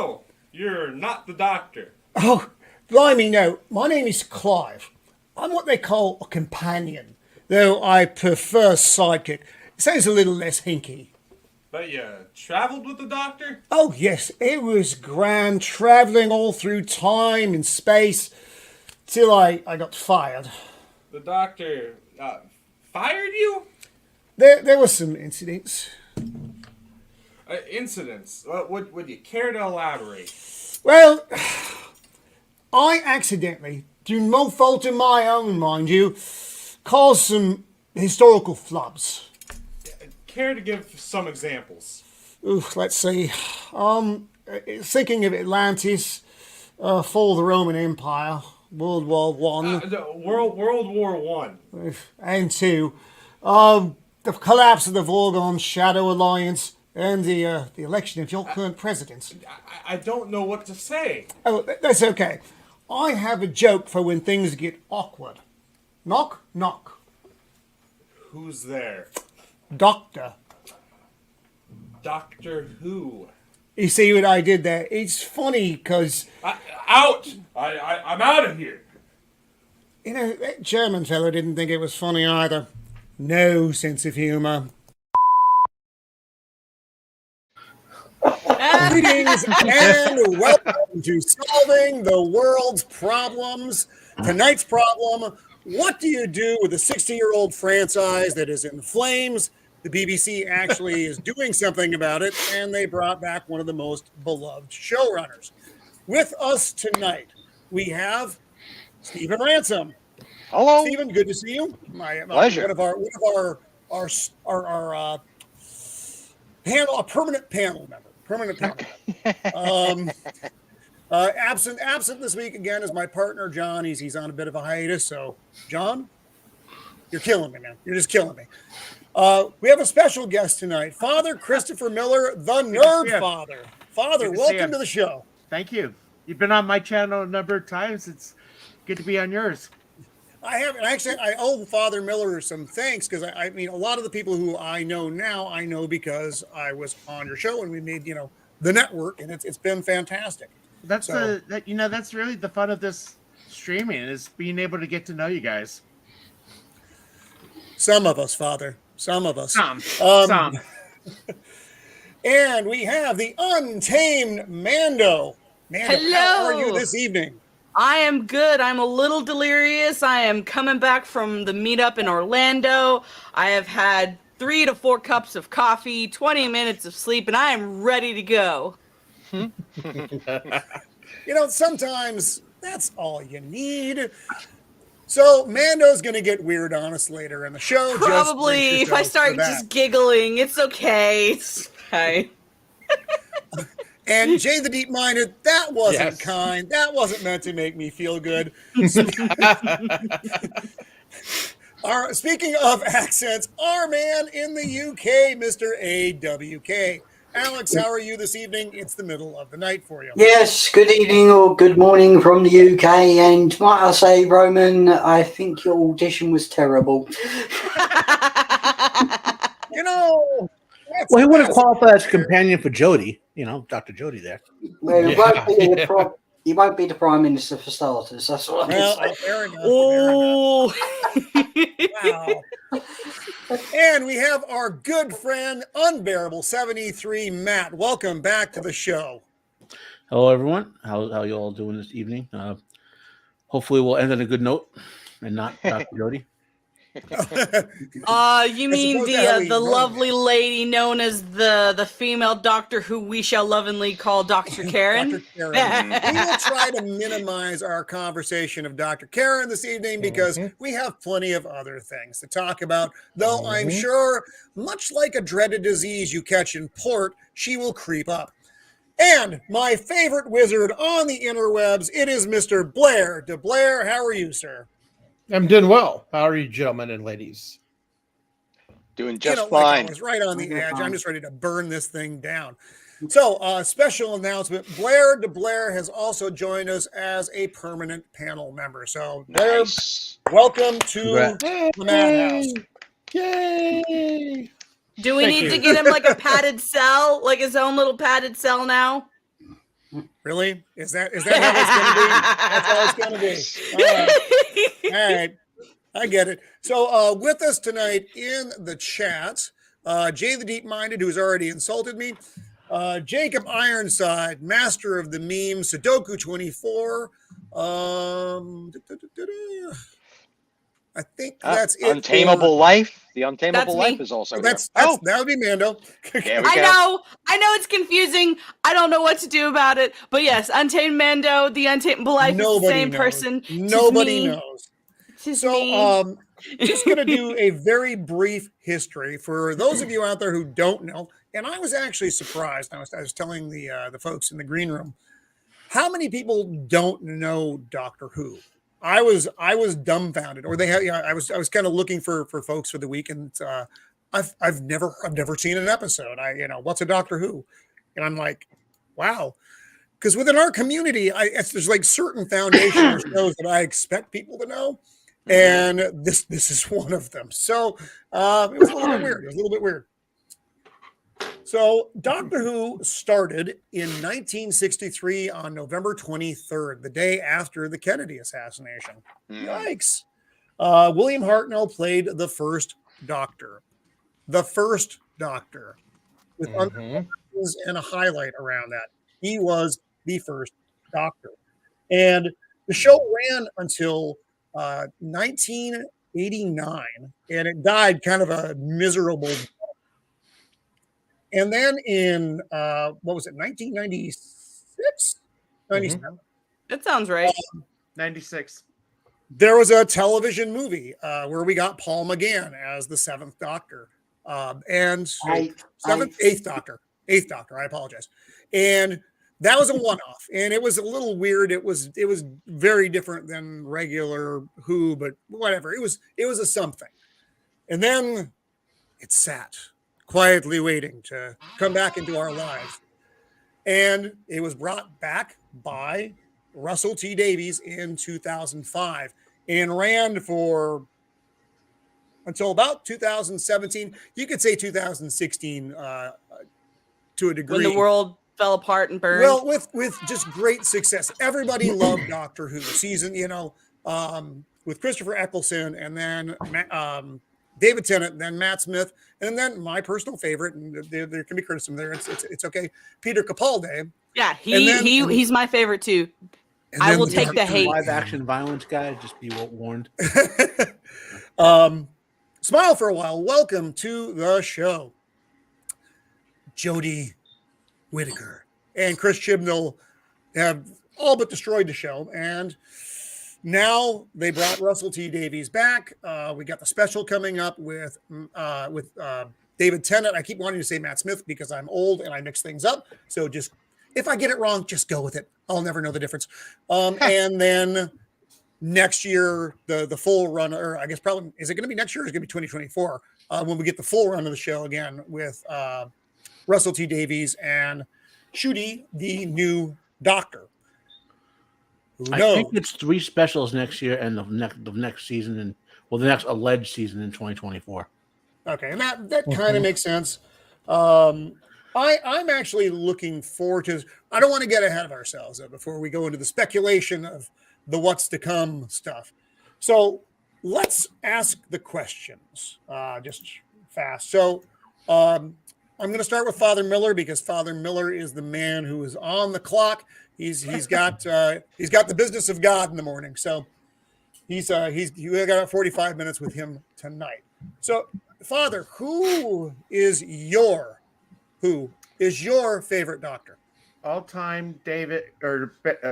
no, you're not the doctor. Oh, blimey, no. My name is Clive. I'm what they call a companion, though I prefer sidekick. It sounds a little less hinky. But you traveled with the doctor? Oh, yes, it was grand traveling all through time and space till I got fired. The doctor fired you? There were some incidents. Incidents. Would you care to elaborate? Well, I accidentally, through no fault of my own, mind you, caused some historical flubs. Care to give some examples? Let's see. Thinking of Atlantis, fall of the Roman Empire, World War One, World War One and Two, the collapse of the Vorgon Shadow Alliance, and the election of your current president. I don't know what to say. Oh, that's okay. I have a joke for when things get awkward. Knock, knock. Who's there? Doctor. Doctor Who? You see what I did there? It's funny because... Out! I'm out of here. You know, that German fellow didn't think it was funny either. No sense of humor. Greetings and welcome to Solving the World's Problems. Tonight's problem, what do you do with a 60-year-old franchise that is in flames? The BBC actually is doing something about it, and they brought back one of the most beloved showrunners. With us tonight, we have Stephen Ransom. Hello, Stephen. Good to see you. Pleasure. One of our panel, a permanent panel member. Absent this week again is my partner John. He's on a bit of a hiatus. So, John, you're killing me, man. You're just killing me. We have a special guest tonight, Father Christopher Miller, the Nerd Father. Father, welcome to the show. Thank you. You've been on my channel a number of times. It's good to be on yours. I have, and actually, I owe Father Miller some thanks because I mean, a lot of the people who I know now, I know because I was on your show and we made, the network, and it's been fantastic. That's that's really the fun of this streaming is being able to get to know you guys. Some of us, Father. Some of us. Some. And we have the untamed Mando. Mando, hello. How are you this evening? I am good. I'm a little delirious. I am coming back from the meetup in Orlando. I have had 3 to 4 cups of coffee, 20 minutes of sleep, and I am ready to go. Sometimes that's all you need. So Mando's going to get weird on us later in the show. Probably, if I start just giggling, it's okay. It's fine. And Jay the Deep-Minded, that wasn't kind. That wasn't meant to make me feel good. Speaking of accents, our man in the UK, Mr. AWK. Alex, how are you this evening? It's the middle of the night for you. Yes, good evening or good morning from the UK. And might I say, Roman, I think your audition was terrible. Well, he would have qualified as a companion for Jodie, Dr. Jodie there. Well, he won't be the Prime Minister for starters. That's what I say. Fair enough. Oh. Wow. And we have our good friend, Unbearable 73, Matt. Welcome back to the show. Hello, everyone. How you all doing this evening? Hopefully, we'll end on a good note and not Dr. Jodie. You mean the lovely lady known as the female doctor who we shall lovingly call Dr. Karen? Dr. Karen. We will try to minimize our conversation of Dr. Karen this evening because we have plenty of other things to talk about, though I'm sure, much like a dreaded disease you catch in port, she will creep up. And my favorite wizard on the interwebs, it is Mr. Blair de Blair. How are you, sir? I'm doing well. How are you, gentlemen and ladies? Doing just Like fine. I was right on the edge. I'm just ready to burn this thing down. So, special announcement. Blair de Blair has also joined us as a permanent panel member. So, Blair, Nice. welcome to the Madhouse. Yay! Do we need to get him like a padded cell, like his own little padded cell now? Really? Is that how it's going to be? That's how it's going to be. All right. I get it. So with us tonight in the chat, Jay the Deep Minded, who's already insulted me, Jacob Ironside, master of the meme, Sudoku 24. I think that's it. Untameable Life. The That's Untameable me. Life is also That would be Mando. There we I go. know it's confusing. I don't know what to do about it. But yes, Untamed Mando, the Untameable Life is the same knows. person. Nobody knows. So, just going to do a very brief history for those of you out there who don't know. And I was actually surprised. I was telling the folks in the green room how many people don't know Doctor Who. I was dumbfounded, or I was kind of looking for folks for the week, and I've never seen an episode. What's a Doctor Who, and I'm like, wow, because within our community, there's like certain foundational shows that I expect people to know, and this is one of them. So it was a little bit weird. So Doctor Who started in 1963 on November 23rd, the day after the Kennedy assassination. Yikes. William Hartnell played the first Doctor. The first Doctor. With underlines and a highlight around that. He was the first Doctor. And the show ran until 1989, and it died kind of a miserable death. And then in, 1996? 97? that sounds right. 96. There was a television movie where we got Paul McGann as the seventh Doctor. Eighth Doctor. I apologize. And that was a one-off. And it was a little weird. It was very different than regular Who, but whatever. It was a something. And then it sat quietly waiting to come back into our lives. And it was brought back by Russell T. Davies in 2005 and ran for until about 2017. You could say 2016 to a degree. When the world fell apart and burned. Well, with just great success. Everybody loved Doctor Who season, with Christopher Eccleston and then David Tennant, then Matt Smith, and then my personal favorite, and there can be criticism there. It's okay. Peter Capaldi. Yeah, he's my favorite too. I will take the hate. Live action violence guy, just be warned. Smile for a while. Welcome to the show. Jodie Whittaker and Chris Chibnall have all but destroyed the show, and now they brought Russell T. Davies back. We got the special coming up with David Tennant. I keep wanting to say Matt Smith because I'm old and I mix things up. So just if I get it wrong, just go with it. I'll never know the difference. And then next year, the full run, or I guess probably, is it going to be next year or is it going to be 2024 when we get the full run of the show again with Russell T. Davies and Ncuti, the new Doctor. I think it's 3 specials next year and the next season, and the next alleged season in 2024. Okay, and that kind of makes sense. I'm actually looking forward to. I don't want to get ahead of ourselves before we go into the speculation of the what's to come stuff. So let's ask the questions just fast. So I'm going to start with Father Miller because Father Miller is the man who is on the clock. He's got the business of God in the morning. So you got 45 minutes with him tonight. So Father, who is your favorite Doctor? All-time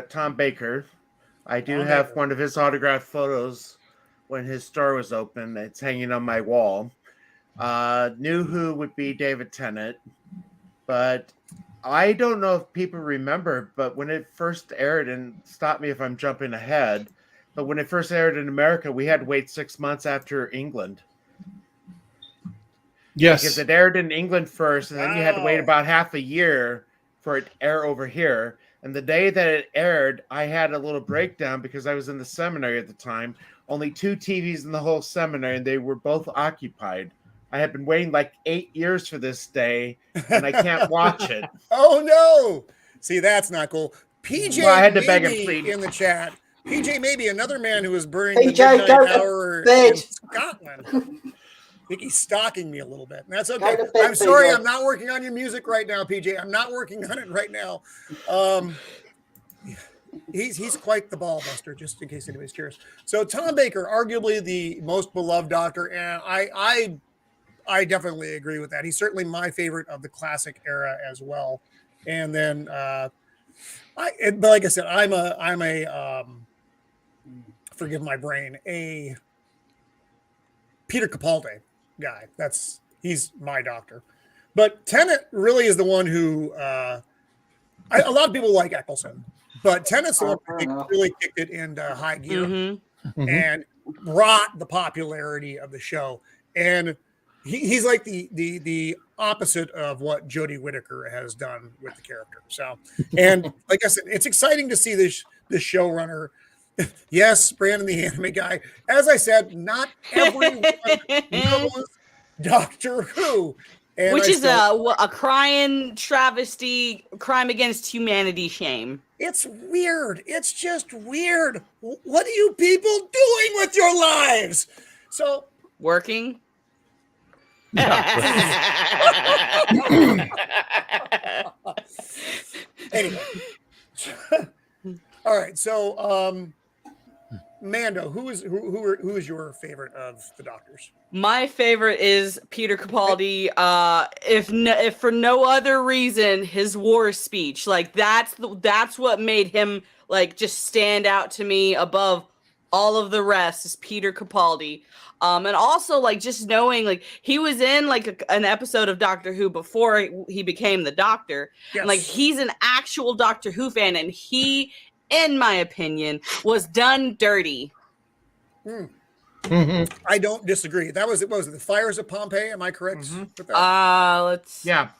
Tom Baker. I do Tom have Baker. one of his autographed photos when his store was open. It's hanging on my wall. New Who would be David Tennant, but I don't know if people remember, but when it first aired, and stop me if I'm jumping ahead, but when it first aired in America, we had to wait 6 months after England. Yes. Because it aired in England first, and then you had to wait about half a year for it to air over here. And the day that it aired, I had a little breakdown because I was in the seminary at the time. Only 2 TVs in the whole seminary, and they were both occupied. I had been waiting like 8 years for this day, and I can't watch it. Oh no! See, that's not cool. PJ Well, I had to beg and maybe plead. in the chat. PJ maybe another man who was burning the PJ, midnight go to hour bed. in Scotland. I think he's stalking me a little bit. And that's Go okay. to bed, I'm sorry, PJ. I'm not working on your music right now, PJ. I'm not working on it right now. He's quite the ball buster, just in case anybody's curious. So Tom Baker, arguably the most beloved Doctor, and I definitely agree with that. He's certainly my favorite of the classic era as well. And then but like I said, I'm a forgive my brain, a Peter Capaldi guy. He's my Doctor. But Tennant really is the one who a lot of people like Eccleston, but Tennant's the one who I think really kicked it into high gear and brought the popularity of the show. And he's like the opposite of what Jodie Whittaker has done with the character. So, and like I said, it's exciting to see this showrunner. Yes, Brandon, the anime guy. As I said, not everyone knows Doctor Who. And Which is a crying travesty, crime against humanity shame. It's weird. It's just weird. What are you people doing with your lives? So working. Anyway. All right. So Mando, who is your favorite of the Doctors? My favorite is Peter Capaldi. If for no other reason, his war speech, like that's what made him like just stand out to me above all of the rest is Peter Capaldi. And also like just knowing like he was in like an episode of Doctor Who before he became the Doctor. Yes. And, like he's an actual Doctor Who fan, and he, in my opinion, was done dirty. I don't disagree. That was it. Was it the fires of Pompeii? Am I correct with that? Let's. Yeah.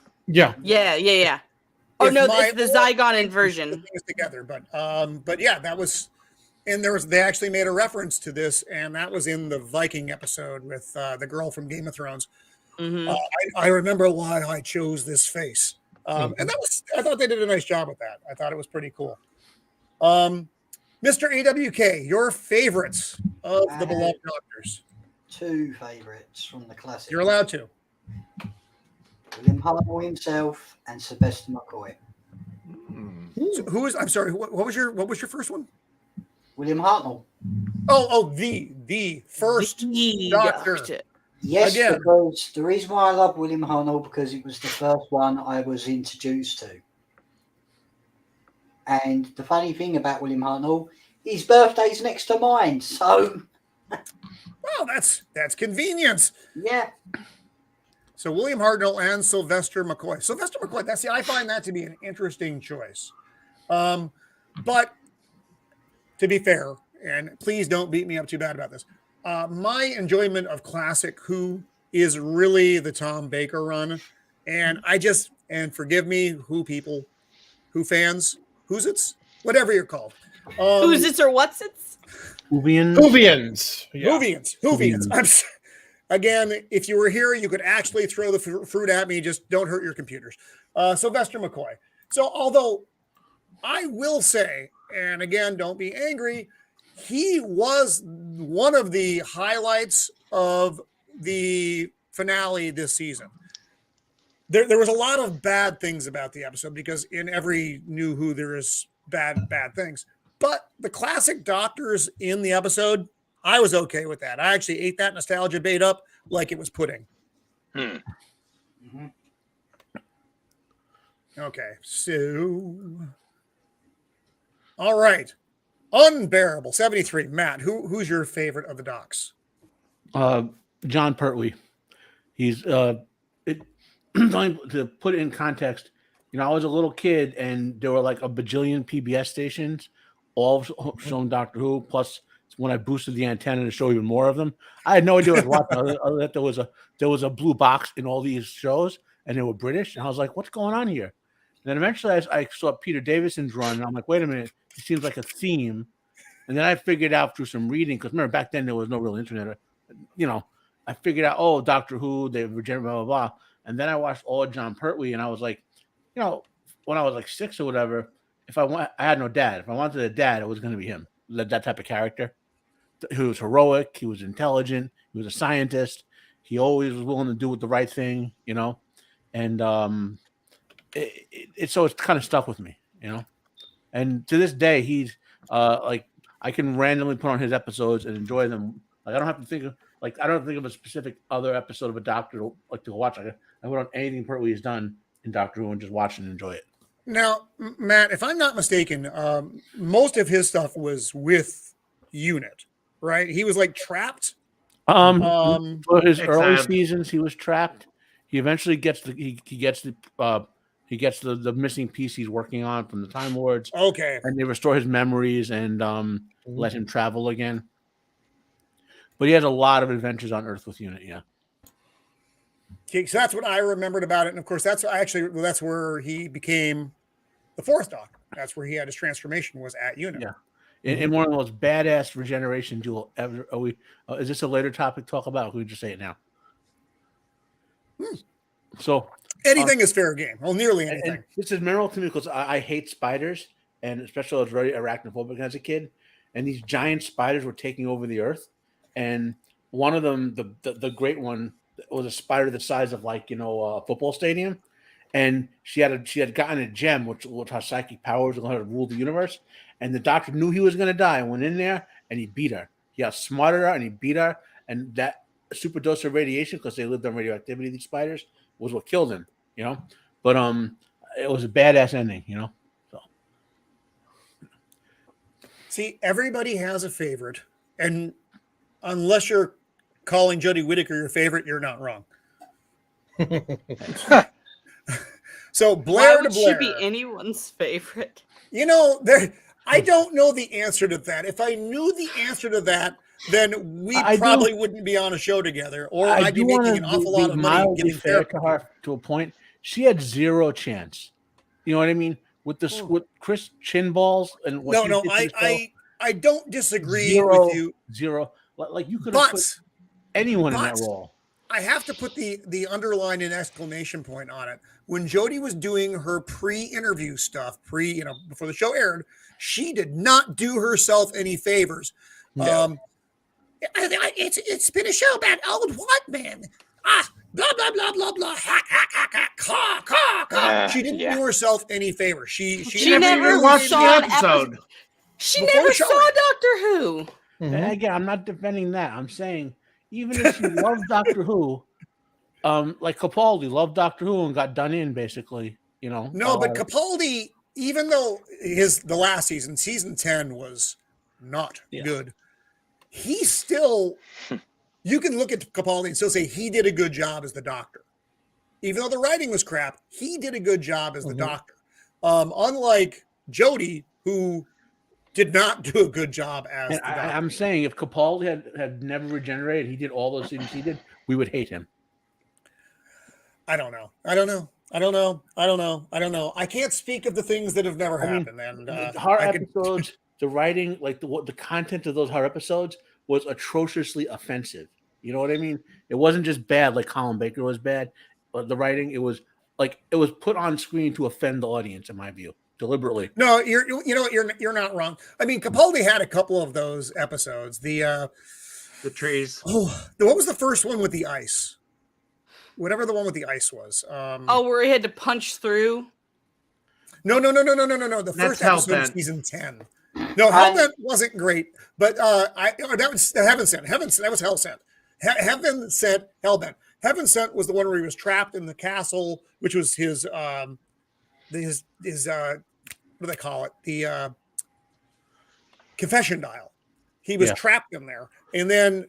Oh no, it's the Zygon inversion. Things together, but yeah, that was, and they actually made a reference to this, and that was in the Viking episode with the girl from Game of Thrones. I remember why I chose this face, and I thought they did a nice job with that. I thought it was pretty cool. Mr. AWK, your favorites of the beloved Doctors? 2 favorites from the classic. You're allowed to. William Hartnell himself and Sylvester McCoy. So who is? I'm sorry. What was your first one? William Hartnell. The first Doctor. Yes, Again. because the reason why I love William Hartnell because it was the first one I was introduced to. And the funny thing about William Hartnell, his birthday's next to mine, so. Well, that's convenience. Yeah. So William Hartnell and Sylvester McCoy. Sylvester McCoy. I find that to be an interesting choice. But to be fair, and please don't beat me up too bad about this. My enjoyment of classic Who is really the Tom Baker run, and forgive me, Who people, Who fans. Who's-its? Whatever you're called. Who's-its or what's-its? Whovians. Yeah. Whovians. Again, if you were here, you could actually throw the fruit at me. Just don't hurt your computers. Sylvester McCoy. So although I will say, and again, don't be angry, he was one of the highlights of the finale this season. There was a lot of bad things about the episode because in every new Who there is bad things. But the classic Doctors in the episode, I was okay with that. I actually ate that nostalgia bait up like it was pudding. Okay, so all right. Unbearable 73. Matt, who's your favorite of the docs? John Pertwee. He's to put it in context, I was a little kid and there were like a bajillion PBS stations, all showing Doctor Who. Plus, when I boosted the antenna to show even more of them, I had no idea what was watching. Other that there was a blue box in all these shows, and they were British. And I was like, "What's going on here?" And then eventually, I saw Peter Davison's run, and I'm like, "Wait a minute, it seems like a theme." And then I figured out through some reading, because remember back then there was no real internet. I figured out, Doctor Who, they were blah blah blah. And then I watched all of John Pertwee, and I was like, when I was like 6 or whatever, if I had no dad. If I wanted a dad, it was going to be him. That type of character. He was heroic. He was intelligent. He was a scientist. He always was willing to do the right thing, you know. And so it's kind of stuck with me, you know. And to this day, he's like, I can randomly put on his episodes and enjoy them. Like I don't have to think of a specific other episode of a Doctor to watch. I put on anything part he's done in Doctor Who and just watch and enjoy it. Now, Matt, if I'm not mistaken, most of his stuff was with Unit, right? He was like trapped. For his early seasons, he was trapped. He eventually gets the missing piece he's working on from the Time Lords. Okay, and they restore his memories and let him travel again. But he has a lot of adventures on Earth with Unit. Yeah. Okay, so that's what I remembered about it, and of course, that's where he became the Fourth Doctor. That's where he had his transformation, was at Unit. Yeah. In one of the most badass regenerations you'll ever. Is this a later topic to talk about? Or can we just say it now? So anything is fair game. Well, nearly anything. And this is memorable to me because I hate spiders, and especially I was very arachnophobic as a kid. And these giant spiders were taking over the Earth, and one of them, the great one, was a spider the size of a football stadium, and she had gotten a gem which has psychic powers and how to rule the universe. And the Doctor knew he was going to die and went in there and he beat her. He outsmarted her and he beat her. And that super dose of radiation, because they lived on radioactivity, these spiders, was what killed him, you know. But it was a badass ending, you know. So see, everybody has a favorite, and unless you're calling Jodie Whittaker your favorite, you're not wrong. So Blair Why would de Blair, she be anyone's favorite? You know, I don't know the answer to that. If I knew the answer to that, then we probably wouldn't be on a show together, or I'd be making an awful lot of money getting fair to her to a point. She had zero chance. You know what I mean? With Chris Chibnall and what I don't disagree with you. Zero. Like you could have put anyone in that role. I have to put the underline and exclamation point on it. When Jodie was doing her pre-interview stuff, before the show aired, she did not do herself any favors. No. It's been a show about old white men. Blah blah blah blah blah. Hack hack hack hack. Caw caw caw. She didn't do herself any favors. She never watched the episode. She never saw Doctor Who. Mm-hmm. And again, I'm not defending that. I'm saying even if she loved Doctor Who, like Capaldi loved Doctor Who and got done in basically, you know. No, but Capaldi, even though the last season 10 was not good, he still, you can look at Capaldi and still say he did a good job as the Doctor. Even though the writing was crap, he did a good job as the Doctor. Unlike Jodie, who did not do a good job as the Doctor. I'm saying if Capaldi had never regenerated, he did all those things he did, we would hate him. I don't know. I can't speak of the things that have never happened. And horror episodes, the writing, like the content of those horror episodes was atrociously offensive. You know what I mean? It wasn't just bad like Colin Baker was bad, but the writing, it was put on screen to offend the audience, in my view, deliberately. No, you're not wrong. I mean, Capaldi had a couple of those episodes. The trees. What was the first one with the ice? Whatever the one with the ice was. Where he had to punch through? No. The first episode of season 10. No, Hellbent wasn't great, but that was Heaven Sent. That was Hell Sent. Heaven Sent, Hellbent. Heaven Sent was the one where he was trapped in the castle, which was his what do they call it? The confession dial. He was trapped in there, and then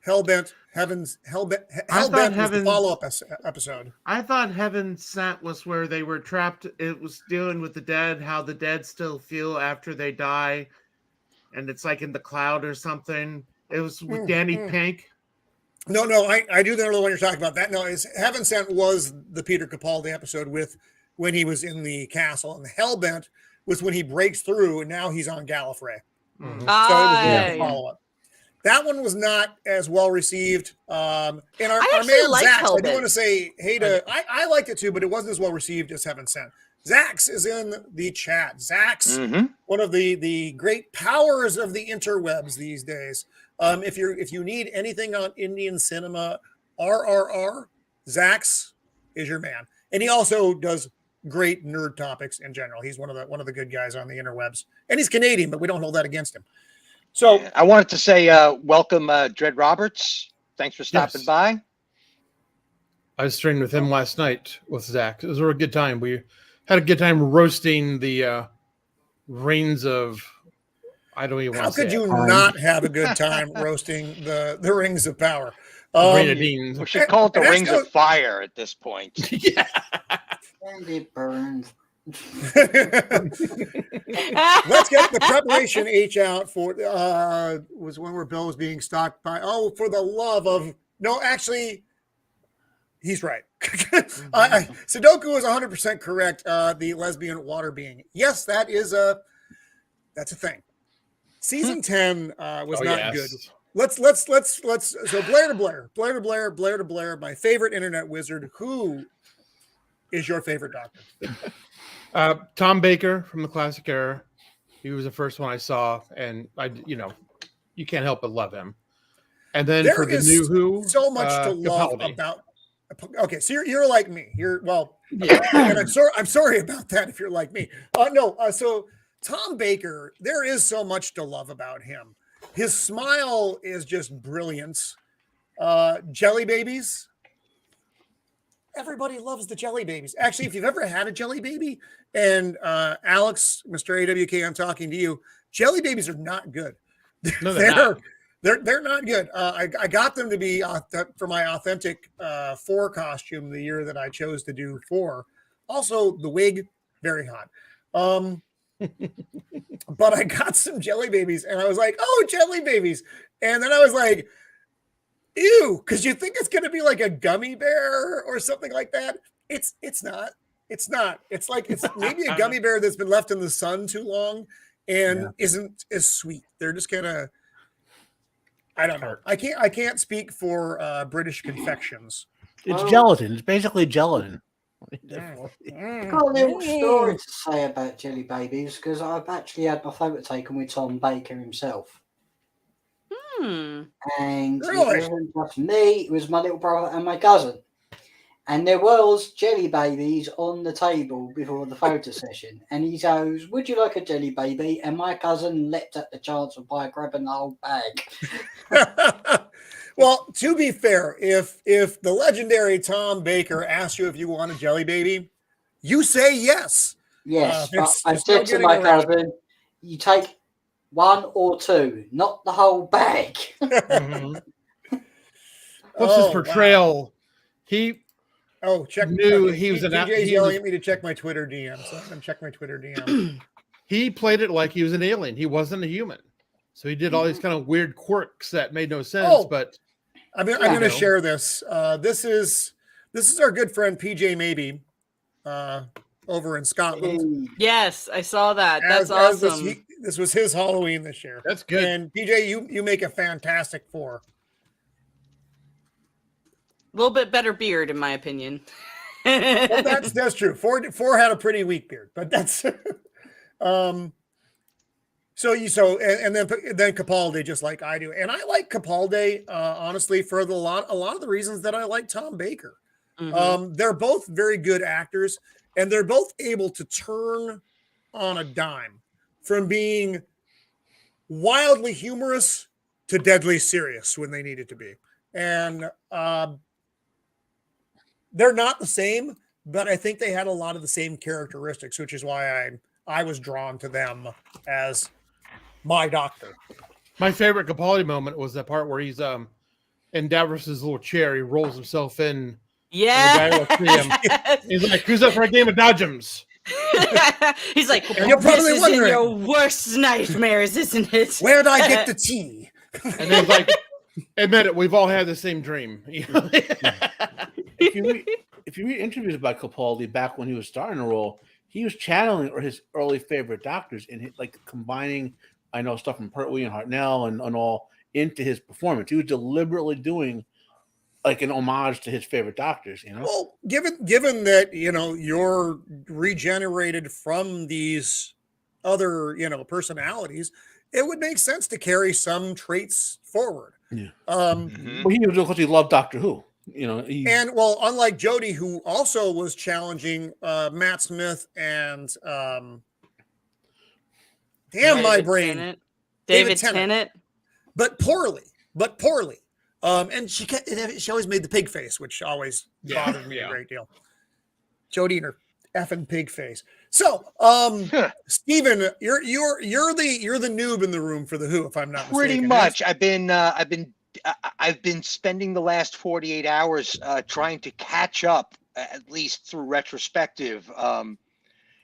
Hellbent was the follow-up episode. I thought Heaven Sent was where they were trapped. It was dealing with the dead, how the dead still feel after they die, and it's like in the cloud or something. It was with Danny Pink. No, I do know the one you're talking about. That Heaven Sent was the Peter Capaldi episode with when he was in the castle, and the Hellbent was when he breaks through, and now he's on Gallifrey. So it was the follow-up. That one was not as well received. And our actually man like Zax, I do Hellbent. want to say, hey to I liked it too, but it wasn't as well received as Heaven Sent. Zax is in the chat. Zax, one of the great powers of the interwebs these days. If you need anything on Indian cinema, RRR, Zax is your man, and he also does great nerd topics in general. He's one of the good guys on the interwebs, and he's Canadian, but we don't hold that against him. So I wanted to say welcome, Dred Roberts. Thanks for stopping by. I was streaming with him last night with Zach. It was a real good time. We had a good time roasting the reigns of. I don't even how want to say could you it. not have a good time roasting the Rings of Power? Grenadines. We should call it the and Rings that's of Fire at this point. Yeah. And it burns. Let's get the preparation H out for was one where Bill was being stalked by for the love of no, actually he's right. Sudoku is 100% correct. The lesbian water being. Yes, that's a thing. Season 10 was not good. Let's so Blair de Blair, my favorite internet wizard. Who is your favorite doctor? Tom Baker from the classic era. He was the first one I saw, and you can't help but love him. And then There for the is new Who, so much to love Capaldi. about. Okay, so you're like me. And I'm sorry about that if you're like me. So Tom Baker, there is so much to love about him. His smile is just brilliance. Jelly babies. Everybody loves the jelly babies. Actually, if you've ever had a jelly baby, and Alex, Mr. AWK, I'm talking to you, jelly babies are not good. No, they're not. They're not good. I got them to be for my authentic 4 costume the year that I chose to do 4. Also, the wig, very hot. But I got some jelly babies, and I was like, "Oh, jelly babies!" And then I was like, "Ew," because you think it's going to be like a gummy bear or something like that. It's not. It's not. It's like it's maybe a gummy bear that's been left in the sun too long and isn't as sweet. They're just kind of. I don't know. I can't speak for British confections. It's gelatin. It's basically gelatin. I've got a little story to say about jelly babies because I've actually had my photo taken with Tom Baker himself. And Really? it wasn't just me, it was my little brother and my cousin. And there was jelly babies on the table before the photo session. And he goes, "Would you like a jelly baby?" And my cousin leapt at the chance of grabbing the whole bag. Well, to be fair, if the legendary Tom Baker asks you if you want a jelly baby, you say yes. Yes, but I said to my cousin, "You take 1 or 2, not the whole bag." Plus his portrayal, he knew he was TJ's yelling at me to check my Twitter DM, so I'm gonna check my Twitter DM. He played it like he was an alien. He wasn't a human, so he did all these kind of weird quirks that made no sense. But I'm going to share this. This is our good friend PJ Maybe, over in Scotland. Yes, I saw that. That's awesome. This was his Halloween this year. That's good. And PJ, you make a fantastic 4. A little bit better beard, in my opinion. Well, that's true. 4 had a pretty weak beard, but that's and then Capaldi, just like I do, and I like Capaldi honestly for a lot of the reasons that I like Tom Baker. They're both very good actors, and they're both able to turn on a dime from being wildly humorous to deadly serious when they needed to be, and they're not the same, but I think they had a lot of the same characteristics, which is why I was drawn to them as my doctor. My favorite Capaldi moment was that part where he's in Davros' little chair. He rolls himself in. Yeah. He's like, "Who's up for a game of Dodgems?" He's like, you're probably "This is wondering, in your worst nightmares, isn't it?" Where'd I get the tea? And then like, admit it, we've all had the same dream. If you read interviews about Capaldi back when he was starting the role, he was channeling his early favorite doctors and like combining, I know, stuff from Pertwee and Hartnell and all into his performance. He was deliberately doing like an homage to his favorite doctors, you know? Well, given that, you know, you're regenerated from these other, you know, personalities, it would make sense to carry some traits forward. Yeah. Mhm. Well, he was because he loved Doctor Who, you know. And well, unlike Jodie, who also was challenging Matt Smith and my brain, Tennant. David David Tennant. Tennant. but poorly. And she always made the pig face, which always bothered me a great deal. Jodie and her effing pig face. So, Stephen, you're the noob in the room for the Who, if I'm not Pretty mistaken. much. I've been spending the last 48 hours trying to catch up, at least through retrospective.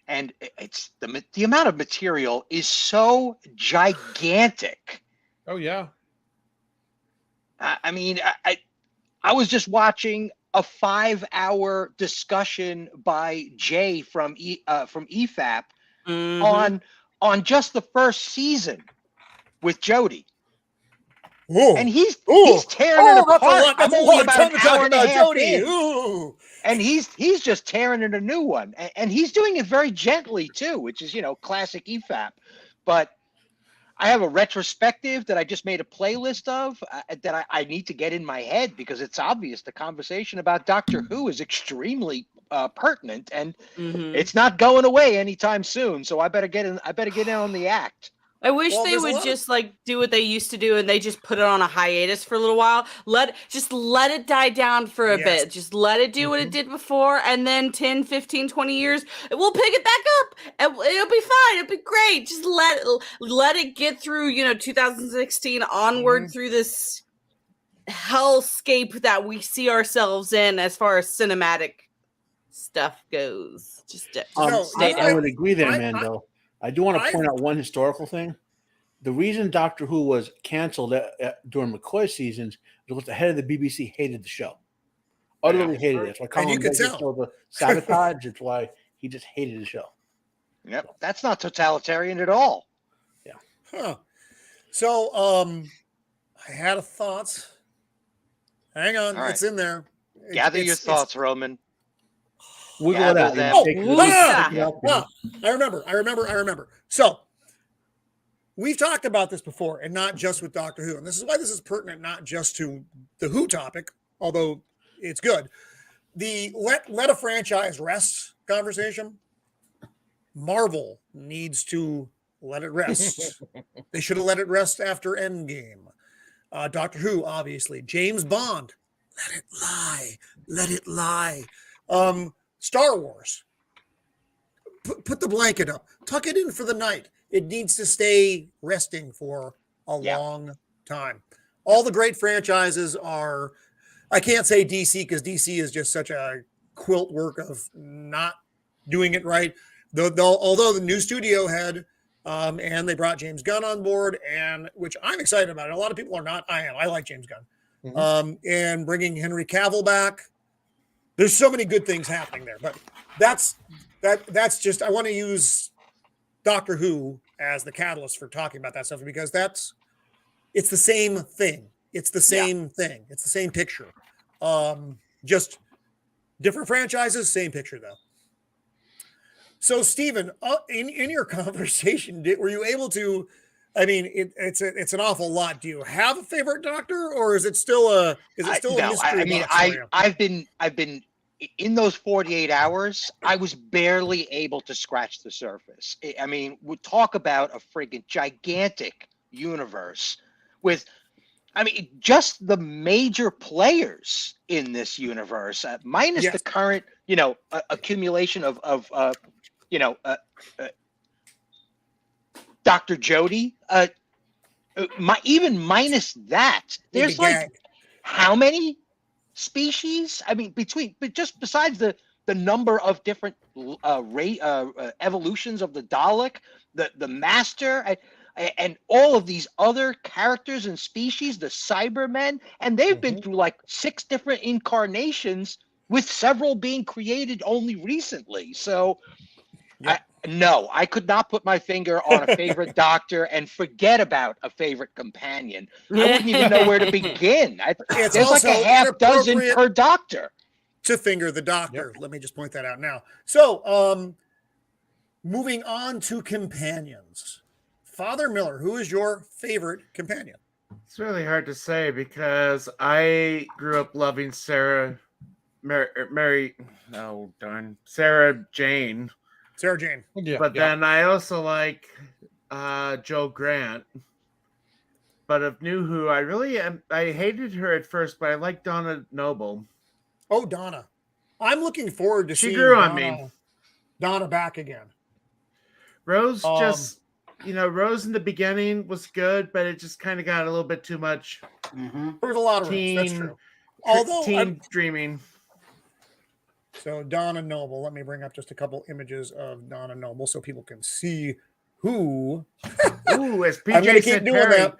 And it's the amount of material is so gigantic. Oh yeah. I mean, I was just watching a 5-hour discussion by Jay from EFAP on just the first season with Jodie. Ooh. And he's tearing it apart. That's a long time to talk about Jodie. Ooh. And he's just tearing in a new one, and he's doing it very gently too, which is, you know, classic EFAP. But I have a retrospective that I just made a playlist of that I need to get in my head, because it's obvious the conversation about Doctor Who is extremely pertinent, and it's not going away anytime soon. So I better get in on the act. I wish they would just like do what they used to do and they just put it on a hiatus for a little while. Let it die down for a bit. Just let it do what it did before, and then 10, 15, 20 years, we'll pick it back up and it'll be fine. It'll be great. Just let it get through, you know, 2016 onward through this hellscape that we see ourselves in as far as cinematic stuff goes. I would agree there, Mando. I do want to point out one historical thing. The reason Doctor Who was canceled during McCoy's seasons was because the head of the BBC hated the show. Utterly hated it. It's why And you could tell. the sabotage. It's why he just hated the show. Yep, that's not totalitarian at all. Yeah. Huh. So, I had a thought. Hang on, All right. it's in there. Gather your thoughts, Roman. Wiggle it out. I remember. So we've talked about this before, and not just with Doctor Who. And this is why this is pertinent, not just to the Who topic, although it's good. The let a franchise rest conversation. Marvel needs to let it rest. They should have let it rest after Endgame. Doctor Who, obviously. James Bond, let it lie. Star Wars, put the blanket up, tuck it in for the night. It needs to stay resting for a long time. All the great franchises are, I can't say DC because DC is just such a quilt work of not doing it right. Although the new studio head, and they brought James Gunn on board, and which I'm excited about. And a lot of people are not. I am. I like James Gunn. And bringing Henry Cavill back. There's so many good things happening there, but that's just, I want to use Doctor Who as the catalyst for talking about that stuff, because it's the same thing. It's the same thing. It's the same picture. Just different franchises, same picture though. So Stephen, in your conversation, were you able to, I mean, it's an awful lot. Do you have a favorite Doctor, or is it still a mystery? I mean, I've been in those 48 hours, I was barely able to scratch the surface. I mean, we talk about a friggin' gigantic universe with, I mean, just the major players in this universe, minus the current, you know, accumulation of Dr. Jodie, even minus that, there's like how many species? I mean, but just besides the number of different evolutions of the Dalek, the Master, and all of these other characters and species, the Cybermen, and they've been through like 6 different incarnations, with several being created only recently. So No, I could not put my finger on a favorite doctor and forget about a favorite companion. I wouldn't even know where to begin. It's There's like a also half dozen inappropriate per doctor. to finger the doctor. Let me just point that out now. So, moving on to companions. Father Miller, who is your favorite companion? It's really hard to say because I grew up loving Sarah Jane. Sarah Jane. Yeah, But then I also like Joe Grant. But of New Who, I hated her at first, but I like Donna Noble. Oh, Donna. I'm looking forward to She seeing grew on me. Donna back again. Rose Rose in the beginning was good, but it just kind of got a little bit too much. Mm-hmm. There was a lot of Rose, that's true. Although teen dreaming. So Donna Noble, let me bring up just a couple images of Donna Noble so people can see who. Ooh, as I'm gonna PJ keep said, doing Perry. that.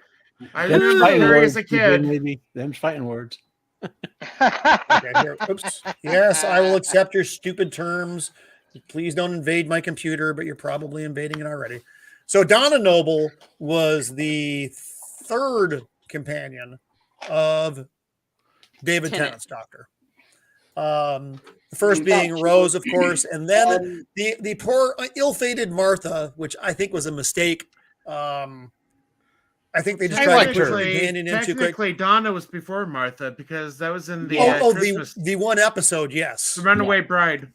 I Them's remember fighting Perry words. as a kid. Maybe them's fighting words. Okay, here. Oops. Yes, I will accept your stupid terms. Please don't invade my computer, but you're probably invading it already. So Donna Noble was the third companion of David Tennant's doctor. The first being Rose, of course, and then the poor ill-fated Martha, which I think was a mistake. I think they just tried to put her companion in too quick. Technically, Donna was before Martha because that was in the Christmas. The one episode, yes. The Runaway Bride.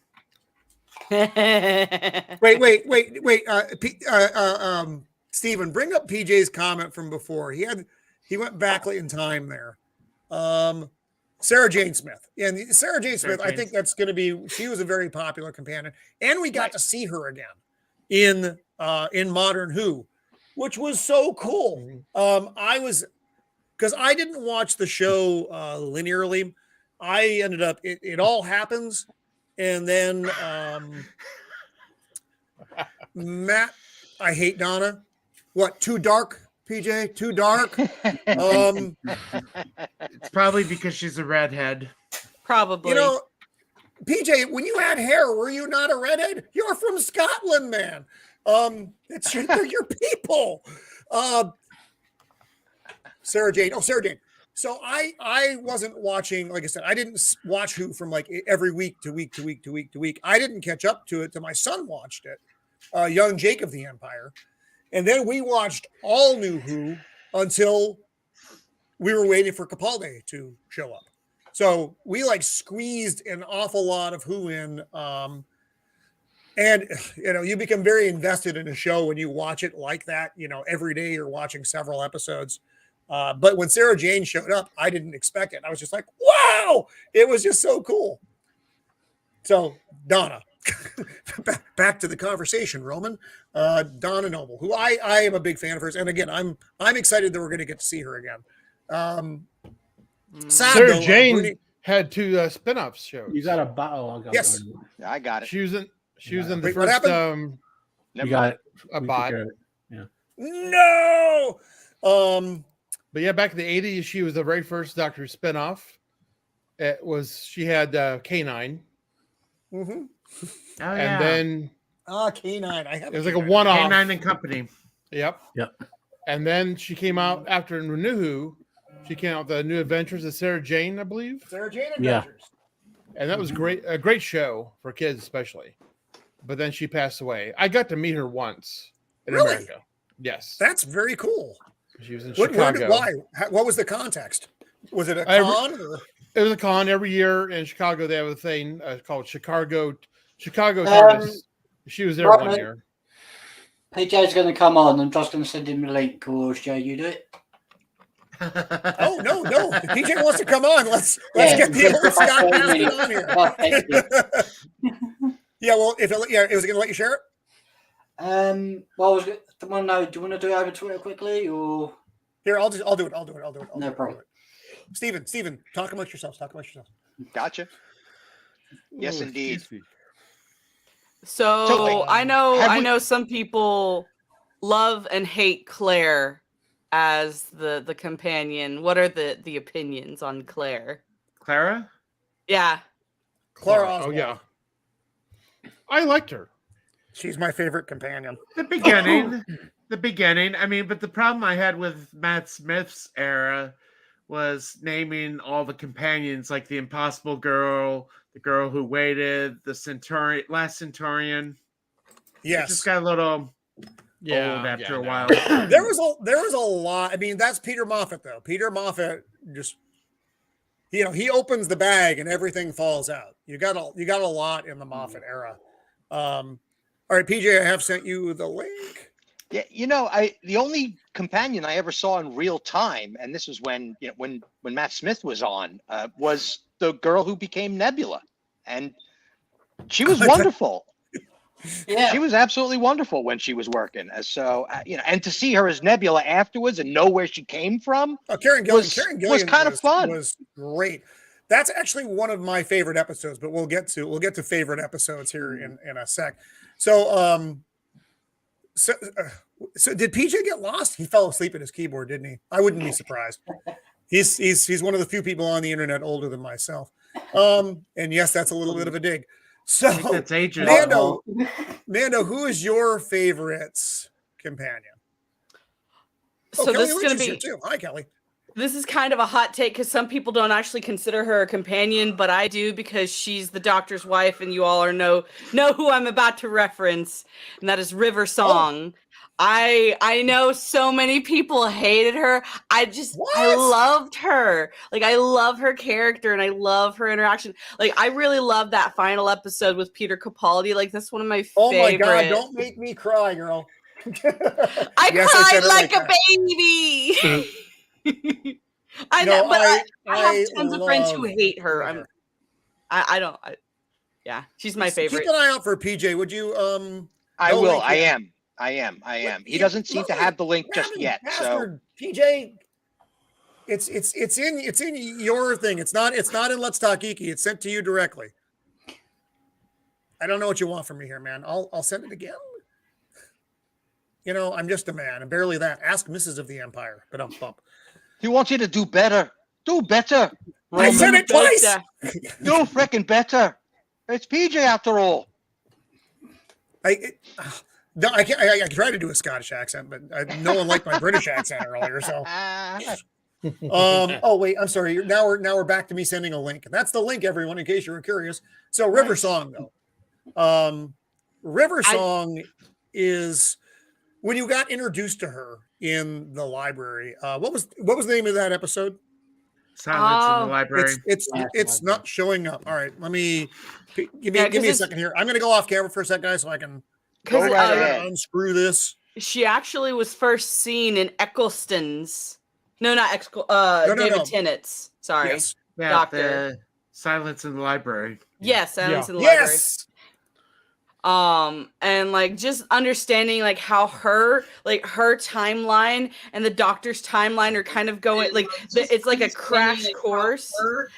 Wait. Stephen, bring up PJ's comment from before. He went back in time there. Sarah Jane Smith. And Sarah Jane Smith, I think that's going to be, she was a very popular companion. And we got to see her again in Modern Who, which was so cool. Because I didn't watch the show linearly. I ended up, it all happens. And then Matt, I hate Donna. What, too dark, PJ? Too dark? It's probably because she's a redhead. Probably. You know, PJ, when you had hair, were you not a redhead? You're from Scotland, man. They're your people. Sarah Jane. Oh, Sarah Jane. So I wasn't watching, like I said, I didn't watch Who from like every week to week to week to week to week. I didn't catch up to it till my son watched it, young Jake of the Empire. And then we watched all New Who until we were waiting for Capaldi to show up. So we like squeezed an awful lot of Who in. And, you know, you become very invested in a show when you watch it like that. You know, every day you're watching several episodes. But when Sarah Jane showed up, I didn't expect it. I was just like, wow, it was just so cool. So Donna, back to the conversation, Roman. Donna Noble, who I am a big fan of hers. And again, I'm excited that we're going to get to see her again. Sarah Jane had 2 spin-off shows. You got a bottle. Yes. I got it. She was in the Wait, what first happened? You got it. a We bot. took care of it. Yeah. No. But yeah, back in the 80s, she was the very first Doctor Who spin-off. She had K9. Mm-hmm. Oh, yeah. And then K9. I have it was like a one-off. K9 and Company. Yep. Yep. And then she came out after New Who. She came out with the New Adventures of Sarah Jane, I believe. Sarah Jane Yeah. Adventures. And that was great, a great show for kids, especially. But then she passed away. I got to meet her once in Really? America. Yes. That's very cool. She was in Where Chicago. why? What was the context? Was it a I- con? Or? It was a con every year in Chicago. They have a thing called Chicago TARDIS. She was there one year. PJ's going to come on. I'm just going to send him a link. Or Jay, you do it. Oh no! PJ wants to come on. Let's get the old Scott Baskin on here. Yeah, well, it was going to let you share it. Well, I was going to know. Do you want to do it over Twitter quickly, or Here, I'll do it. No problem. Stephen, talk amongst yourselves. Gotcha. Yes, indeed. So I Have we- know some people love and hate Claire as the companion. What are the opinions on Claire? Clara? Yeah. Clara Oh Oswald. yeah. I liked her. She's my favorite companion. The beginning. I mean, but the problem I had with Matt Smith's era was naming all the companions, like the Impossible Girl, the Girl Who Waited, the Centurion, Last Centurion. It Yes. just got a little old after a while. There was a lot. I mean, that's Peter Moffat, though. Peter Moffat just, he opens the bag and everything falls out. You got a lot in the Moffat era. All right, PJ, I have sent you the link. Yeah, the only companion I ever saw in real time, and this was when Matt Smith was on, was the girl who became Nebula, and she was wonderful. Yeah. She was absolutely wonderful when she was working. So and to see her as Nebula afterwards and know where she came from, Karen Gillian was kind of fun. Was great. That's actually one of my favorite episodes, but we'll get to favorite episodes here in a sec. So, so did PJ get lost? He fell asleep at his keyboard, didn't he? I wouldn't be surprised. He's one of the few people on the internet older than myself. And yes, that's a little bit of a dig. So, That's ages. Mando, who is your favorite companion? So Kelly this is Lynch going to here be. too. Hi, Kelly. This is kind of a hot take because some people don't actually consider her a companion, but I do because she's the doctor's wife, and you all know who I'm about to reference, and that is River Song. I know so many people hated her. I loved her. Like, I love her character and I love her interaction. Like, I really love that final episode with Peter Capaldi. Like, that's one of my Oh my favorite. God! Don't make me cry, girl. I Yes, cried said it like a that. baby. I have tons of friends who hate her. Yeah, she's my favorite. Keep an eye out for PJ. Would you? I no will. link I yet. am. He doesn't seem to have the link just yet. So Bastard, PJ, it's in your thing. It's not in Let's Talk Geeky. It's sent to you directly. I don't know what you want from me here, man. I'll send it again. I'm just a man, and barely that. Ask Mrs. of the Empire, but I'm bump. he wants you to do better. Do better. I said it twice. Do freaking better. It's PJ after all. No, I can't. I tried to do a Scottish accent, but no one liked my British accent earlier. So, oh wait, I'm sorry. Now we're back to me sending a link. That's the link, everyone, in case you were curious. So, River Song, though, River Song is when you got introduced to her in the library. What was the name of that episode? Silence in the Library. It's not showing up. All right, give me a second here. I'm going to go off camera for a second, guys, so I can. Go right ahead. Unscrew this. She actually was first seen in Eccleston's. No, not David Tennant's. Sorry, Yes. Yeah, Doctor. the Silence in the Library. Yes, Silence in the Library. Yes. And like just understanding like how her timeline and the doctor's timeline are kind of going like it's like a crash course. Her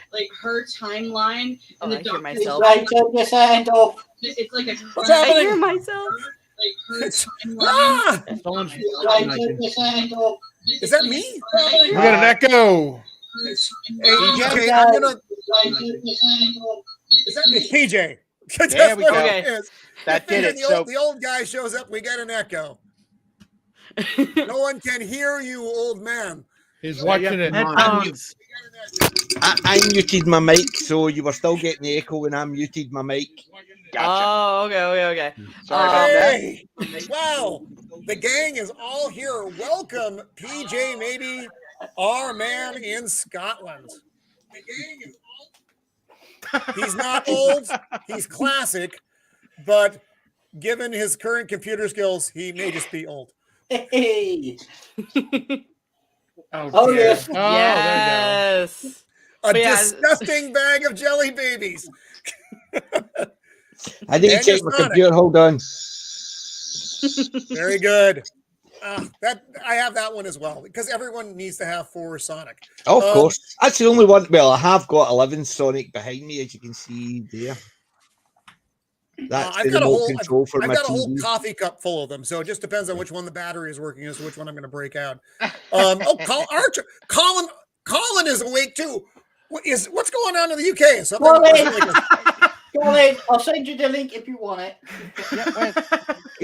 timeline and the doctor's myself. Right, turn your sound off. It's like a What's I happening? hear myself. Ah! Someone's Right, turn your sound off. Is that me? We got an echo. Okay, I'm gonna. Right, turn your sound off. Is that me? PJ? There we go. Okay. That did it. The old guy shows up. We get an echo. No one can hear you, old man. He's watching it. Headphones. I muted my mic, so you were still getting the echo when I muted my mic. Gotcha. Oh, okay. Sorry about that. Hey, wow, the gang is all here. Welcome, PJ, maybe our man in Scotland. The gang is all. He's not old. He's classic, but given his current computer skills, he may just be old. Hey. Oh, yeah. Oh, Yes. A But yeah. disgusting bag of jelly babies. I need to And check your my Sonic. computer. Hold on. Very good. That I have that one as well because everyone needs to have 4 Sonic. Of course. That's the only one. Well, I have got 11 Sonic behind me, as you can see there. That's I've the got a remote whole control for I've my got a whole TV. coffee cup full of them, so it just depends on which one the battery is working as to which one I'm going to break out. Archer, Colin is awake too. What's going on in the UK? Something Colin! like Colin, I'll send you the link if you want it.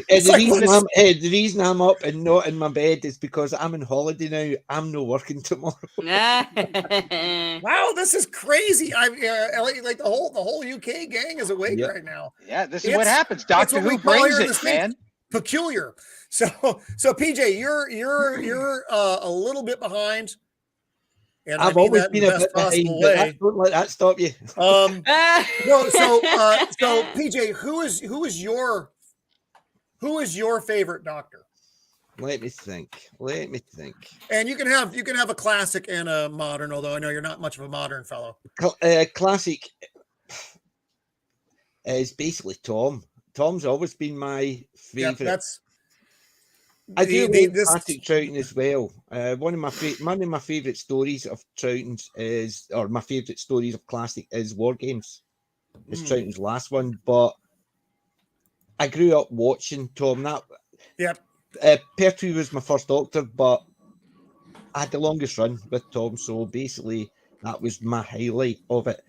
The reason I'm up and not in my bed is because I'm on holiday now. I'm not working tomorrow. Wow, this is crazy. Like the whole UK gang is awake Yep. right now. Yeah, this is what happens. Doctor what we Who call brings here in the it, States man. peculiar. So PJ, you're a little bit behind. And I've I mean always that in been the a best bit behind, possible but way. don't let that stop you. No, so PJ, who is your favorite Doctor? Let me think. And you can have a classic and a modern, although I know you're not much of a modern fellow. Classic is basically Tom. Tom's always been my favorite. Yep, that's. I do like classic Troughton as well. One of my favorite stories of Troughton's or my favorite stories of classic is War Games. It's Troughton's last one, but I grew up watching Tom. Pertwee was my first Doctor, but I had the longest run with Tom, so basically that was my highlight of it.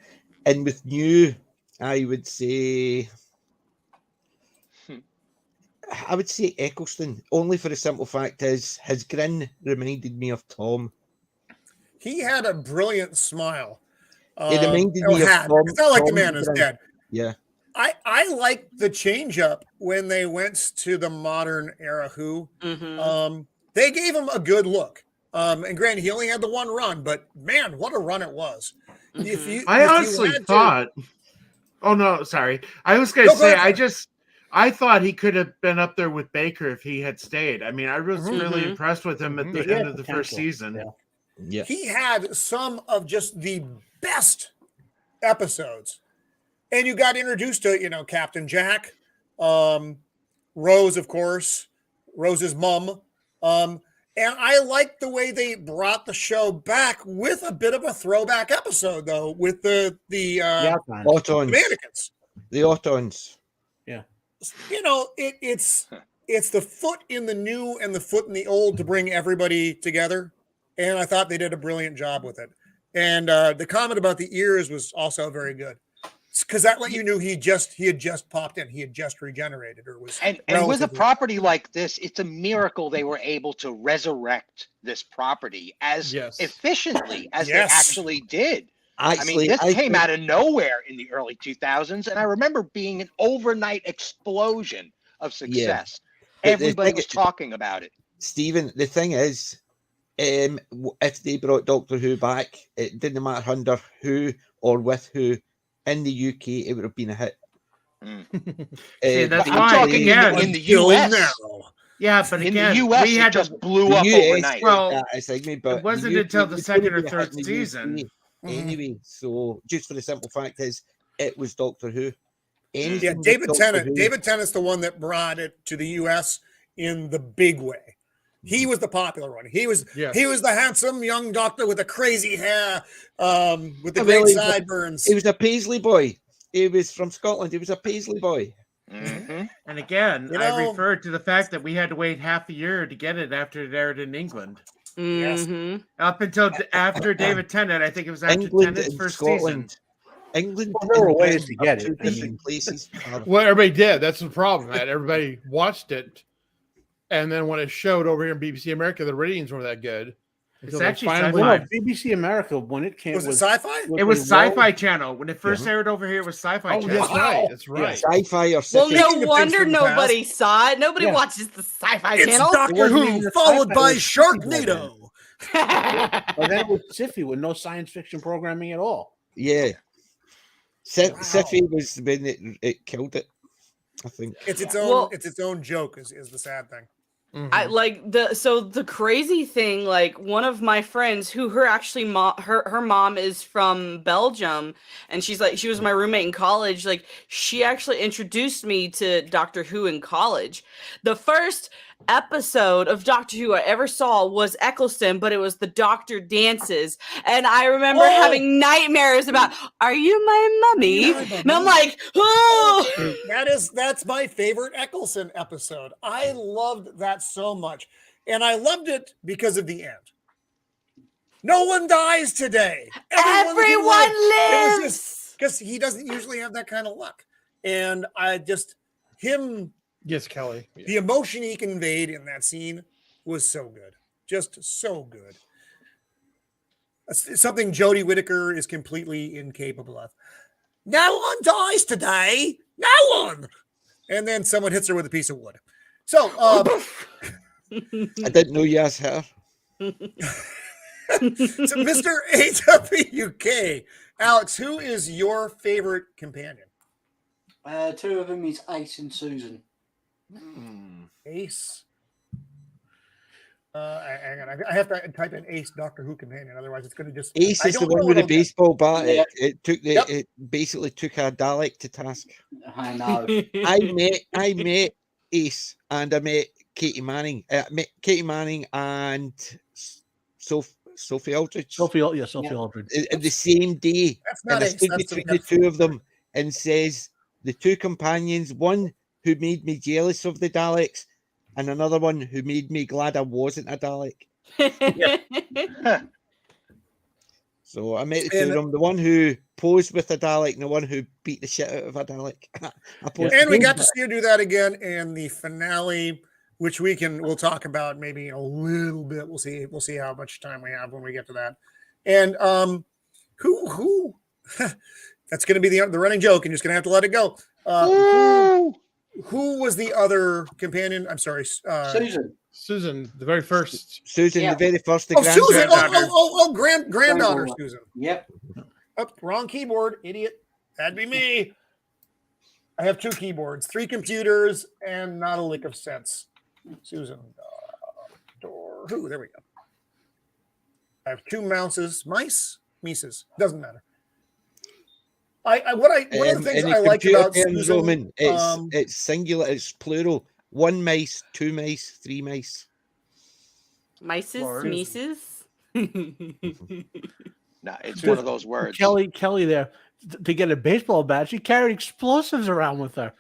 And with New, I would say Eccleston, only for the simple fact is his grin reminded me of Tom. He had a brilliant smile. It reminded me of Tom. It's not like the man is dead. Yeah. I like the change up when they went to the modern era Who. They gave him a good look. And granted, he only had the one run, but man, what a run it was. I honestly thought. Oh no, sorry. I was going to say I thought he could have been up there with Baker if he had stayed. I mean, I was really impressed with him at the end of the first season. Yeah. He had some of just the best episodes. And you got introduced to, Captain Jack, Rose, of course, Rose's mom. And I like the way they brought the show back with a bit of a throwback episode, though, with the mannequins. The Autons. Yeah. It's the foot in the new and the foot in the old to bring everybody together. And I thought they did a brilliant job with it. And the comment about the ears was also very good. Because that let you know he had just popped in. He had just regenerated or was. And with a property like this, it's a miracle they were able to resurrect this property as efficiently as they actually did. Actually, this came out of nowhere in the early 2000s, and I remember being an overnight explosion of success. Yeah. Everybody was talking about it. Stephen, the thing is, if they brought Doctor Who back, it didn't matter under who or with who. In the UK, it would have been a hit. That's why I'm talking in the US. Yeah, but in again, the US, it just blew up overnight. Well, it wasn't until the second or third season. Anyway, so just for the simple fact is, it was Doctor Who. David Tennant. David Tennant's the one that brought it to the US in the big way. He was the popular one. He was the handsome young doctor with the crazy hair, with the great sideburns. He was a Paisley boy. He was from Scotland. He was a Paisley boy. And again, I referred to the fact that we had to wait half a year to get it after it aired in England. Yes. Up until after David Tennant, I think it was after Tennant's first season. England, there were ways to get it. Places. Well, everybody did. That's the problem. That everybody watched it. And then when it showed over here in BBC America, the ratings weren't that good. It's actually Sci-Fi. BBC America, when it came, was it Sci-Fi? It was Sci-Fi Channel. When it first aired over here, it was Sci-Fi Channel. That's right. That's right. Yeah, Sci-Fi or well, no wonder nobody saw it. Nobody watches the Sci-Fi Channel. It's Doctor Who, followed by Sharknado. Well, then it was Sci-Fi with no science fiction programming at all. Yeah. Sci-Fi was when it killed it. I think it's its own joke is the sad thing. I like the crazy thing, like one of my friends who her mom is from Belgium, and she was my roommate in college. Like, she actually introduced me to Doctor Who in college. The first episode of Doctor Who I ever saw was Eccleston, but it was the Doctor dances, and I remember having nightmares about, are you my mummy? And I'm like, oh, that's my favorite Eccleston episode. I loved that so much, and I loved it because of the end. No one dies today. Everyone lives. because he doesn't usually have that kind of luck. And I just him. Yes, Kelly. The emotion he conveyed in that scene was so good, just so good. It's something Jodie Whittaker is completely incapable of. No one dies today. No one. And then someone hits her with a piece of wood. So, I didn't know you asked her. so Mr. AWK, Alex, who is your favorite companion? Two of them is Ace and Susan. Ace. Hang on, I have to type in Ace Doctor Who companion, otherwise it's going to just. Ace is the one with the baseball bat. Yeah. It basically took a Dalek to task. I know. I met Ace and I met Katie Manning. Met Katie Manning and Sophie Aldridge. Sophie Aldridge. At the same day. That's not And I Ace. stood That's between the two of them and says the two companions, one who made me jealous of the Daleks, and another one who made me glad I wasn't a Dalek. So I met the two of them, the one who posed with a Dalek and the one who beat the shit out of a Dalek. And we got to see her do that again in the finale, which we'll talk about maybe in a little bit. We'll see how much time we have when we get to that. And who that's going to be the running joke, and you're just going to have to let it go. Who was the other companion? I'm sorry, Susan, the very first. Susan, Yeah. the very first. Susan. Granddaughter Susan. Yep. Oh, wrong keyboard, idiot. That'd be me. I have two keyboards, 3 computers, and not a lick of sense. Susan. Who? There we go. I have 2 mices, doesn't matter. One of the things I like about Susan, Roman, it's singular, it's plural. 1 mice, 2 mice, 3 mice. Mices? No, it's one of those words. Kelly there, to get a baseball bat, she carried explosives around with her.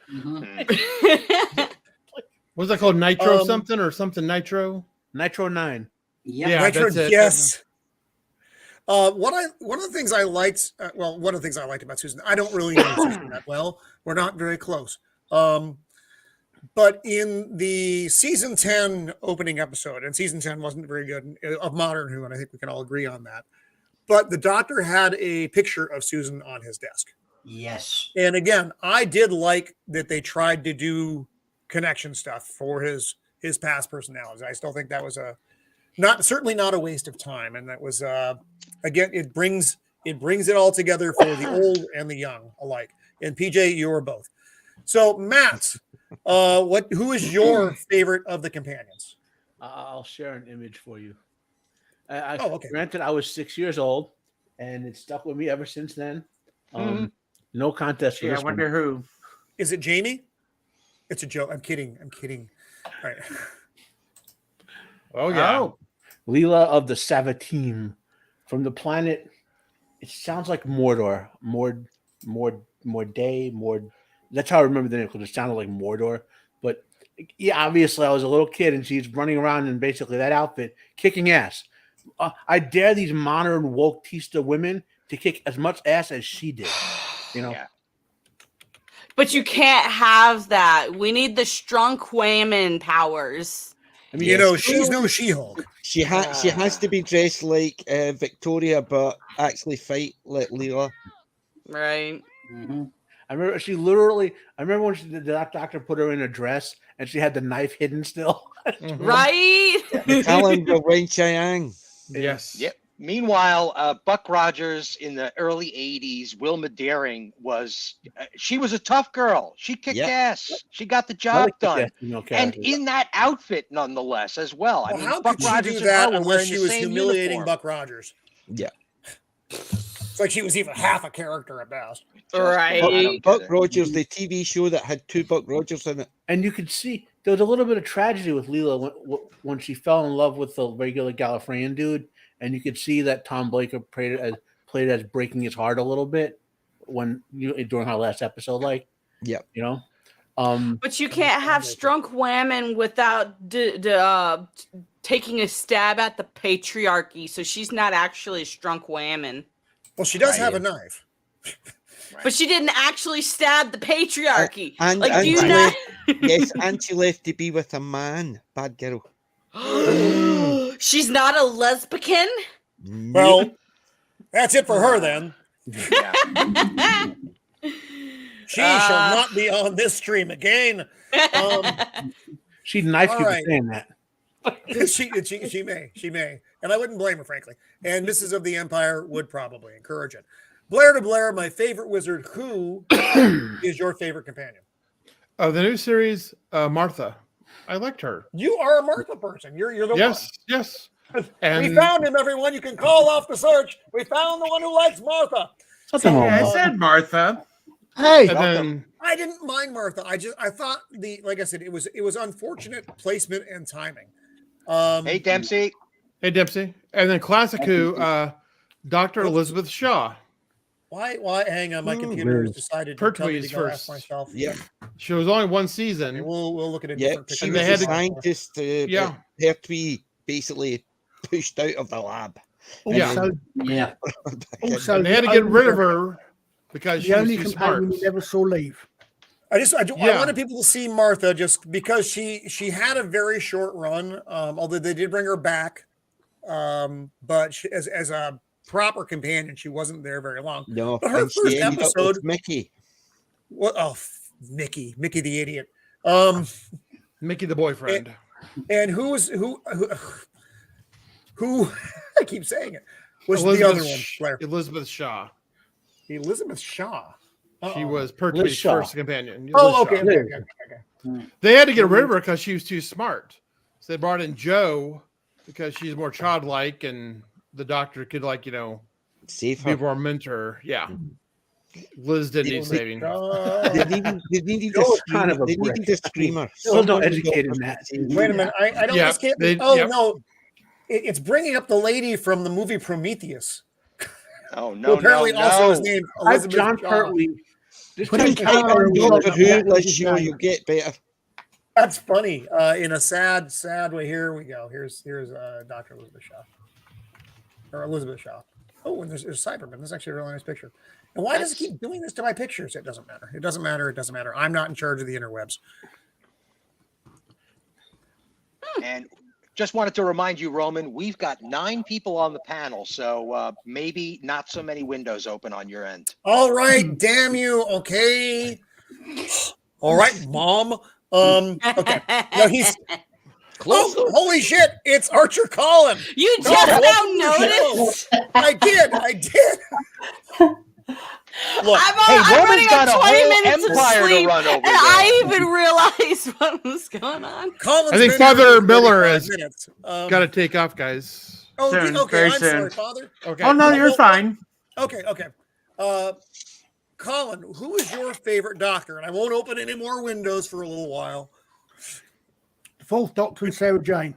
What's that called? Nitro something or something Nitro? Nitro 9. Yep. Yeah, Nitro, that's it. yes. One of the things I liked, one of the things I liked about Susan, I don't really know Susan that well. We're not very close. But in the season 10 opening episode, and season 10 wasn't very good of Modern Who, and I think we can all agree on that. But the Doctor had a picture of Susan on his desk. Yes. And again, I did like that they tried to do connection stuff for his past personalities. I still think that was certainly not a waste of time. And that was again, it brings it all together for the old and the young alike. And PJ, you are both. So Matt, who is your favorite of the companions? I'll share an image for you. Okay. Granted, I was 6 years old, and it stuck with me ever since then. No contest for Yeah, this I wonder who. Is it Jamie? It's a joke. I'm kidding. All right. Oh yeah. Oh. Leela of the Savateem from the planet. It sounds like Mordor. That's how I remember the name, because it sounded like Mordor. But yeah, obviously I was a little kid and she's running around in basically that outfit, kicking ass. I dare these modern woke Tista women to kick as much ass as she did. You know. Yeah. But you can't have that. We need the strong women powers. I mean, she's no She-Hulk. She has to be dressed like Victoria, but actually fight like Leela. Right. Mm-hmm. I remember when the Doctor put her in a dress and she had the knife hidden still. Mhm. Right. The talent of Wen Chiang. Yes. Yep. Meanwhile, Buck Rogers in the early 80s, Wilma Daring she was a tough girl. She kicked ass. She got the job done. And in that outfit, nonetheless, as well. I mean, how Buck could she Rogers do and that her were unless wearing she the was same humiliating uniform. Buck Rogers? Yeah. It's like she was even half a character at best. Right. Buck Rogers, the TV show that had 2 Buck Rogers in it. And you could see there was a little bit of tragedy with Leela when she fell in love with the regular Gallifreyan dude, and you could see that Tom Baker played as breaking his heart a little bit during our last episode, But you can't have strong women without taking a stab at the patriarchy. So she's not actually a strong woman. Well, she does have a knife. but she didn't actually stab the patriarchy. And like, do you she not? yes, and she left to be with a man. Bad girl. She's not a lesbian? Well, that's it for her then. Yeah. She shall not be on this stream again. She'd knife all you right. for saying that. She may, and I wouldn't blame her, frankly. And Mrs. of the Empire would probably encourage it. Blair de Blair, my favorite wizard. Who is your favorite companion? The new series, Martha. I liked her. You are a Martha person. You're the Yes, yes. one. And We found him, everyone. You can call off the search. We found the one who likes Martha. Something wrong Yeah, I with that. said Martha. Hey, and then I didn't mind Martha. I thought like I said, it was unfortunate placement and timing. Hey, Dempsey. hey Dempsey, and then classic who, Dr. Elizabeth Shaw. Why hang on? My computer has decided to tell me to Pertwee's go first. ask myself. Yeah. She was only one season. We'll look at a Yeah, different picture. she they was had a to- scientist. Yeah. Pertwee basically pushed out of the lab. Yeah. Also, yeah. Also, And they had to get rid of her because she The was only too companion smart. we never saw leave. I Yeah. wanted people to see Martha just because she had a very short run. Although they did bring her back, but as a proper companion, she wasn't there very long. No, But her and she first ended up with episode- Mickey. What? Oh, Mickey the idiot. Mickey the boyfriend. And who? I keep saying it. Was the Elizabeth other one? Blair. Elizabeth Shaw. Elizabeth Shaw. She Uh-oh. was Liz Pertwee's Shaw. first companion. Oh, Liz okay, Shaw. okay. They had to get rid of her because she was too smart. So they brought in Joe because she's more childlike, and the doctor could, Save be her. more mentor. Yeah. Liz didn't need saving. They needed Joe a was kind screamer. of a They needed a brick. screamer. Still don't Someone to educate go in for that. the- Wait a minute. I don't. Yeah, This can't. they- Oh yep. no! It's bringing up the lady from the movie Prometheus. Oh, Who no, apparently no, also no. is named I've Elizabeth John Shaw. Pertwee. Just Put him take right Tyler on and Doctor Will. Who. That was Let's his show name. you'll get better. That's funny. In a sad way. Here we go. Here's Dr. Elizabeth Shaw. Or Elizabeth Shaw. Oh, and there's Cyberman. This is actually a really nice picture. And why does it keep doing this to my pictures? It doesn't matter. It doesn't matter. It doesn't matter. I'm not in charge of the interwebs. And just wanted to remind you, Roman, we've got 9 people on the panel, so maybe not so many windows open on your end. All right, damn you. Okay. All right, Mom. Okay. No, he's oh, holy shit! It's Archer Collin. You No, just now welcome to the show. noticed? I did. Look, Hey, I'm Roman's running got on a 20 whole minutes of empire to sleep, run over and there. I even realized what was going on. Colin's I think been here Father for Miller 35 has minutes. Got to take off, guys. Oh, Soon, okay. very I'm soon. sorry, Father. Okay. Oh no, you're Well, fine. Okay. Colin, who is your favorite doctor? And I won't open any more windows for a little while. The Fourth Doctor and Sarah Jane.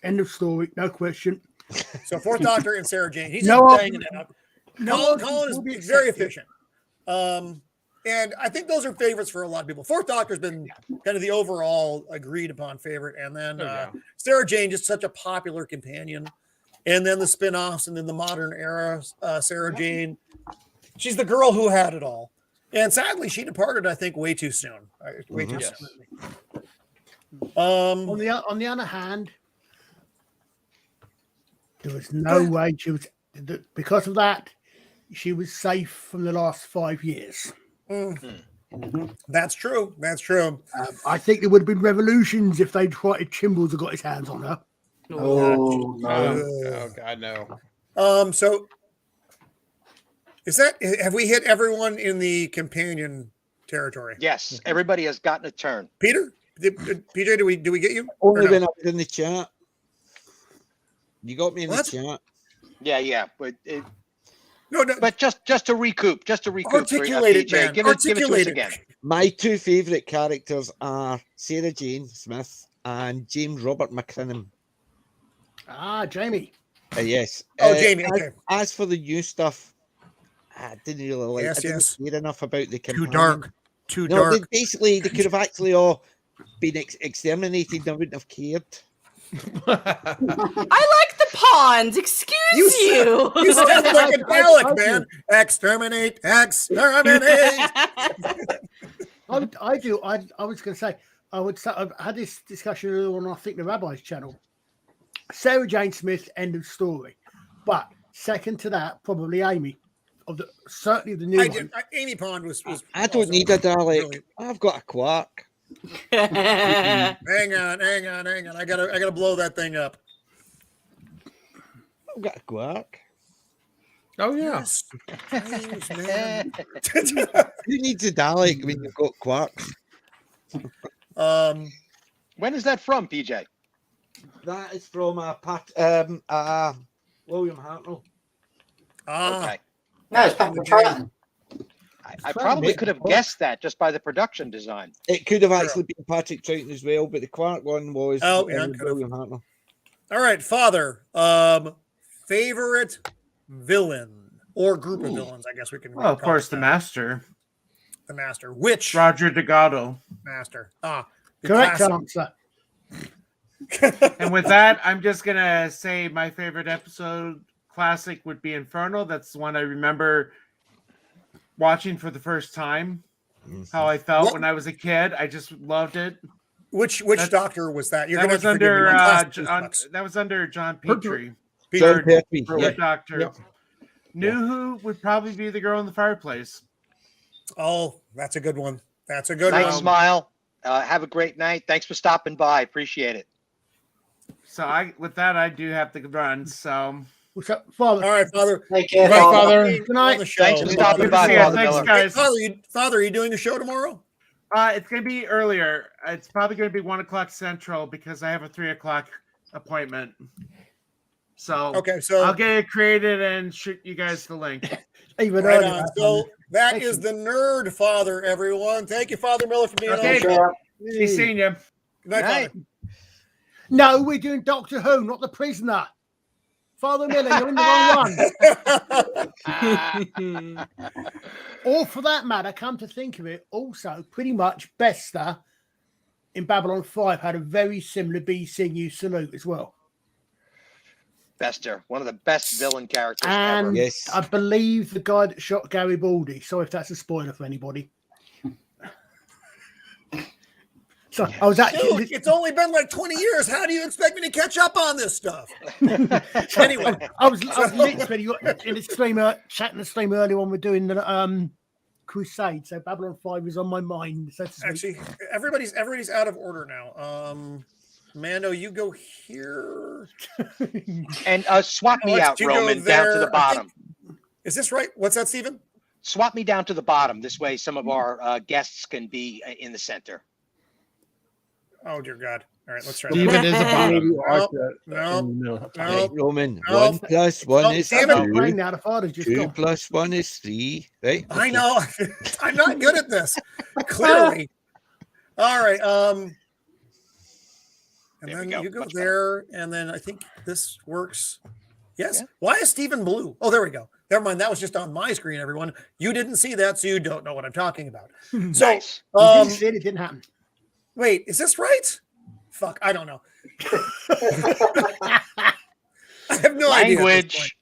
End of story. No question. So Fourth Doctor and Sarah Jane. He's No, just banging it up. no, Colin will be is very accepted. efficient. And I think those are favorites for a lot of people. Fourth Doctor's been kind of the overall agreed upon favorite. And then Sarah Jane, just such a popular companion. And then the spin-offs and then the modern era Sarah Jane. She's the girl who had it all. And sadly, she departed, I think, way too soon. Way too soon. On the other hand, there was no way she was, because of that, she was safe from the last 5 years. That's true. That's true. I think there would have been revolutions if they'd tried Chimbles had got his hands on her. Oh, no. Oh, God, no. So is that, have we hit everyone in the companion territory? Yes, everybody has gotten a turn. Peter? PJ, do we get you? Only Or no? when I was in the chat. You got me in What? the chat. Yeah, but No. but just to recoup, Articulate it, PJ, man. give it to Articulate us it. again. My 2 favourite characters are Sarah Jane Smith and James Robert McCrimmon. Ah, Jamie. Yes. Oh, Jamie, okay. As for the new stuff, I didn't really like. Yes, I didn't yes. care enough about the Too companion. dark. Too No, dark. basically they could have actually all been exterminated. And I wouldn't have cared. I like the pawns. Excuse you. You sound like a Dalek, man. Exterminate, exterminate. I do. I was going to say, I've had this discussion earlier on, I think, the Rabbi's channel. Sarah Jane Smith, end of story. But second to that, probably Amy. Certainly the new one. Amy Pond was I don't need a Dalek. Brilliant. I've got a quark. Hang on. I gotta blow that thing up. I've got a quark. Oh yeah. Yes. Please, man. Who needs a Dalek when you've got quarks? When is that from, PJ? That is from William Hartnell. Okay. No, it's Patrick Troughton. I probably could have guessed that just by the production design. It could have actually been Patrick Troughton as well, but the Quark one was William Hartnell. All right, Father. Favorite villain or group of villains? I guess we can. Well, of course, the Master. The Master. Which Roger Delgado. Master? Correct answer. And with that, I'm just gonna say my favorite episode classic would be Infernal. That's the one I remember watching for the first time. How I felt when I was a kid. I just loved it. Which Doctor was that? That was under that was under John Petrie. John Petrie. Doctor. Yep. New Who would probably be the girl in the fireplace. Oh, that's a good one. That's a good one. Nice smile. Have a great night. Thanks for stopping by. Appreciate it. So with that, I do have to run. So. What's up, Father? All right, Father. Take care, Bye, Father. Good night. Thanks for stopping by, Father Thanks, Miller. guys. Hey, Father, are you doing the show tomorrow? It's going to be earlier. It's probably going to be 1:00 Central because I have a 3:00 appointment. So okay, so I'll get it created and shoot you guys the link. Right on. So that is the Nerd Father, everyone. Thank you, Father Miller, for being on the show. Be seeing you. Good night, Father. No, we're doing Doctor Who, not The Prisoner. Father Miller, you're in the wrong one. Or for that matter, come to think of it, also pretty much Bester in Babylon 5 had a very similar Be Seeing You salute as well. Bester, one of the best villain characters and ever. Yes. I believe the guy that shot Gary Baldy. Sorry if that's a spoiler for anybody. So I was actually. Dude, it's only been like 20 years. How do you expect me to catch up on this stuff? Anyway, I was literally in the stream, chatting the stream earlier when we're doing the Crusade. So Babylon 5 is on my mind. So actually, everybody's out of order now. Mando, you go here. And swap me out, Roman, down to the bottom. Is this right? What's that, Stephen? Swap me down to the bottom. This way some of our guests can be in the center. Oh, dear God. All right, let's try Stephen that. is a bottom. No. Right, Roman, 1 + 1 is 2. Now the father's just 2 gone. + 1 is 3. Right? I know. I'm not good at this. Clearly. All right. And then you go there, and then I think this works. Yes. Yeah. Why is Stephen blue? Oh, there we go. Never mind. That was just on my screen, everyone. You didn't see that, so you don't know what I'm talking about. So, nice. It didn't happen. Wait, is this right? Fuck, I don't know. I have no idea. Language.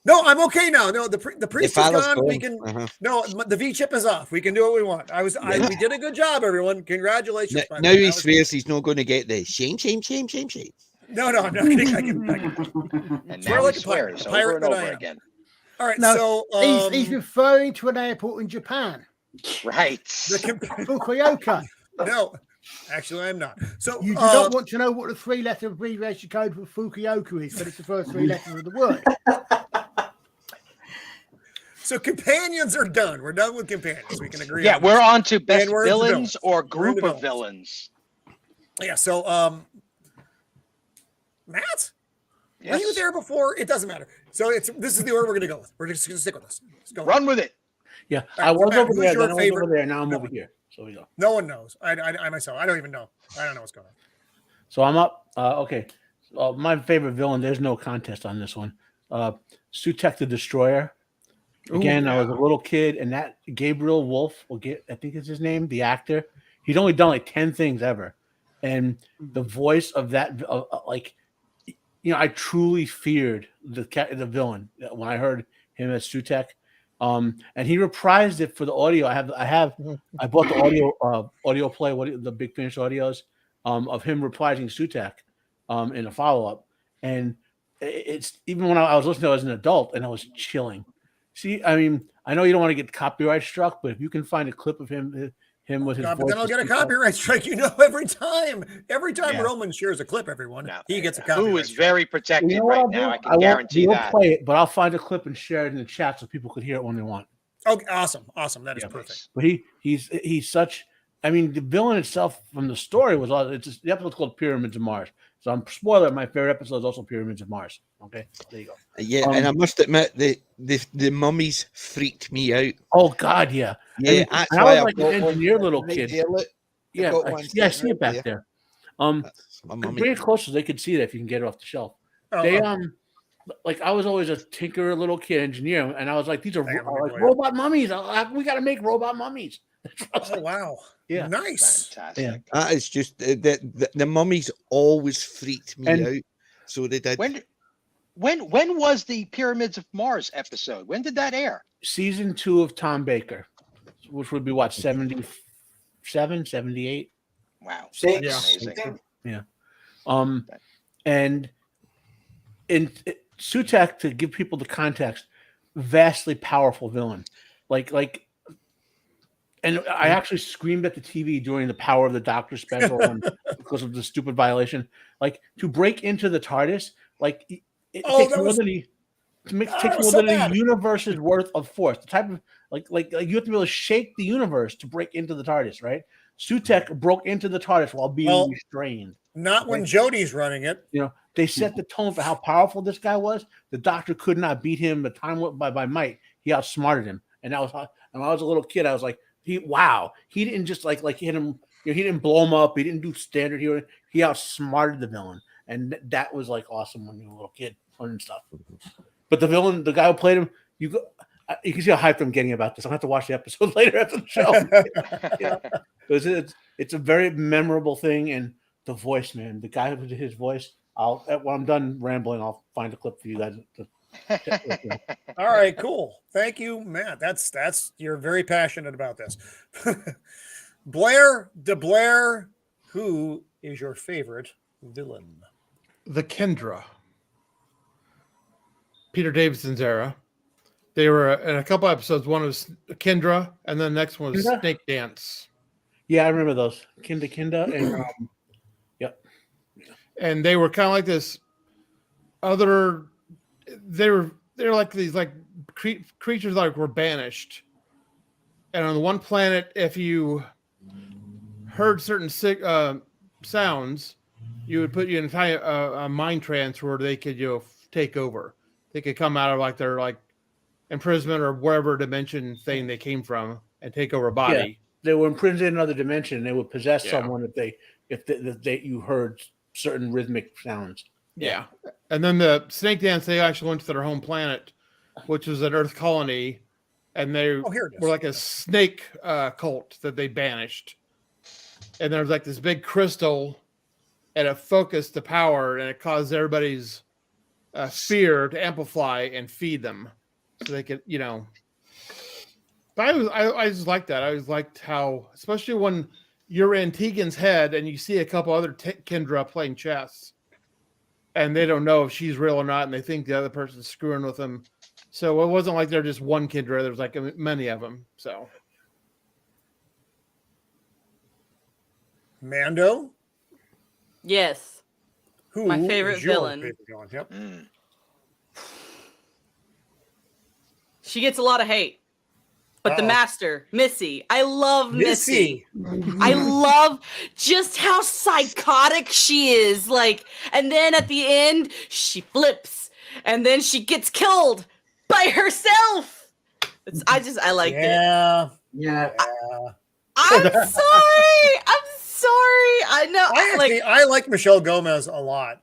No, I'm okay now. No, the priest is gone. Gone. We can. No, the V chip is off. We can do what we want. We did a good job, everyone. Congratulations. Now he swears he's not going to get the shame. No, I'm not kidding. I can. And now he swears over and over again. All right, no, so he's referring to an airport in Japan. Right. Fukuoka. No, actually, I'm not. So you do not want to know what the 3-letter abbreviation code for Fukuoka is, but it's the first 3 letters of the word. So companions are done. We're done with companions. We can agree. Yeah, we're on to best And we're into villains or group into of villains. Yeah. So, Matt, Yes. were you there before? It doesn't matter. So this is the order we're going to go with. We're just going to stick with this. Let's go. Run with it. Yeah, Right, I was Matt, over who's there. your Then I was favorite? over there. Now I'm No over one. here. So we go. No one knows. I myself. I don't even know. I don't know what's going on. So I'm up. Okay. My favorite villain. There's no contest on this one. Sutek the Destroyer. Again, I was a little kid, and that Gabriel Wolf, I think is his name, the actor. He'd only done like 10 things ever, and the voice of that, like, I truly feared the villain when I heard him as Sutek. And he reprised it for the audio. I bought the audio play, the Big Finish audios of him reprising Sutek in a follow-up. And it's even when I was listening to it as an adult, and I was chilling. See, I mean, I know you don't want to get copyright struck, but if you can find a clip of him with his voice, but then I'll get a copyright strike. Every time Roman shares a clip, he gets a copyright. Who is very protected right now? I can guarantee that. Play it, but I'll find a clip and share it in the chat so people could hear it when they want. Okay, awesome. That is perfect. But he's such. I mean, the villain itself from the story was all. It's just, the episode's called Pyramids of Mars. So I'm spoiler. My favorite episode is also Pyramids of Mars. Okay, there you go. Yeah, and I must admit the mummies freaked me out. Oh God, yeah. Yeah, I was like an engineer little kid. Yeah, I see it back there. Bring it closer so they could see it if you can get it off the shelf. Like I was always a tinker little kid engineer, and I was like, these are like robot mummies. We got to make robot mummies. Oh wow! Yeah, nice. Fantastic. Yeah. That is just the mummies always freaked me out. So they did. When was the Pyramids of Mars episode? When did that air? Season 2 of Tom Baker, which would be what, 77, 78? Wow. Amazing. Yeah. And in Sutek, to give people the context, vastly powerful villain. Like. And I actually screamed at the TV during the Power of the Doctor special because of the stupid violation. Like, to break into the TARDIS, like it takes more than a universe's worth of force. The type of like you have to be able to shake the universe to break into the TARDIS, right? Sutek broke into the TARDIS while being restrained. Not when Jodie's running it. They set the tone for how powerful this guy was. The Doctor could not beat him. The time went by might. He outsmarted him, and that was when I was a little kid. I was like, he didn't just like hit him. He didn't blow him up. He didn't do standard hero. He outsmarted the villain, and that was like awesome when you were a little kid learning stuff. But the villain, the guy who played him, you can see how hyped I'm getting about this. I'll have to watch the episode later after the show. It's a very memorable thing, and the voice, man, the guy who did his voice. When I'm done rambling, I'll find a clip for you guys. All right, cool. Thank you, Matt. That's you're very passionate about this. Blair de Blair, who is your favorite villain? The Kendra. Peter Davidson's era. They were in a couple episodes. One was Kendra, and then the next one was Snake Dance. Yeah, I remember those. Kinda, and yep. And they were kind of like this other. They're like these creatures that were banished, and on the one planet, if you heard certain sounds, you would put you in a mind trance where they could take over. They could come out of like their imprisonment or wherever dimension thing they came from and take over a body. Yeah, they were imprisoned in another dimension. And they would possess someone if you heard certain rhythmic sounds. Yeah. And then the Snake Dance, they actually went to their home planet, which was an Earth colony, and they were like a snake cult that they banished. And there was like this big crystal, and it focused the power, and it caused everybody's fear to amplify and feed them, so they could, But I just liked that. I always liked how, especially when you're in Tegan's head and you see a couple other Kendra playing chess, and they don't know if she's real or not, and they think the other person's screwing with them. So it wasn't like they're just one Kendra. There was like many of them. So, Mando? Yes. Who my favorite villain. Yep. She gets a lot of hate. But the master, Missy. I love Missy. I love just how psychotic she is. And then at the end, she flips. And then she gets killed by herself. I like it. Yeah. I'm sorry. I know. I like Michelle Gomez a lot.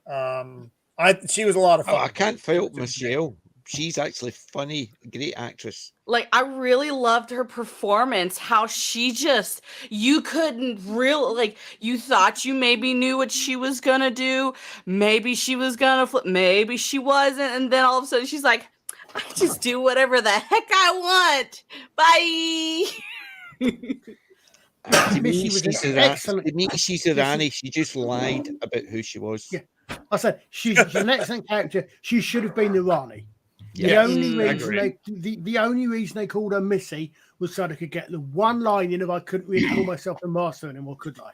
She was a lot of fun. I can't fault Michelle. she's actually funny, great actress. Like, I really loved her performance, how she just, you couldn't really, like, you thought you maybe knew what she was gonna do. Maybe she was gonna flip, maybe she wasn't. And then all of a sudden she's like, I just do whatever the heck I want. Bye. To me, Missy was an excellent. To me, she's a Rani. She just lied about who she was. Yeah, I said she's an excellent character. She should have been the Rani. Yeah. The only reason they called her Missy was so they could get the one line in of I couldn't really call myself the master anymore, could I?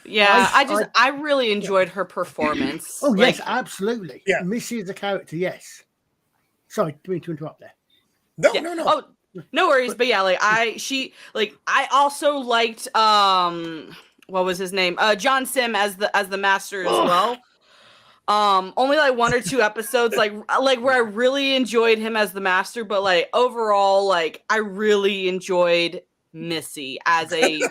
Yeah, I really enjoyed her performance. Oh Like, yes, absolutely. Yeah, Missy is a character. Yes. Sorry, didn't mean to interrupt there. No, yeah. no. Oh, no worries. But yeah, like I also liked what was his name? John Sim as the master as well. Only like 1 or 2 episodes, like where I really enjoyed him as the master, but like overall, like I really enjoyed Missy as a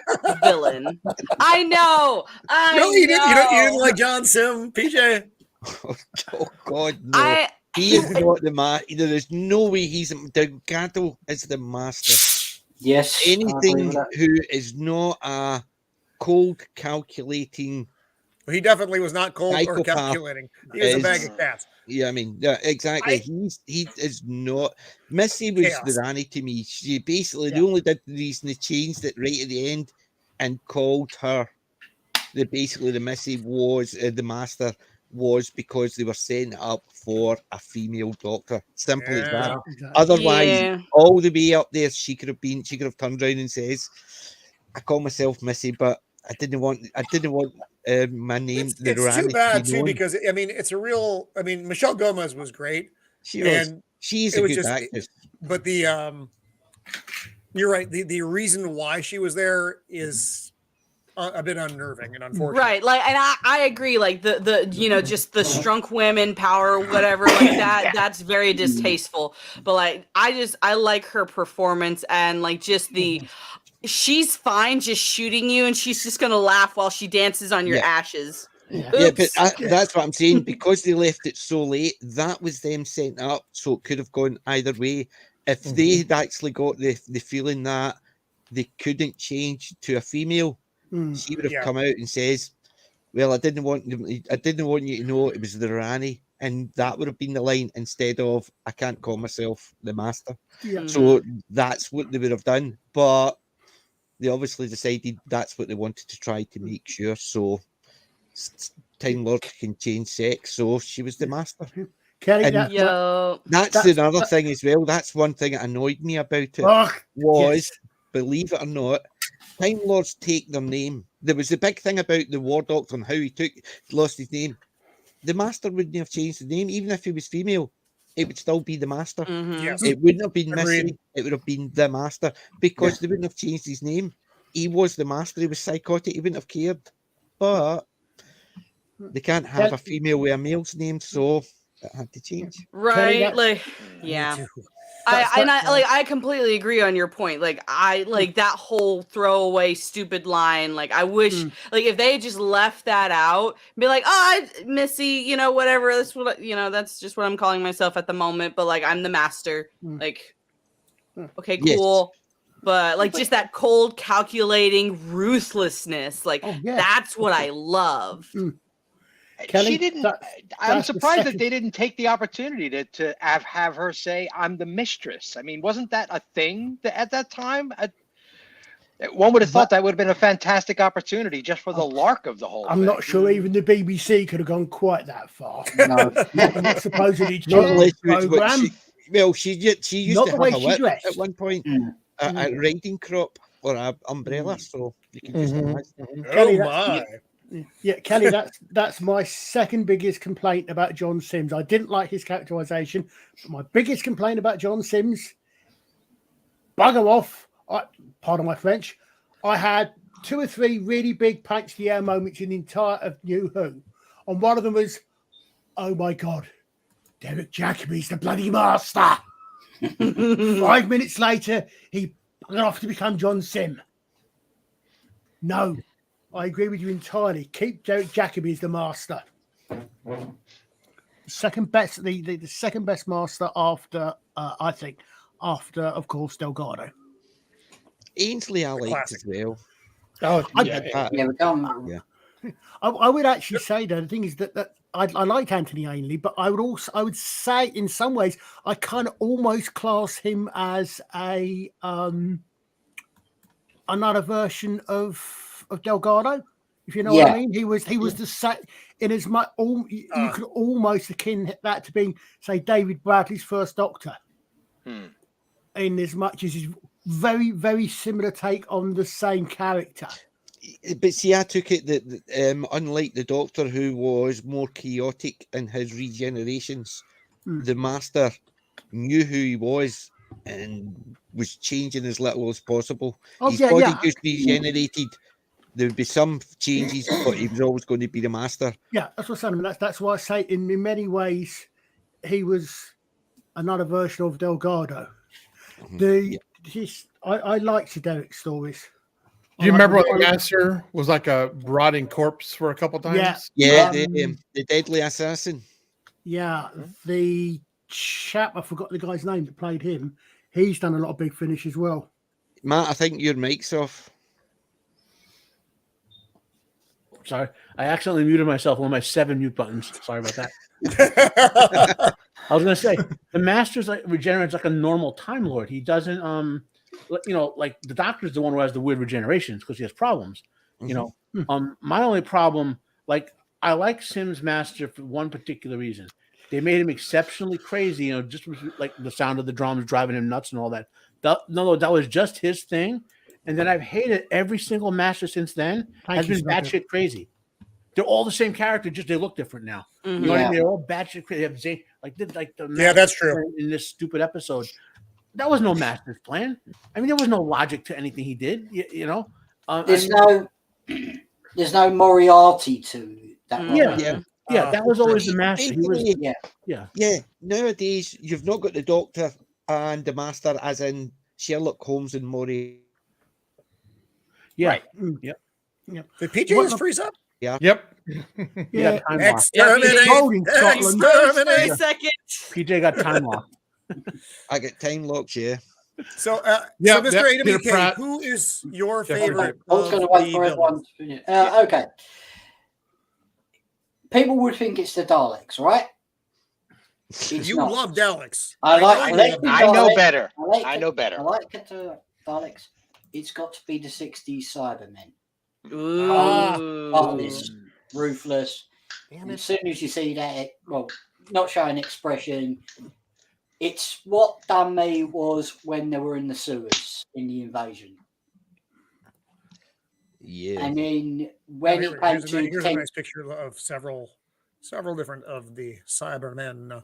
villain. I know. Really, you didn't like John Sim, PJ? Oh God, no. He is not the master. There is no way he's Delgado is the master. Yes. Anything who is not a cold calculating. Well, he definitely was not cold or psychopath calculating. He was a bag of cats. Yeah, I mean, yeah, exactly. He is not. Missy was Chaos. the Rani to me. She basically the only did the reason they changed it right at the end and called her the Missy was the master was because they were setting it up for a female doctor. Simple as that. Exactly. Otherwise, all the way up there, she could have turned around and says, "I call myself Missy, but I didn't want my name." It's too bad too because I mean it's a real. I mean Michelle Gomez was great. She's a good actress. But the you're right. The reason why she was there is a bit unnerving and unfortunate. Right, like, and I agree. Like the just the strong women power, whatever, like that. That's very distasteful. But like, I like her performance and like just the. She's fine just shooting you, and she's just gonna laugh while she dances on your ashes. Yeah, but that's what I'm saying. Because they left it so late, that was them setting up, so it could have gone either way. If they had actually got the feeling that they couldn't change to a female, she would have come out and says, "Well, I didn't want you to know it was the Rani," and that would have been the line instead of "I can't call myself the master." Yeah. So that's what they would have done, but they obviously decided that's what they wanted to try to make sure. So Time Lord can change sex, so she was the master. Kelly, that's another thing as well. That's one thing that annoyed me about it believe it or not, Time Lords take their name. There was a big thing about the War Doctor and how he lost his name. The master wouldn't have changed the name, even if he was female. It would still be the master. Yes. It wouldn't have been Missy. It would have been the master because they wouldn't have changed his name. He was the master. He was psychotic. He wouldn't have cared. But they can't have a female with a male's name, so it had to change. Like, yeah. I completely agree on your point. Like I like that whole throwaway stupid line. Like I wish like if they just left that out, be like, "Oh, Missy, whatever. That's what that's just what I'm calling myself at the moment, but like I'm the master." Like okay, cool. Yes. But like just that cold calculating ruthlessness. Like that's what I love. Kelly, she didn't. I'm surprised that they didn't take the opportunity to have her say, "I'm the mistress." I mean, wasn't that a thing at that time? One would have thought that would have been a fantastic opportunity just for the lark of the whole thing. I'm not sure even the BBC could have gone quite that far. No, supposedly program. She used to have a whip at one point, a riding crop or an umbrella, so you can just imagine. Kelly, Kelly, that's my second biggest complaint about John Sims. I didn't like his characterization, but my biggest complaint about John Sims, bugger off, pardon my French, I had 2 or 3 really big punch the air moments in the entire of New Who. And one of them was, oh my God, Derek Jacobi's the bloody master. 5 minutes later, he buggered off to become John Sim. No. I agree with you entirely. Keep Derek Jacobi as the master. second best, the second best master after I think after, of course, Delgado. Ainsley I liked Classic. as well. Oh, I- yeah. Yeah, we can't. Yeah. I would actually say though, the thing is that I like Anthony Ainley, but I would say in some ways I kind of almost class him as a another version of Delgado, if you know what I mean. He was the same in as much you could almost akin that to being, say, David Bradley's first Doctor, in as much as his very, very similar take on the same character. But see, I took it that unlike the Doctor, who was more chaotic in his regenerations, the Master knew who he was and was changing as little as possible. His body just regenerated. There would be some changes, but he was always going to be the Master. Yeah, that's what I'm saying. That's why I say in many ways he was another version of Delgado. I like the Derek stories. Do you remember when the Master was like a rotting corpse for a couple times? Yeah, the Deadly Assassin. Yeah, the chap, I forgot the guy's name that played him. He's done a lot of Big Finish as well. Matt, I think your mic's off. Sorry, I accidentally muted myself. One of my 7 mute buttons. Sorry about that. I was going to say the Master's like regenerates like a normal Time Lord. He doesn't, like the Doctor's the one who has the weird regenerations because he has problems. You know, my only problem, like I like Sims Master for one particular reason. They made him exceptionally crazy. You know, just like the sound of the drums driving him nuts and all that. That was just his thing. And then I've hated every single Master since then has been batshit crazy. They're all the same character, just they look different now. You know what I mean? They're all batshit crazy. They have the same, like the yeah, that's true. In this stupid episode, that was no Master's plan. I mean, there was no logic to anything he did. You know, there's no Moriarty to that. Yeah, that was always the Master. He was, yeah. Nowadays, you've not got the Doctor and the Master, as in Sherlock Holmes and Maury. Yeah. Right. Yep. Did PJ just freeze up? Yeah. Yep. Yeah. Exterminate. For a second. PJ got time lock. I get time locks, yeah. So, Mr. AWK, who is your favorite? I was going to wait for everyone to finish. Okay. People would think it's the Daleks, right? You love Daleks. I know better. I know better. I like the Daleks. It's got to be the 60s Cybermen. Heartless, ruthless. As soon as you see that, not showing expression. It's what done me was when they were in the sewers in the invasion. Yeah. And then when it came to here's a nice picture of several different of the Cybermen.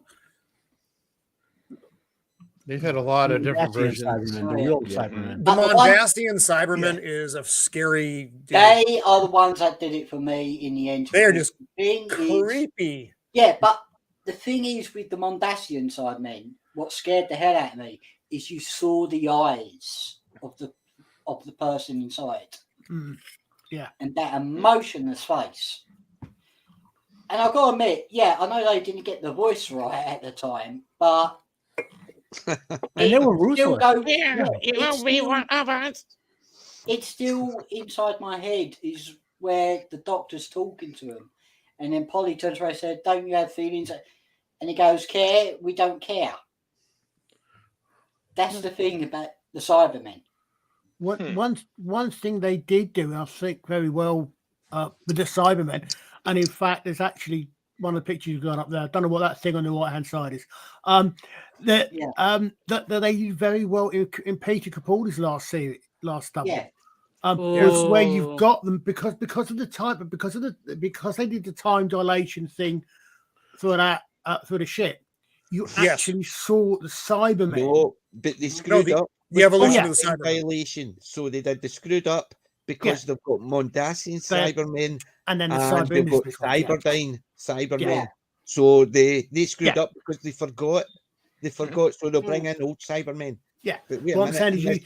They've had a lot of different versions. The real Cybermen. The Mondasian Cybermen is a scary dude. They are the ones that did it for me in the end. They're just creepy. Yeah, but the thing is with the Mondasian Cybermen, what scared the hell out of me is you saw the eyes of the person inside. Yeah. And that emotionless face. And I've got to admit, I know they didn't get the voice right at the time, but and they were ruthless. It won't be one of us. It's still inside my head is where the Doctor's talking to him. And then Polly turns around and said, "Don't you have feelings?" And he goes, "Care? We don't care." That's the thing about the Cybermen. One thing they did do, I think, very well with the Cybermen, and in fact, there's actually one of the pictures you've got up there. I don't know what that thing on the right hand side is. That they did very well in Peter Capaldi's last double. Yeah. Was where you've got them because of the time, but because they did the time dilation thing for that for the ship. You actually saw the Cybermen. No, but they screwed up. The evolution of the Cybermen. Dilation. So they did the screwed up because they've got Mondasian Cybermen and then they've got Cybermen. Yeah. So they screwed up because they forgot. So they'll bring in old Cybermen. Yeah. But what I'm saying is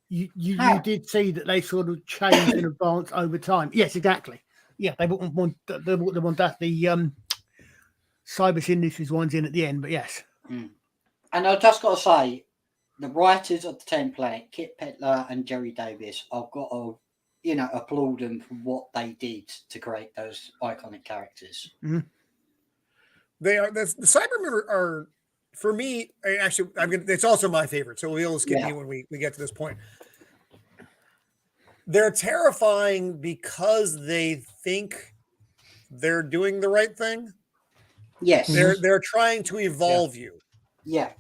you did see that they sort of changed in advance over time. Yes, exactly. Yeah, they bought the Cyber Syndicate's one's in at the end, but yes. And I've just got to say, the writers of the template, Kit Petler and Jerry Davies, I've got to, applaud them for what they did to create those iconic characters. Mm-hmm. They are the Cybermen are for me. Actually, it's also my favorite. So we'll skip me when we get to this point. They're terrifying because they think they're doing the right thing. Yes, they're trying to evolve you. Yeah.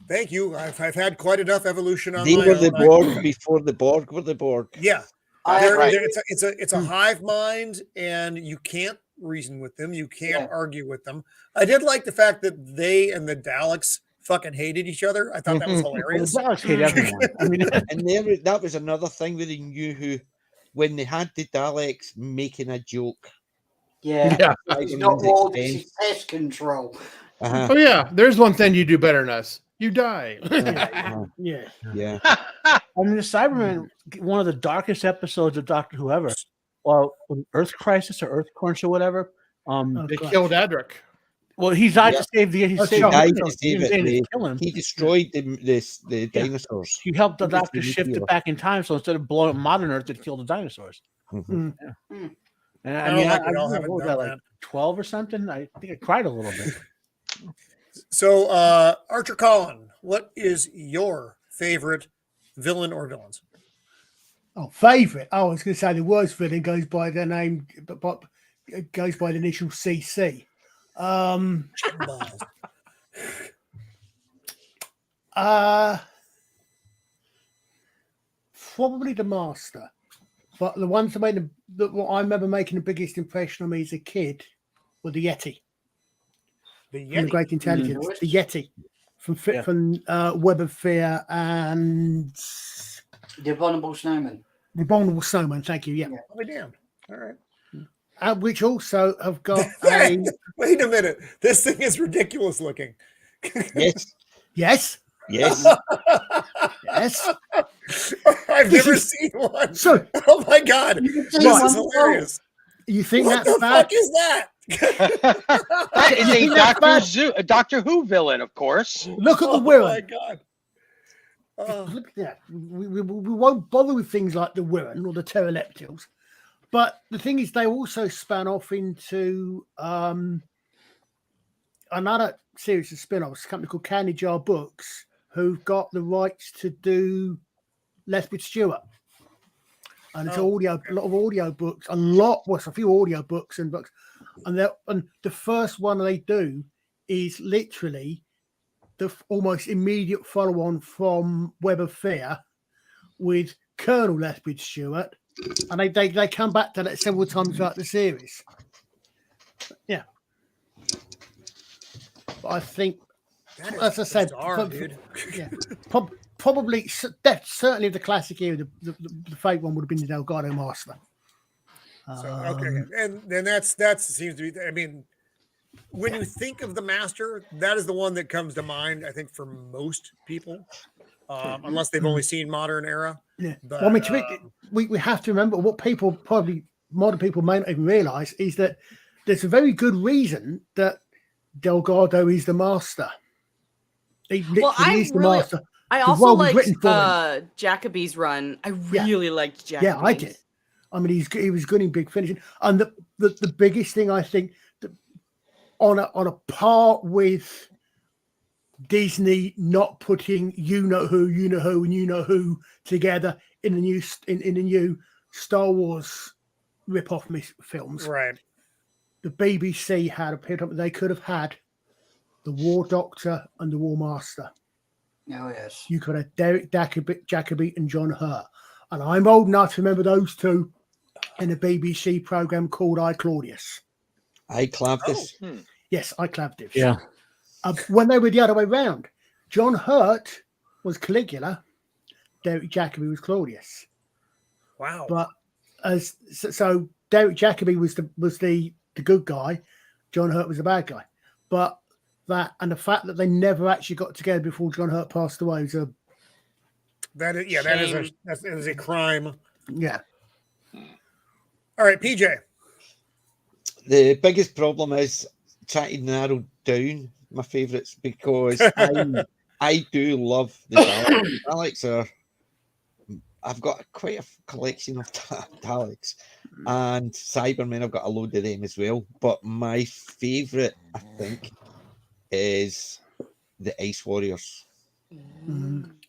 Thank you. I've had quite enough evolution on they my were own. the Borg before the Borg were the Borg. Yeah, Right. it's a hive mind, and you can't reason with them. You can't argue with them. I did like the fact that they and the Daleks fucking hated each other. I thought that was hilarious. Well, the Daleks hate everyone. I mean, and that was another thing where they knew who, when they had the Daleks making a joke. Yeah. It's not all this is pest control. Oh yeah, there's one thing you do better than us. You die. Yeah. I mean, the Cybermen, one of the darkest episodes of Doctor Who ever. Well, Earth Crisis or Earth Crunch or whatever. They killed Adric. Well, he died to save the. He destroyed the dinosaurs. He helped the Doctor shift it back in time, so instead of blowing up modern Earth, it killed the dinosaurs. Mm-hmm. And I mean, I what was that, like 12 or something? I think I cried a little bit. So, Archer Collin, what is your favorite villain or villains? Oh, favorite? I was going to say the worst villain goes by the name, but goes by the initial CC. Probably the Master, but the ones that made what I remember making the biggest impression on me as a kid were the Yeti. The Yeti, from the Great Intelligence, the Yeti from Web of Fear and the Abominable Snowman. The Abominable Snowman. Thank you. Yeah. I'll be damned. All right. Which also have got Wait a minute. This thing is ridiculous looking. Yes. Yes. Yes. Yes. I've never seen one. So, oh my God. This is hilarious. You think what that's the bad? fuck is that? That is a Doctor Who villain, of course. Look at the Wirral. Oh my God. Look at that. We won't bother with things like the Wirral or the pterodactyls. But the thing is, they also span off into another series of spin-offs, a company called Candy Jar Books, who've got the rights to do Lethbridge Stewart. And it's a lot of audio books, a few audio books and books. And the first one they do is literally the almost immediate follow-on from Web of Fear with Colonel Lethbridge Stewart. And they come back to that several times throughout the series. Yeah. But I think, as I said, probably certainly the classic era, the fake one would have been the Delgado Master. Okay, and then that seems to be. I mean, when you think of the Master, that is the one that comes to mind. I think for most people, unless they've only seen modern era. Yeah, but, well, I mean, we have to remember what modern people may not even realize is that there's a very good reason that Delgado is the Master. He literally is the Master. I also liked Jacoby's run. I really liked Jacoby. Yeah, I did. I mean, he was good in big finishing, and the biggest thing I think that on a par with Disney not putting you know who and you know who together in the new Star Wars rip-off films. Right. The BBC they could have had the War Doctor and the War Master. Oh yes. You could have Derek Jacobi and John Hurt. And I'm old enough to remember those two in a BBC program called I, Claudius. I Claudius. Yes, I Claudius. Yeah. When they were the other way round, John Hurt was Caligula, Derek Jacobi was Claudius. Wow. But so Derek Jacobi was the good guy, John Hurt was the bad guy. But that and the fact that they never actually got together before John Hurt passed away was that is a crime. Yeah. All right, PJ. The biggest problem is try to narrow down my favourites because I do love the Daleks. Daleks are. I've got quite a collection of Daleks, and Cybermen. I've got a load of them as well. But my favourite, I think, is the Ice Warriors.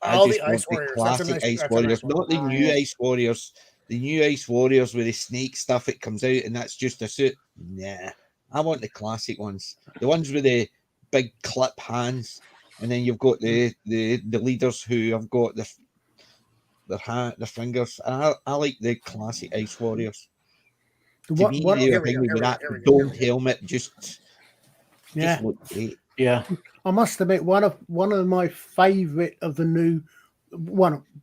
All the Ice Warriors. Classic Ice Warriors, not the new Ice Warriors. The new Ice Warriors with the snake stuff, it comes out and that's just a suit. Nah, I want the classic ones. The ones with the big clip hands, and then you've got the leaders who have got their fingers. I like the classic Ice Warriors. To me, they were with that domed helmet, just looked great. Yeah, I must admit, one of my favourite of the new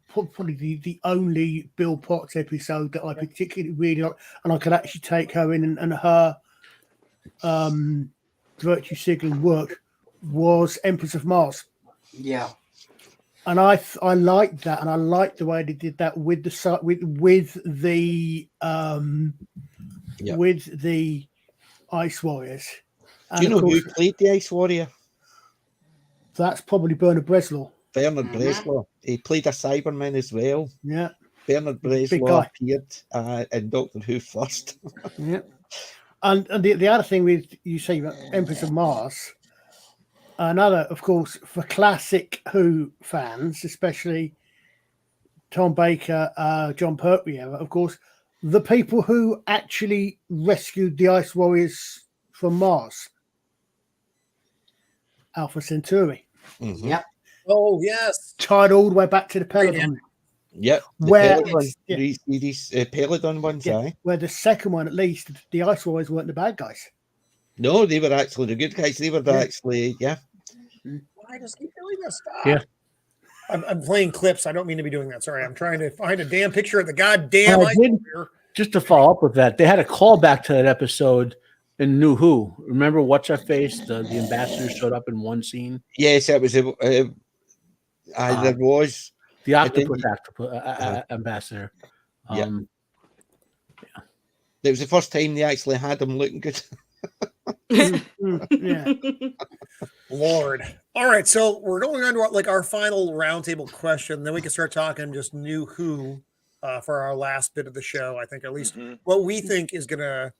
probably the only Bill Potts episode that I particularly really like, and I could actually take her in and her virtue signaling work, was Empress of Mars. Yeah. And I liked that, and I liked the way they did that with the Ice Warriors. And do you know who played the Ice Warrior? That's probably Bernard Bresslaw. Bernard Bresslaw. He played a Cyberman as well. Yeah. Bernard Bresslaw appeared in Doctor Who first. Yeah. And the other thing with you say about Empress of Mars, another, of course, for classic Who fans, especially Tom Baker, John Pertwee, of course, the people who actually rescued the Ice Warriors from Mars. Alpha Centauri. Mm-hmm. Yep. Oh, yes. Tied all the way back to the Peladon. Yep. Where Peladon ones, where the second one, at least, the Ice Warriors weren't the bad guys. No, they were actually the good guys. They were actually, I just keep doing this stuff. Yeah. I'm playing clips. I don't mean to be doing that. Sorry. I'm trying to find a damn picture of the goddamn Ice Warrior. Just to follow up with that, they had a callback to that episode in New Who. Remember What's Her Face? The ambassador showed up in one scene. Yes, it was. There was the octopus ambassador. Yeah. It was the first time they actually had him looking good. Yeah. Lord. All right, so we're going on to our final roundtable question. Then we can start talking just New Who for our last bit of the show. I think at least what we think is going to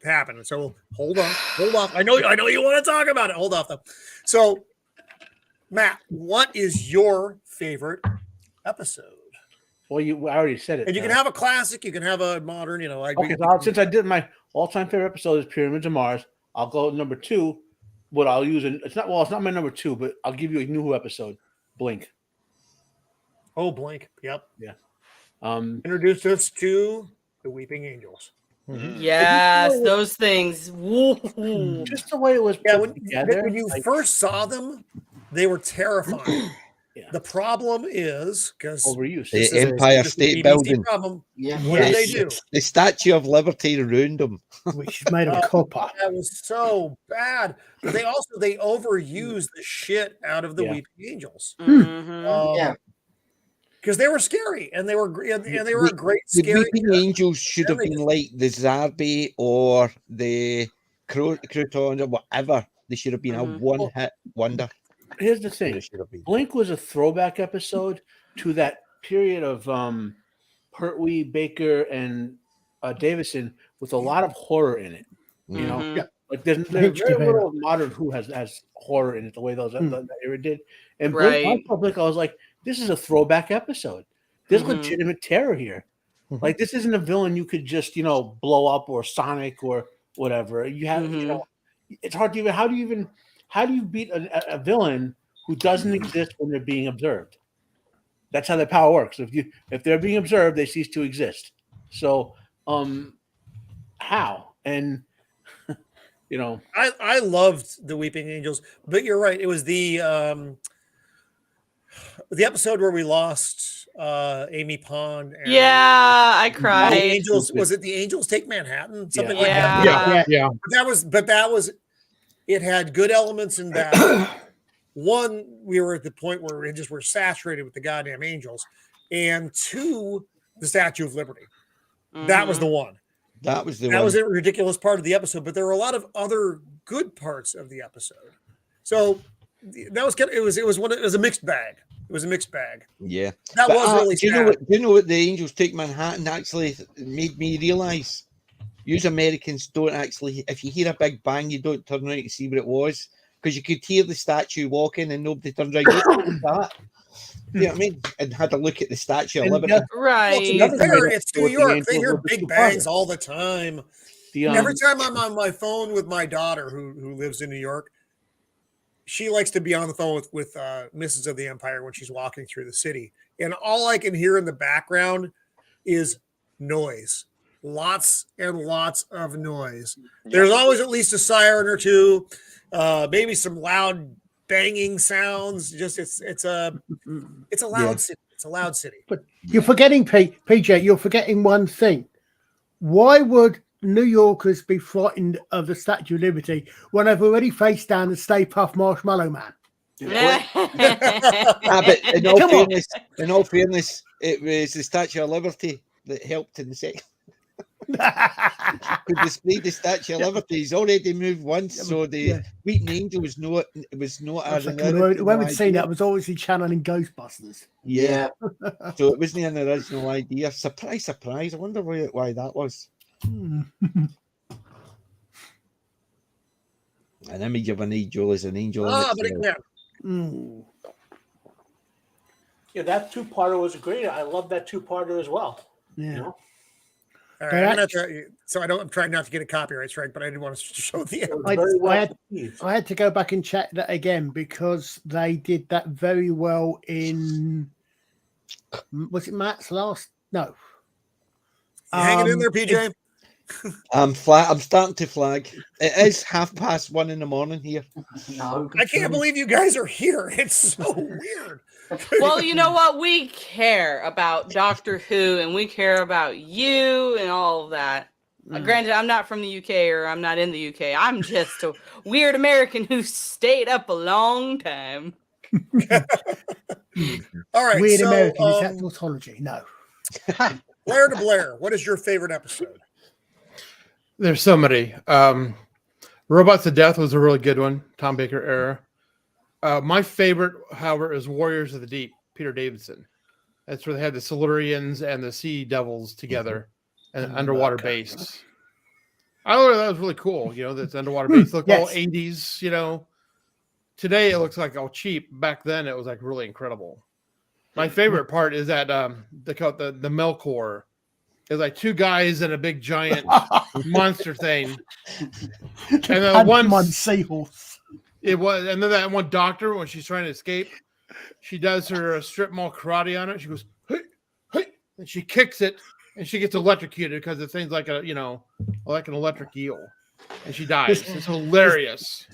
happen. So hold off. I know you want to talk about it. Hold off though. So, Matt, what is your favorite episode? Well, I already said it. And you can have a classic, you can have a modern. Since I did my all-time favorite episode is Pyramids of Mars, I'll go number 2. What I'll use, it's not my number 2, but I'll give you a New Who episode, Blink. Oh, Blink. Yep. Yeah. Introduced us to the Weeping Angels. Mm-hmm. Yes, those things. Woo-hoo. Just the way it was put together. When you first saw them, they were terrifying. The problem is because overuse. The Empire State Building. Problem. Yeah. What did they do? The Statue of Liberty ruined them. Which is made of copper. That was so bad. But they overused the shit out of the Weeping Angels. Yeah. Because they were scary and they were a great scary. The Weeping Angels should have been like the Zarbi or the Croutons or whatever. They should have been a one-hit wonder. Here's the thing. Blink was a throwback episode to that period of Pertwee, Baker, and Davison with a lot of horror in it. You know, like there's very little modern Who has horror in it the way those that era did. And Blink, I was like, this is a throwback episode. There's legitimate terror here. Like this isn't a villain you could just blow up or Sonic or whatever. You have it's hard to even how do you beat a villain who doesn't exist when they're being observed? That's how their power works. If they're being observed, they cease to exist. So, how? And I loved the Weeping Angels, but you're right. It was the episode where we lost Amy Pond. And I cried. The Angels, was it the Angels Take Manhattan? Something like that. Yeah. But that was. It had good elements in that. One, we were at the point where we just were saturated with the goddamn Angels, and 2, the Statue of Liberty. That was the one. That was a ridiculous part of the episode, but there were a lot of other good parts of the episode. So that was kind of, it was a mixed bag. It was a mixed bag. Yeah, that was really do you know what the Angels Take Manhattan actually made me realize? You Americans don't actually, if you hear a big bang, you don't turn around to see what it was, because you could hear the statue walking and nobody turns around. You know what I mean? And had a look at the Statue of Liberty. Right. It's New York. They hear big bangs all the time. Every time I'm on my phone with my daughter who lives in New York, she likes to be on the phone with Mrs. of the Empire when she's walking through the city. And all I can hear in the background is noise. Lots and lots of noise. There's always at least a siren or two, maybe some loud banging sounds. Just it's a loud city. It's a loud city. But you're forgetting, PJ, you're forgetting one thing. Why would New Yorkers be frightened of the Statue of Liberty when they've already faced down the Stay Puft Marshmallow Man? But in all fairness, it was the Statue of Liberty that helped in the second. Could display the Statue of Liberty. He's already moved once, so the Weeping Angel was not. It was not. Whoever'd seen that was obviously channeling Ghostbusters. Yeah. So it wasn't an original idea. Surprise, surprise. I wonder why that was. An image of an angel is an angel. Yeah, that two-parter was great. I love that two-parter as well. Yeah. You know? All right, I'm trying not to get a copyright strike, but I didn't want to show the. I had to go back and check that again because they did that very well in. Was it Matt's last? No. Hanging in there, PJ. I'm starting to flag. It is 1:30 in the morning here. No, I can't believe you guys are here. It's so weird. Well, you know what? We care about Doctor Who, and we care about you and all of that. Granted, I'm not from the UK, or I'm not in the UK. I'm just a weird American who stayed up a long time. All right, weird American. Is that tautology? No. Blair de Blair, what is your favorite episode? There's so many. Robots of Death was a really good one. Tom Baker era. My favorite, however, is Warriors of the Deep, Peter Davison. That's where they had the Silurians and the Sea Devils together and underwater base. I thought that was really cool. You know, that's underwater base looked all 80s, you know. Today it looks like all cheap. Back then it was like really incredible. My favorite part is that they call it the Melkor. It's like two guys and a big giant monster thing. And then one seahorse. It was, and then that one doctor, when she's trying to escape, she does her strip mall karate on it. She goes, hey, hey, and she kicks it, and she gets electrocuted because the thing's like like an electric eel, and she dies. It's hilarious.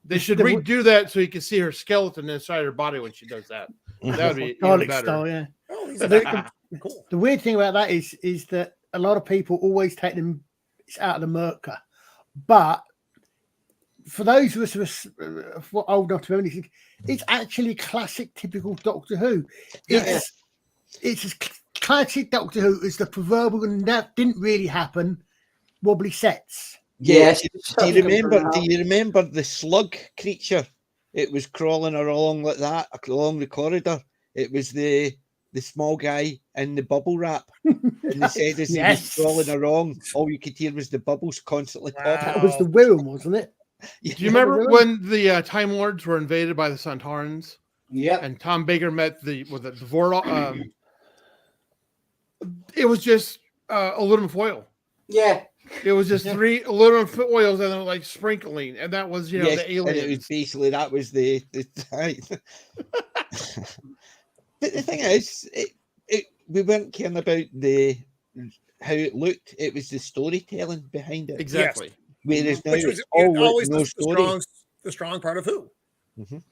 They should redo that so you can see her skeleton inside her body when she does that. That would be even better. Style, yeah. Cool. The weird thing about that is that a lot of people always take them out of the Merca, but for those of us who are old enough to remember anything, it's actually classic, typical Doctor Who. It's as classic Doctor Who as the proverbial, and that didn't really happen, wobbly sets. Yes. Do you remember the slug creature? It was crawling along like that, along the corridor. It was the small guy in the bubble wrap. And they said as he was crawling along, all you could hear was the bubbles constantly popping. That was the Wirral, wasn't it? Do you remember when the Time Lords were invaded by the Sontarans? Yeah. And Tom Baker met the Vorlog. It was just aluminum foil. Yeah. It was just 3 aluminum foils and then like sprinkling, and that was the aliens. And it was basically that was the But the thing is, we weren't caring about how it looked. It was the storytelling behind it. Exactly. Yes. Whereas now it's always the strong part of Who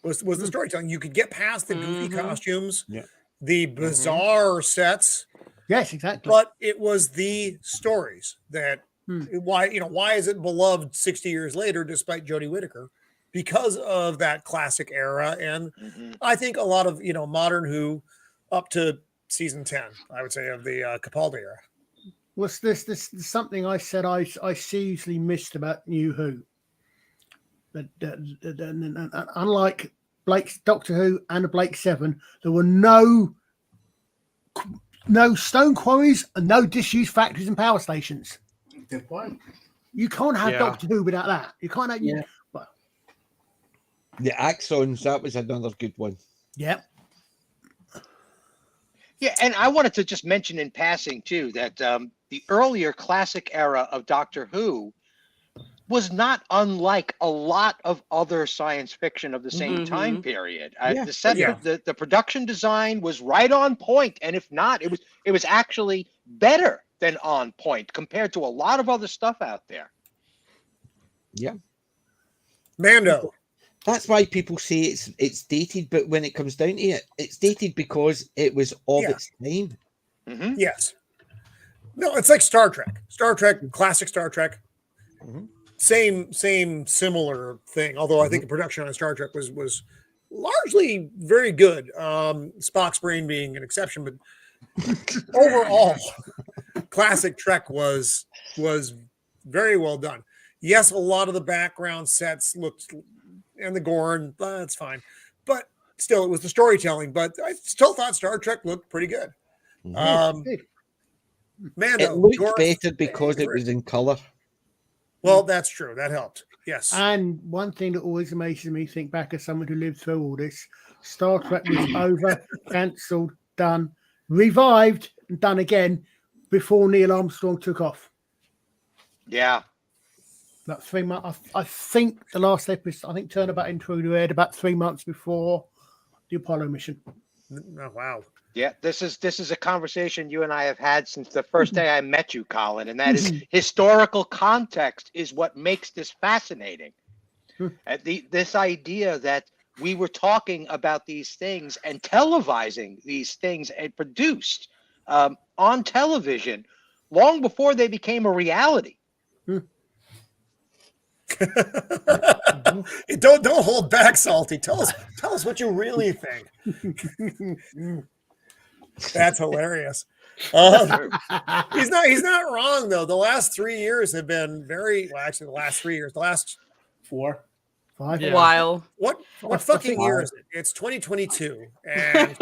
was the storytelling. You could get past the goofy costumes, the bizarre sets. Yes, exactly. But it was the stories that why is it beloved 60 years later despite Jodie Whittaker? Because of that classic era, and I think a lot of modern Who up to season 10, I would say, of the Capaldi era. Was this something I said I seriously missed about New Who? Unlike Blake's Doctor Who and the Blake 7, there were no stone quarries and no disused factories and power stations. Good point. You can't have Yeah. Doctor Who without that. You can't have. Yeah. Well, The Axons, that was another good one. yeah. Yeah, and I wanted to just mention in passing too that the earlier classic era of Doctor Who was not unlike a lot of other science fiction of the same time period. Yeah. The production design was right on point, and if not, it was actually better than on point compared to a lot of other stuff out there. Yeah. Mando. That's why people say it's dated, but when it comes down to it, it's dated because it was of its time. Mm-hmm. Yes. No, it's like Star Trek. Star Trek, classic Star Trek. Mm-hmm. Same similar thing. Although I think the production on Star Trek was largely very good. Spock's brain being an exception, but overall, classic Trek was very well done. Yes, a lot of the background sets looked, and the Gorn, that's fine, but still, it was the storytelling. But I still thought Star Trek looked pretty good. Mando, It looked your better because it favorite. was in color. Well, that's true. That helped. Yes. And one thing that always amazes me, think back as someone who lived through all this, Star Trek was over, cancelled, done, revived, and done again before Neil Armstrong took off. Yeah. About 3 months. I think the last episode, I think Turnabout Intruder aired about 3 months before the Apollo mission. Oh, wow. Yeah, this is a conversation you and I have had since the first day I met you, Colin, and that is historical context is what makes this fascinating. This idea that we were talking about these things and televising these things and produced on television long before they became a reality. Don't hold back, Salty. Tell us what you really think. That's hilarious. He's not wrong though. The last 3 years have been actually the last 3 years, the last 4, 5. Yeah. While what fucking year is it? It's 2022, and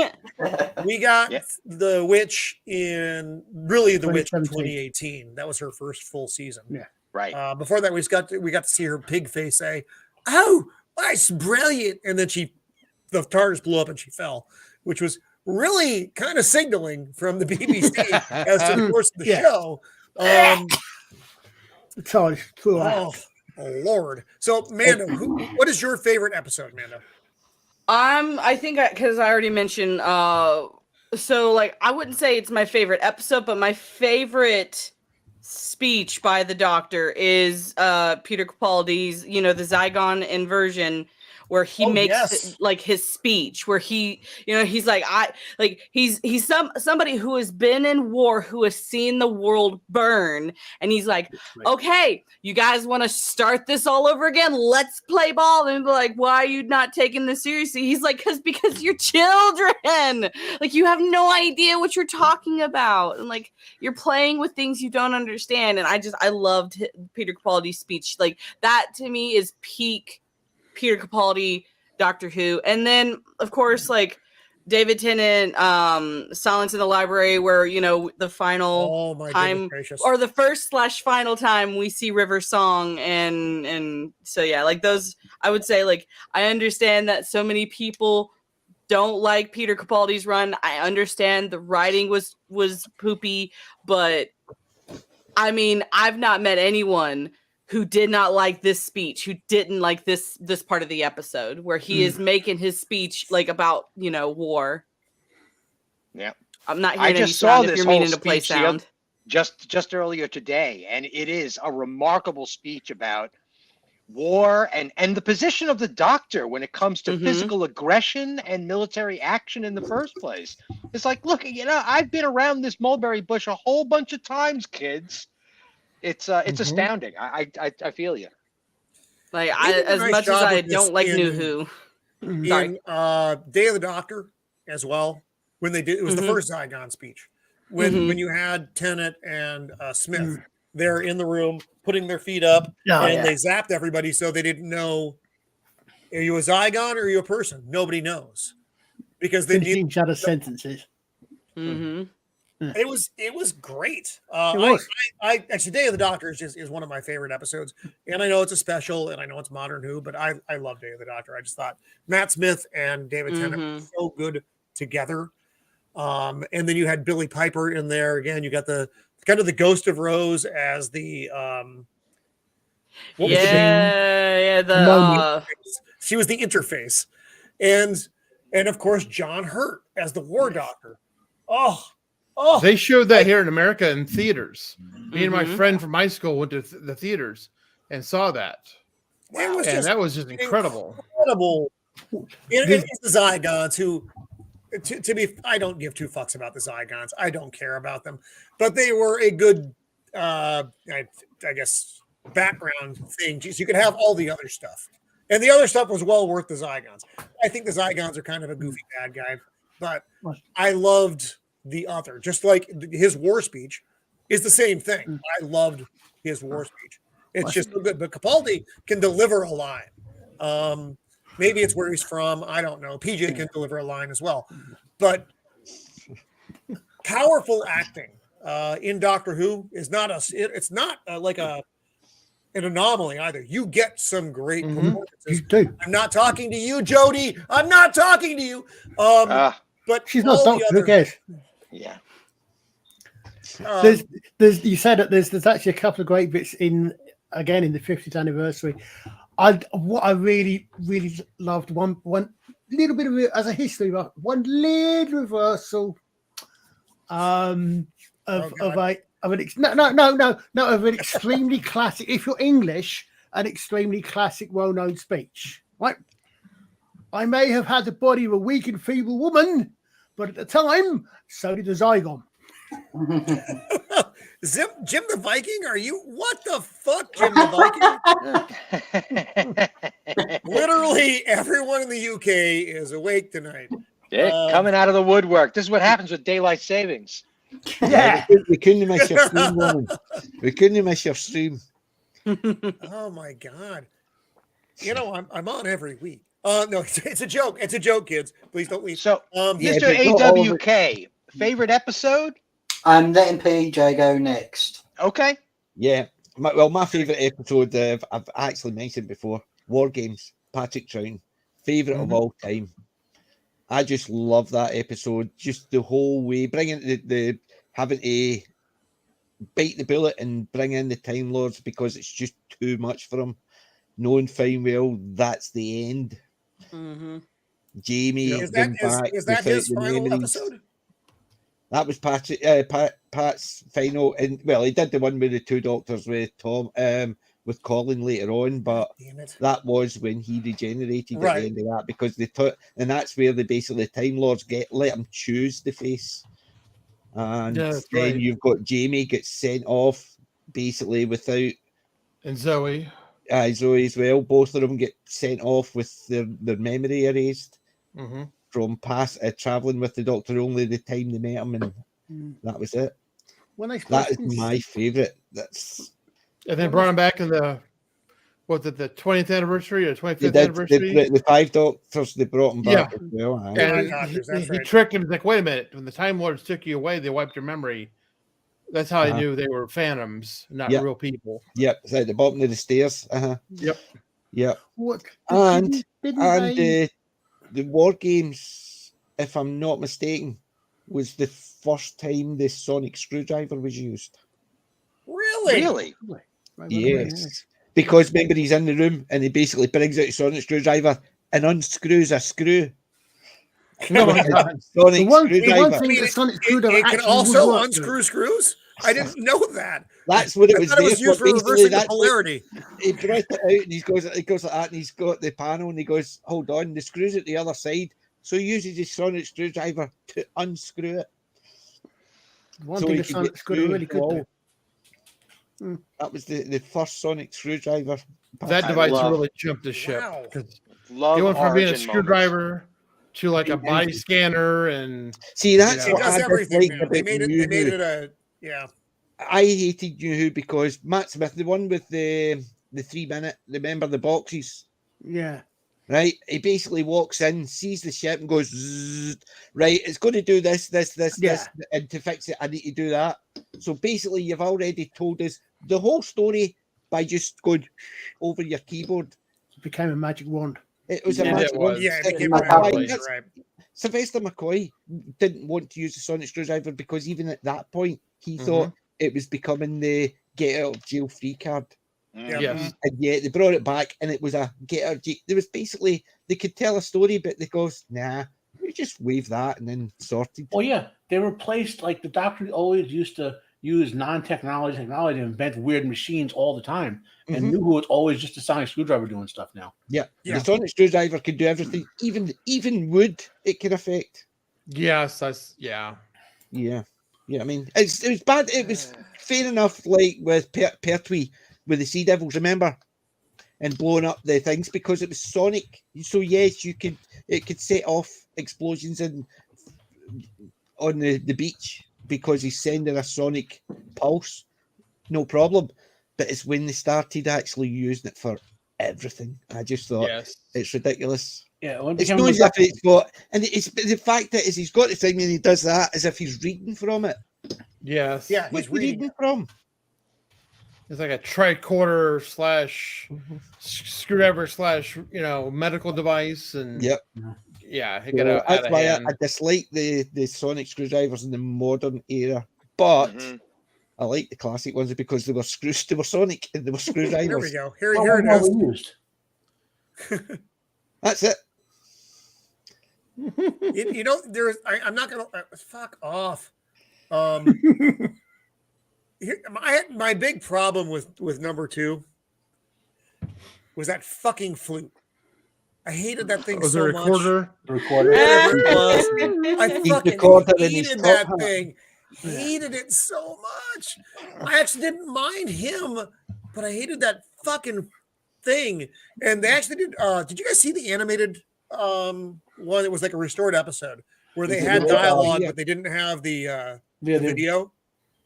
we got the witch in the witch in 2018. That was her first full season. Yeah. Right. Before that, we got to see her pig face say, "Oh, that's brilliant," and then the TARDIS blew up and she fell, which was really kind of signaling from the BBC as to the course of the show. Oh, Lord. So, Mando, what is your favorite episode, Mando? I think because I already mentioned, so like I wouldn't say it's my favorite episode, but my favorite speech by the Doctor is Peter Capaldi's, the Zygon inversion, where he makes like his speech, where he, he's like, he's somebody who has been in war, who has seen the world burn, and he's like, okay, you guys want to start this all over again? Let's play ball. And they're like, why are you not taking this seriously? He's like, because you're children. Like, you have no idea what you're talking about, and like you're playing with things you don't understand. And I loved Peter Capaldi's speech. Like, that to me is peak Peter Capaldi, Doctor Who. And then, of course, like David Tennant, Silence in the Library, where, the final time, or the first/final time we see River Song. And so, yeah, like those, I would say, like, I understand that so many people don't like Peter Capaldi's run. I understand the writing was poopy, but I mean, I've not met anyone who did not like this speech, who didn't like this part of the episode, where he is making his speech like about, war. Yeah. I'm not hearing any sound if you're meaning to play speech sound. Just earlier today, and it is a remarkable speech about war and the position of the Doctor when it comes to physical aggression and military action in the first place. It's like, look, I've been around this mulberry bush a whole bunch of times, kids. It's astounding. I feel you. Like, as much as I don't like New Who. In Day of the Doctor as well, when they did, it was the first Zygon speech. When you had Tennant and Smith they're in the room putting their feet up, Oh, and yeah. they zapped everybody, so they didn't know, are you a Zygon or are you a person? Nobody knows because they Finishing each other's sentences. Mm-hmm. It was great. It was. I actually, Day of the Doctor is one of my favorite episodes, and I know it's a special, and I know it's Modern Who, but I love Day of the Doctor. I just thought Matt Smith and David Tennant were so good together. And then you had Billy Piper in there again. You got the kind of the Ghost of Rose as the she was the interface, and of course John Hurt as the War Doctor. Oh, they showed that here in America in theaters. Me and my friend from high school went to the theaters and saw that. Wow. That was just incredible. Incredible. It's the Zygons who, to be, I don't give two fucks about the Zygons. I don't care about them, but they were a good, I guess, background thing. So you could have all the other stuff, and the other stuff was well worth the Zygons. I think the Zygons are kind of a goofy bad guy, but I loved the other, just like his war speech is the same thing. I loved his war speech. It's just so good. But Capaldi can deliver a line. Maybe it's where he's from. I don't know. PJ can deliver a line as well. But powerful acting in Doctor Who is not it's not like an anomaly either. You get some great performances. You do. I'm not talking to you, Jody. I'm not talking to you. But she's not Doctor Who cares. Yeah. There's you said that there's actually a couple of great bits in the 50th anniversary. What I really loved one little bit of it as a history, one little reversal of an extremely classic, if you're English, an extremely classic, well-known speech. Right? I may have had the body of a weak and feeble woman, but at the time, so did the Zygon. Jim the Viking, are you? What the fuck, Jim the Viking? Literally, everyone in the UK is awake tonight. Coming out of the woodwork. This is what happens with daylight savings. Yeah, we couldn't miss your stream, woman. We couldn't miss your stream. Oh my god! You know, I'm on every week. No, it's a joke. It's a joke, kids. Please don't leave. So, Mr. AWK, favorite episode? I'm letting PJ go next. Okay. Yeah. My favorite episode, I've actually mentioned before, War Games, Patrick Troughton, favorite of all time. I just love that episode. Just the whole way, bringing the having to bite the bullet and bring in the Time Lords because it's just too much for him. Knowing fine well that's the end. Jamie, is that his final episode? That was Pat's final, and he did the one with the two doctors with Tom, with Colin later on, but that was when he regenerated at the end of that, because and that's where basically Time Lords let him choose the face, and then you've got Jamie gets sent off basically without, and Zoe as well. Both of them get sent off with their memory erased. From past traveling with the Doctor only the time they met him, and that was it. That is my favorite. And then brought him back in the 20th anniversary or 25th anniversary. The 5 Doctors, they brought him back as well. And he tricked him. He's like, wait a minute, when the Time Lords took you away, they wiped your memory. That's how I knew they were phantoms, not real people. Yep, it's at the bottom of the stairs. Yep. What? The War Games, if I'm not mistaken, was the first time the sonic screwdriver was used. Really? Yes. Because remember, he's in the room and he basically brings out a sonic screwdriver and unscrews a screw. No, my God. It can also unscrew screws? I didn't know that. That's what it was. It was used for reversing the polarity. He brought it out and he goes like that, and he's got the panel and he goes, hold on, the screw's at the other side. So he uses his sonic screwdriver to unscrew it. One thing the sonic screwdriver really could do. That was the first sonic screwdriver. That device really jumped the ship. It went from being a screwdriver to like a body scanner, and see, that's it does everything now. They made it a I hated New Who because Matt Smith, the one with the 3-minute, remember the boxes? Yeah. Right? He basically walks in, sees the ship and goes, Zzz, right, it's going to do this, and to fix it, I need to do that. So basically, you've already told us the whole story by just going over your keyboard. It became a magic wand. It was a magic wand. Yeah, it became right. Sylvester McCoy didn't want to use the sonic screwdriver because even at that point, he thought it was becoming the get out of jail free card. Yes. And yet they brought it back and it was a get out of jail. There was basically, they could tell a story, but they goes, nah, we just wave that and then sorted. Well, yeah, they replaced, like, the Doctor always used to use non-technology technology to invent weird machines all the time. And New Who, it's always just a sonic screwdriver doing stuff now. Yeah. The sonic screwdriver can do everything. Even wood, it can affect. Yes, yeah. I mean, it was bad. It was fair enough, like with Pertwee, with the Sea Devils, remember? And blowing up the things because it was sonic. So yes, it could set off explosions on the beach because he's sending a sonic pulse. No problem. But it's when they started actually using it for everything. I just thought it's ridiculous. Yeah, it's not as if it's got, and it's the fact that is he's got the thing and he does that as if he's reading from it. Yes. Yeah, he's reading from. It's like a tricorder / screwdriver / medical device, and yeah, that's why I dislike the sonic screwdrivers in the modern era, but I like the classic ones because they were sonic and they were screwdrivers. Here we go. Here it is. That's it. I'm not gonna fuck off. My big problem with number 2 was that fucking flute. I hated that thing so much. The recorder. Whatever it was. I fucking hated that thing. Hated it so much. I actually didn't mind him, but I hated that fucking thing. And they actually did you guys see the animated one that was like a restored episode where they had dialogue, but they didn't have the video?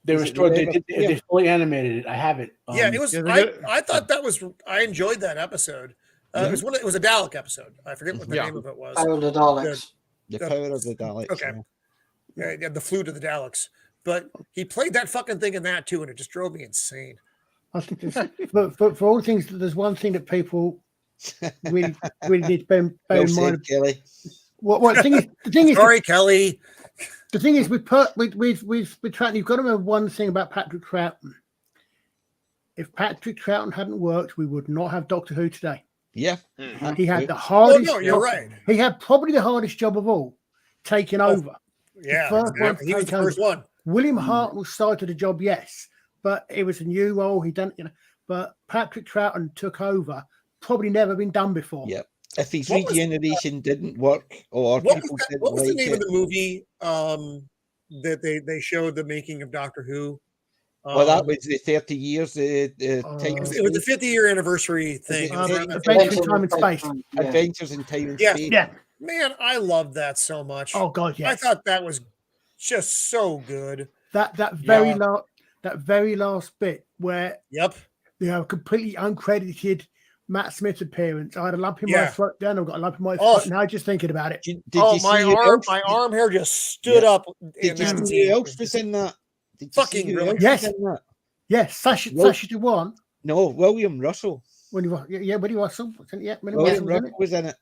They restored. They fully animated it. I have it. It was. I thought that was. I enjoyed that episode. It was a Dalek episode. I forget what the name of it was. Power of the Daleks. The Power of the Daleks. Okay. Yeah, the flute of the Daleks. But he played that fucking thing in that too, and it just drove me insane. But for all things, there's one thing that people really need to bear in mind. Kelly. What the thing is? Sorry, Kelly. The thing is, with Troughton, you've got to remember one thing about Patrick Troughton. If Patrick Troughton hadn't worked, we would not have Doctor Who today. Yeah, he had the hardest. Oh no, you're right. He had probably the hardest job of all, taking over. Yeah, he was the first one. William Hartnell started the job, yes, but it was a new role. He done, but Patrick Troughton took over. Probably never been done before. Yeah. If his regeneration didn't work, or what was the name of the movie that they showed the making of Doctor Who? Well, that was the 30 years. It was the 50-year anniversary thing. Adventures in Time and Space. Adventures in Time and Space. Yeah. Man, I loved that so much. Oh God, yes. I thought that was just so good. That very last bit where they have a completely uncredited Matt Smith appearance. I had a lump in my throat. Then I've got a lump in my throat now just thinking about it. My arm hair just stood up. Did you see who else was in that? Fucking really? Yes, Sasha Dewan. No, William Russell. William Russell. William Russell was in it.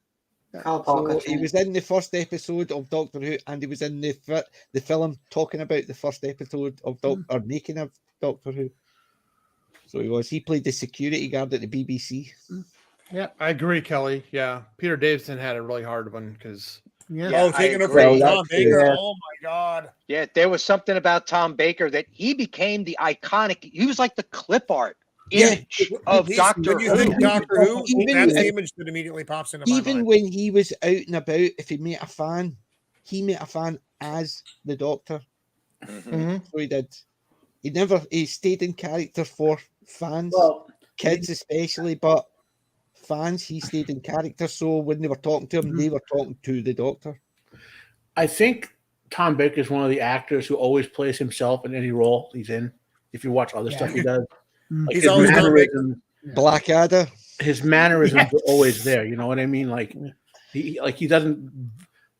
So he was in the first episode of Doctor Who, and he was in the film talking about the first episode of or making of Doctor Who. So he was. He played the security guard at the BBC. Yeah, I agree, Kelly. Yeah, Peter Davison had a really hard one because. Taking over Tom Baker. Yeah. Oh my God. Yeah, there was something about Tom Baker that he became the iconic. He was like the clip art image of Doctor Who. When you think Doctor Who, that's the image that immediately pops into my mind. Even when he was out and about, if he met a fan, as the Doctor. Mm-hmm. So he did. He stayed in character for fans, kids especially, but fans, he stayed in character. So when they were talking to him, they were talking to the Doctor. I think Tom Baker is one of the actors who always plays himself in any role he's in. If you watch other stuff he does, like He's his always mannerisms, Blackadder. his mannerisms are always there. You know what I mean? Like he doesn't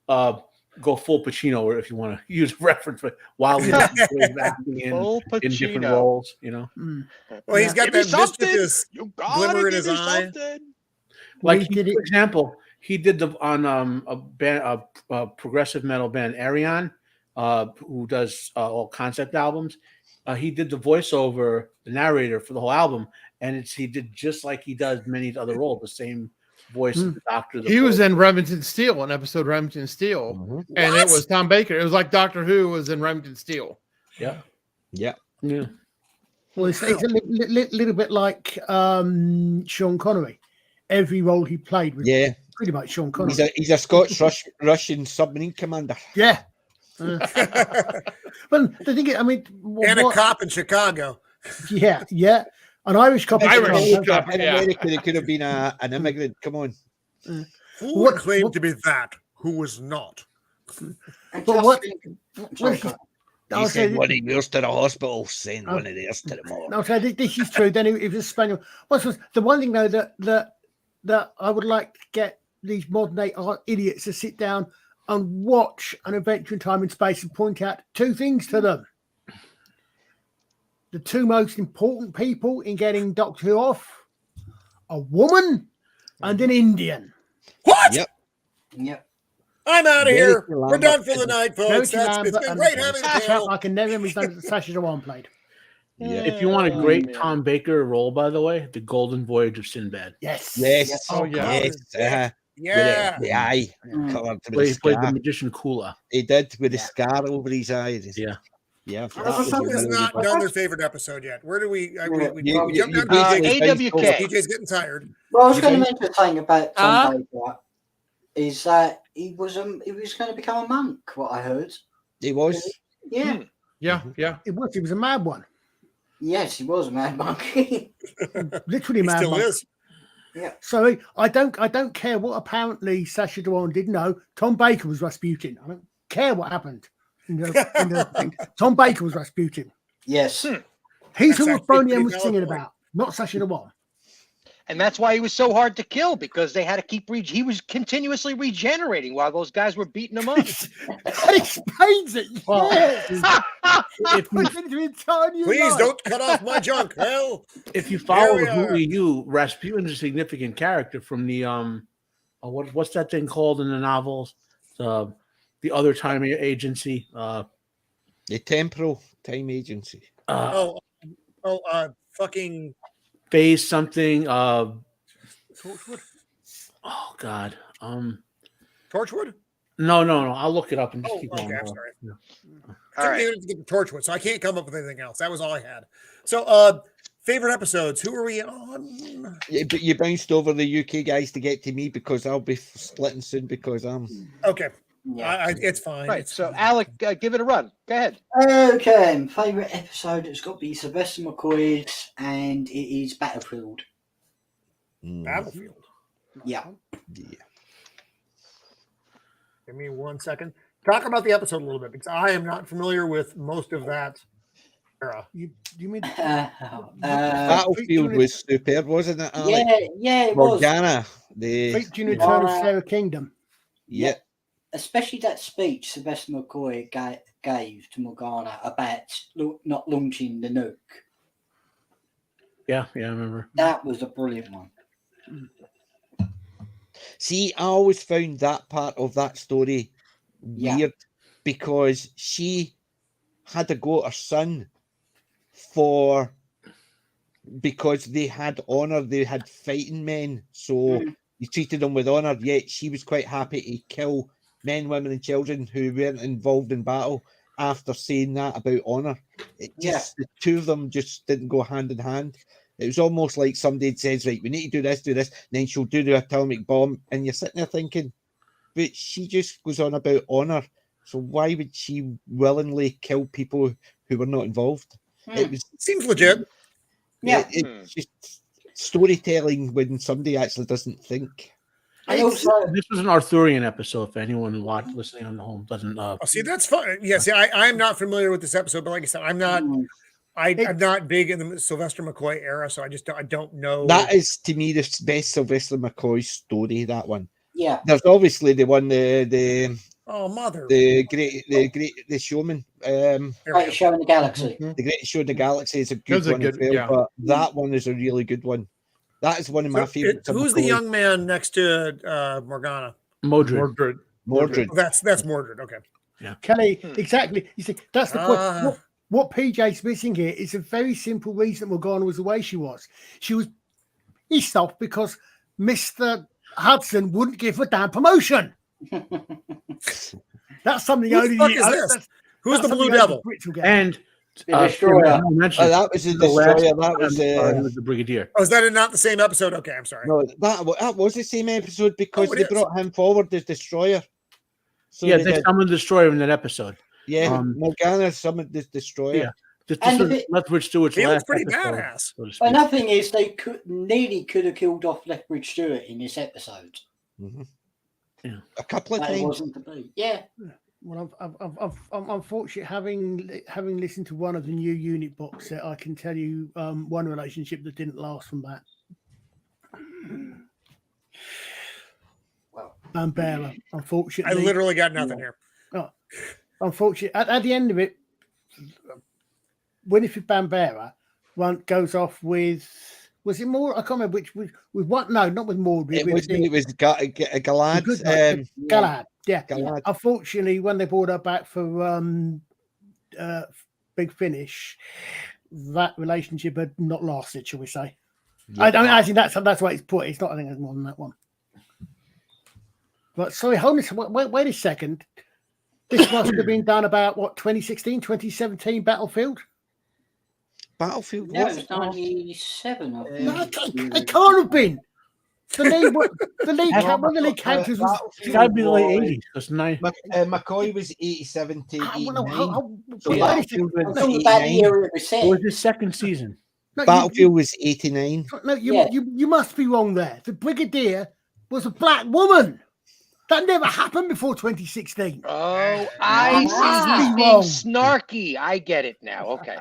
go full Pacino, or if you want to use a reference, but while he's acting in different roles, you know. Well, he's got that mischievous glimmer in his eye. Like for example, he did on a progressive metal band, Arion, who does all concept albums. He did the voiceover, the narrator for the whole album, and he did just like he does many other roles, the same voice of the Doctor. He was in Remington Steele, an episode of Remington Steele, and it was Tom Baker. It was like Doctor Who was in Remington Steele. Yeah. Well, it's a little bit like Sean Connery. Every role he played was pretty much Sean Connery. He's a Scots Russian submarine commander. Yeah. But the thing is, I mean, and a cop in Chicago. Yeah. An Irish cop. In America, it could have been an immigrant. Come on. Who would claim to be that? Who was not? But what? He sent one of yours to the hospital, send one of theirs to the morgue. No, so this is true. Then it was Spaniel. The one thing though that I would like to get these modern day art idiots to sit down and watch An Adventure in Time and Space and point out two things to them. The two most important people in getting Doctor Who off: a woman and an Indian. What? Yep. I'm out of here. We're done for the night, folks. It's been great having the panel. Like never was done at Sasha Dewan played. If you want a great Tom Baker role, by the way, The Golden Voyage of Sinbad. Yes. Oh yeah. Yeah. The eye. He played the magician Kula. He did, with the scar over his eyes. Yeah. Someone's not done their favorite episode yet. Where do we jumped down AWK. DJ's getting tired. Well, I was going to mention something about Tom Baker. Is that he was going to become a monk? What I heard. He was. Yeah. Yeah. It was. He was a mad one. Yes, he was a mad monk. Literally mad. Still monk. is. Yeah. So I don't care what apparently Sasha Dewan didn't know. Tom Baker was Rasputin. I don't care what happened. Tom Baker was Rasputin. Yes. He's who Boney M was singing about, not Sasha Dewan. And that's why he was so hard to kill, because they had to keep he was continuously regenerating while those guys were beating him up. That explains it. Please don't cut off my junk. Hell, if you follow Who You, Rasputin's a significant character from the what's that thing called in the novels? The other time agency. The temporal time agency. Fucking phase something. Torchwood. Oh God. Torchwood. No. I'll look it up and just keep going. I'm sorry. Yeah. All right. To get the Torchwood, so I can't come up with anything else. That was all I had. So, favorite episodes. Who are we on? Yeah, but you bounced over the UK guys to get to me because I'll be splitting soon because I'm okay. Yeah. It's fine. Right. So, Alec, give it a run. Go ahead. Okay. Favorite episode? It's got to be Sylvester McCoy's, and it is Battlefield. Battlefield. Yeah. Give me 1 second. Talk about the episode a little bit because I am not familiar with most of that era. You mean Battlefield was superb, wasn't it? Alec? Yeah, it Morgana, was. Featuring Return of Sarah Kingdom. Yeah. Especially that speech Sylvester McCoy gave to Morgana about not launching the nuke. Yeah, I remember. That was a brilliant one. See, I always found that part of that story weird because she had to go to her son because they had honor, they had fighting men, so he treated them with honor, yet she was quite happy to kill men, women, and children who weren't involved in battle after saying that about honor. The two of them just didn't go hand in hand. It was almost like somebody says, right, we need to do this, and then she'll do the atomic bomb, and you're sitting there thinking, but she just goes on about honor, so why would she willingly kill people who were not involved? It seems legit. It's just storytelling when somebody actually doesn't think. This was an Arthurian episode. If anyone listening on the home doesn't, see, that's fun. Yeah, see, I'm not familiar with this episode, but like I said, I'm not I'm not big in the Sylvester McCoy era, so I don't know. That is to me the best Sylvester McCoy story. That one. Yeah. There's obviously the one the mother the showman. Greatest Show in the Galaxy. The Greatest Show in the Galaxy is a good one as well, but that one is a really good one. That is one of my favorites. Who's the young man next to Morgana? Mordred. Oh, that's Mordred. Okay. Yeah. Kelly, exactly. You see, that's the point. What PJ's missing here is a very simple reason Morgana was the way she was. She was pissed off because Mr. Hudson wouldn't give her damn promotion. That's something Who the fuck is this? Who's the Blue Devil? And the Destroyer. That was the Destroyer. That was the Brigadier. Oh, is that not the same episode? Okay, I'm sorry. No, that was the same episode because they brought him forward as Destroyer. So yeah, they summoned the Destroyer in that episode. Yeah, Morgana summoned the Destroyer. Yeah. This was Lethbridge Stewart's last pretty episode, badass. So Another thing is they nearly could have killed off Lethbridge Stewart in this episode. Mm-hmm. Yeah. A couple of times. Wasn't to be. Yeah. Well, I'm unfortunate having listened to one of the new unit box set. I can tell you one relationship that didn't last from that. Well, Bambera, unfortunately. I literally got nothing here. Oh, unfortunately, at the end of it, Winifred Bambera goes off with. Was it more? I can't remember which. With what? No, not with Mordred. It was Galad. Galad. Yeah. Galad. Unfortunately, when they brought her back for Big Finish, that relationship had not lasted, shall we say? Yeah. I mean, I think that's the way it's put. It's not. I think there's more than that one. But sorry, hold on. Wait a second. This must have been done about what 2016, 2017 Battlefield. Battlefield. No, it was 97. I think. No, it can't have been. The lead characters was. It's got to be the late 80s. Because McCoy was 87 to 89. So Battlefield was 89. It was the second season. No, Battlefield was 89. No, you must be wrong there. The Brigadier was a black woman. That never happened before 2016. Oh, I see. He's being snarky. I get it now. Okay.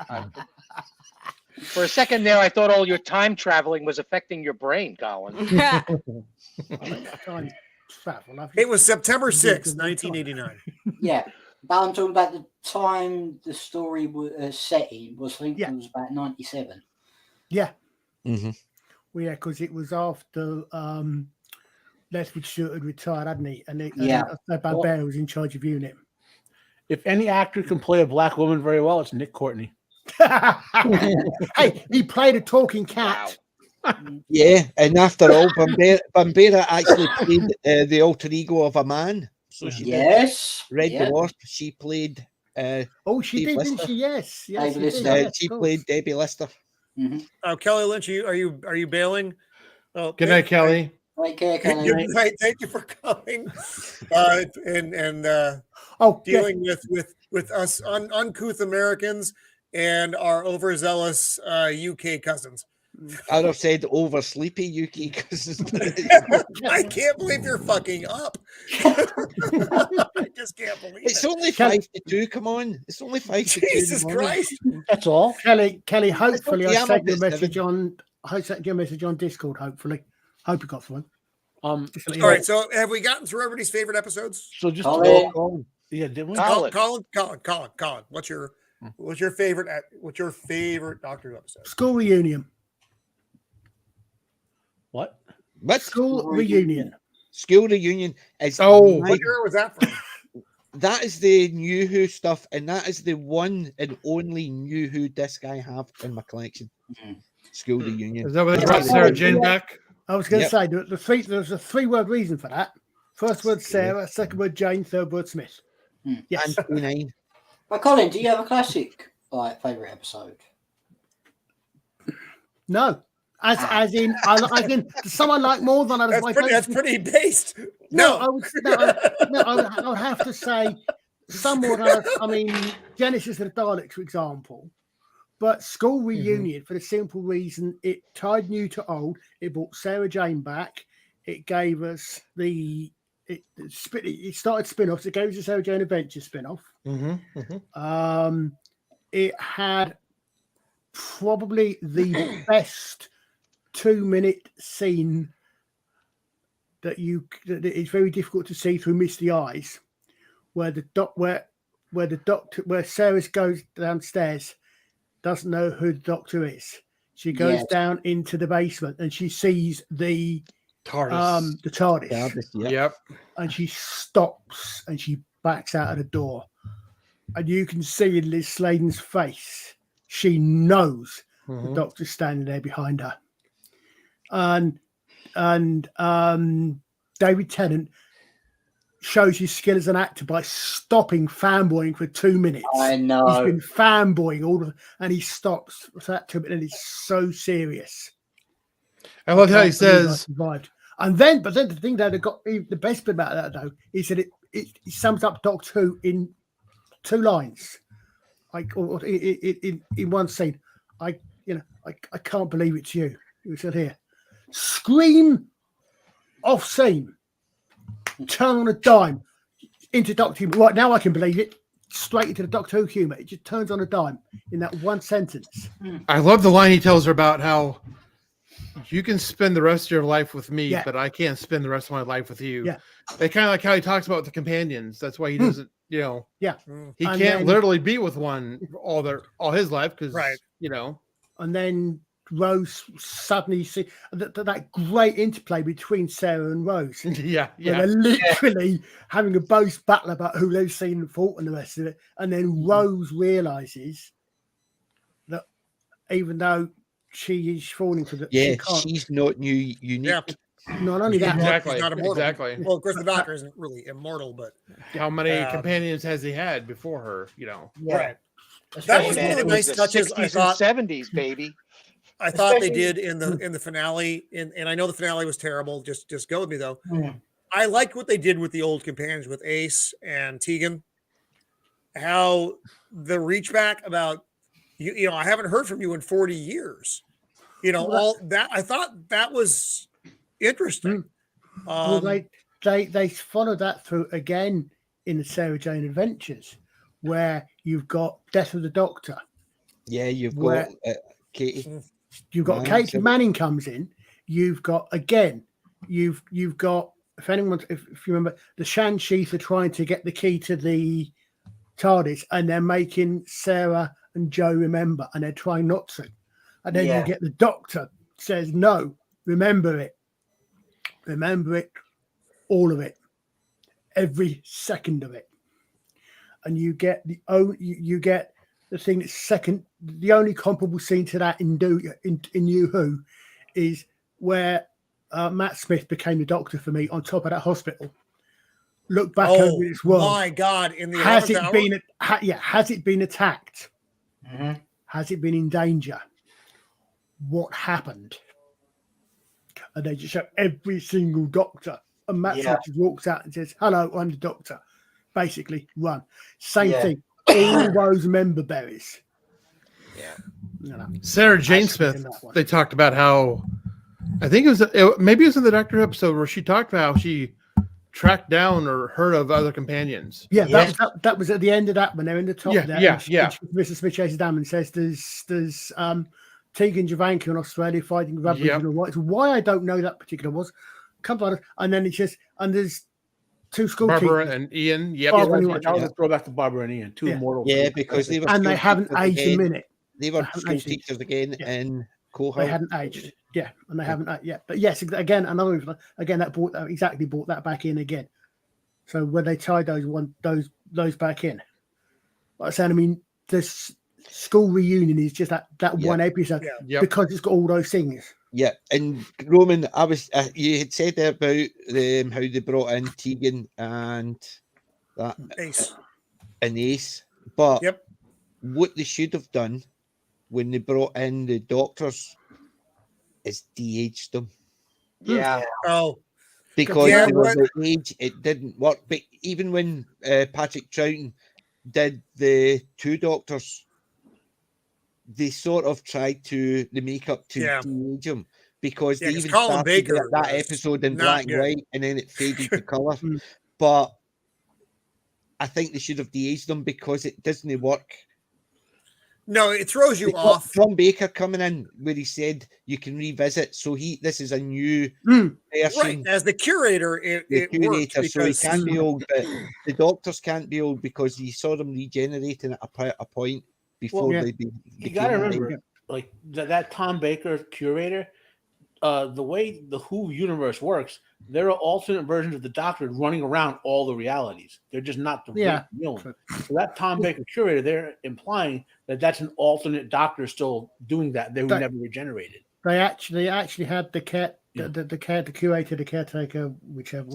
For a second there, I thought all your time traveling was affecting your brain, Colin. It was September 6th, 1989. Yeah, but I'm talking about the time the story was set in. I think it was about 97. Yeah. Mm-hmm. Well, yeah, because it was after Lethbridge Stewart had retired, hadn't he? And Bambera was in charge of unit. If any actor can play a black woman very well, it's Nick Courtney. Hey, he played a talking cat. Wow. Yeah, and after all, Bambera actually played the alter ego of a man. So she did. Red Dwarf. She played. She did, didn't she? Yes. She played Debbie Lister. Mm-hmm. Kelly Lynch, are you bailing? Oh, good night, Kelly. Kelly. Good night. Thank you for coming. And dealing with us uncouth Americans and our overzealous UK cousins. I'd have said over sleepy UK cousins. I can't believe you're fucking up. I just can't believe it's only 5-2. Come on, it's only 5-2. Jesus Christ, that's all. Kelly. Hopefully, I sent your message on. I sent your message on Discord. Hopefully, hope you got through. All right. So, have we gotten through everybody's favorite episodes? So just Colin. Yeah, did we? Colin. What's your favorite? What's your favorite Doctor Who episode? School reunion. What? School reunion. School reunion is. What year was that from? That is the New Who stuff, and that is the one and only New Who disc I have in my collection. School reunion. Is that where they brought Sarah Jane back? I was going to say there's a 3-word reason for that. First word Sarah, second word Jane, third word Smith. Yes. And 29. But Colin, do you have a classic favorite episode? No. As in someone like more than others. That's pretty based. I would have to say somewhat. I mean, Genesis of the Daleks, for example. But School Reunion, for the simple reason it tied new to old. It brought Sarah Jane back. It gave us it started spin-offs. It gave us the Sarah Jane Adventure spin-off. It had probably the best 2-minute scene that it's very difficult to see through misty eyes, where Sarah goes downstairs, doesn't know who the doctor is. She goes down into the basement and she sees the TARDIS. Yep. And she stops and she backs out of the door. And you can see in Liz Sladen's face, she knows the doctor's standing there behind her. And David Tennant shows his skill as an actor by stopping fanboying for 2 minutes. I know. He's been fanboying and he stops for that 2 minutes, and it's so serious. I love how he says, but then the thing that got the best bit about that though is that it sums up Doctor Who in 2 lines, like or in one scene. I can't believe it's you. You said here, scream off scene, turn on a dime into Doctor Who. Right now I can believe it. Straight into the Doctor Who humor. It just turns on a dime in that one sentence. I love the line he tells her about how you can spend the rest of your life with me, but I can't spend the rest of my life with you. Yeah. They kind of like how he talks about the companions. That's why he doesn't, he and can't literally be with one all his life because, And then Rose suddenly see that great interplay between Sarah and Rose. Yeah. They're literally having a boast battle about who they've seen and fought and the rest of it. And then Rose realizes that even though she is falling for the she's not unique. Yeah. Not only that, Exactly. Not immortal. Exactly. Well, of course, the Doctor isn't really immortal, but how many companions has he had before her? Right. That was one of the nice touches I thought. 70s, baby. I thought they did in the finale, and I know the finale was terrible. Just go with me though. I liked what they did with the old companions with Ace and Tegan. How the reach back about I haven't heard from you in 40 years. All that I thought that was interesting. Well, they followed that through again in the Sarah Jane Adventures, where you've got Death of the Doctor. Yeah, you've got Katie. You've got Katie Manning comes in. You've got you've got if you remember, the Shan-Sheath are trying to get the key to the TARDIS, and they're making Sarah and Joe remember, and they're trying not to. And then you get the Doctor says, "No, remember it, all of it, every second of it." And you get the thing that's second. The only comparable scene to that in New Who is where Matt Smith became the Doctor for me on top of that hospital. Look back over its world. My God! In the has it hour? been? Has it been attacked? Mm-hmm. Has it been in danger? What happened? And they just show every single Doctor, and Matt Smith just walks out and says, "Hello, I'm the Doctor." Basically, run. Same thing. All those member berries. Yeah. Sarah Jane Smith. They talked about how I think maybe it was in the Doctor episode where she talked about how she tracked down or heard of other companions. Yeah, that was at the end of that when they're in the top there. Mr. Smith chases down and says, "There's Tegan Javanka in Australia fighting with Aboriginal rights." Why I don't know that particular was. Come on, and then it says, and there's 2 school Barbara teachers. and Ian. Yep. Oh, I was a throwback to Barbara and Ian, 2 immortal. Yeah, because they were and they haven't aged a minute. They were school teachers again in Cohort. They hadn't aged. Yeah, and they haven't yet. But yes, again, another that brought that back in again. So when they tied those back in, like I said, I mean, this school reunion is just that one episode because it's got all those things. Yeah, and Roman, you had said there about how they brought in Tegan and that Ace, but what they should have done when they brought in the doctors is de-aged them. Yeah. Because they were the age, it didn't work. But even when Patrick Troughton did the 2 doctors, they sort of tried to the makeup to de-age them because they even Colin Baker that episode in black and white and then it faded to colour. But I think they should have de-aged them because it doesn't work. No, it throws you Tom- off. Tom Baker coming in where he said you can revisit. So this is a new Right. person. As the curator, The it worked curator, so he because can't be old, but the doctors can't be old because he saw them regenerating at a point before Well, they You became got to alive. remember, like that Tom Baker curator, the way the Who universe works, there are alternate versions of the Doctor running around all the realities. They're just not the real one. So that Tom Baker curator, they're implying that that's an alternate Doctor still doing that. They were never regenerated. They actually had the curator, the caretaker, whichever.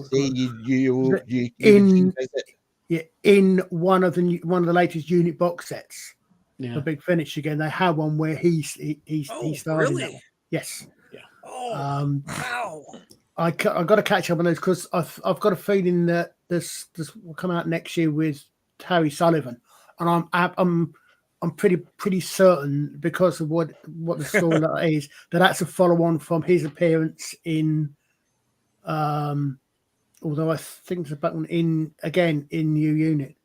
In one of the latest unit box sets, the Big Finish again. They had one where he starred in that one. Yes. Yeah. Oh, wow. I got to catch up on those because I've got a feeling that this will come out next year with Harry Sullivan, and I'm pretty certain because of what the story is that that's a follow on from his appearance in, although I think it's about in New Unit.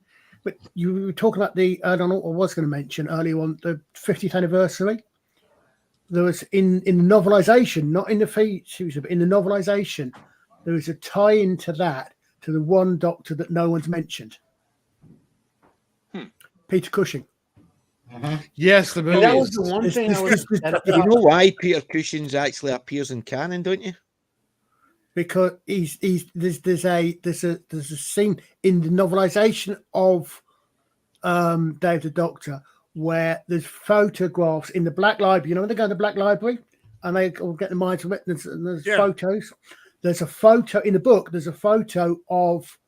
But you were talking about I don't know what I was going to mention earlier on the 50th anniversary. There was in the novelization, not in the feature, but in the novelization, there was a tie into that to the one Doctor that no one's mentioned. Peter Cushing. Yes, the movie. That was the one thing I was. You know why Peter Cushing's actually appears in canon, don't you? Because there's a scene in the novelization of Dave the Doctor where there's photographs in the Black Library. You know when they go to the Black Library and they all get the minds of it, and there's photos. There's a photo in the book. There's a photo of,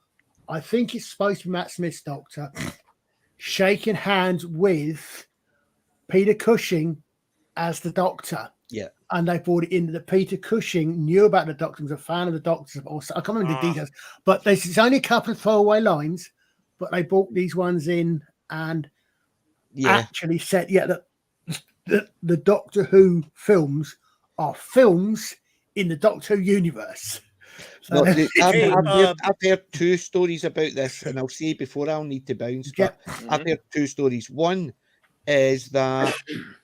I think it's supposed to be Matt Smith's Doctor, shaking hands with Peter Cushing as the Doctor. Yeah. And they brought it in that Peter Cushing knew about the Doctor, was a fan of the Doctor. Also, I can't remember the details, but there's only a couple of throwaway lines, but they brought these ones in and actually said, that the Doctor Who films are films in the Doctor Who universe. So, No, I've heard two stories about this, and I'll say before I'll need to bounce. But I've heard two stories. One is that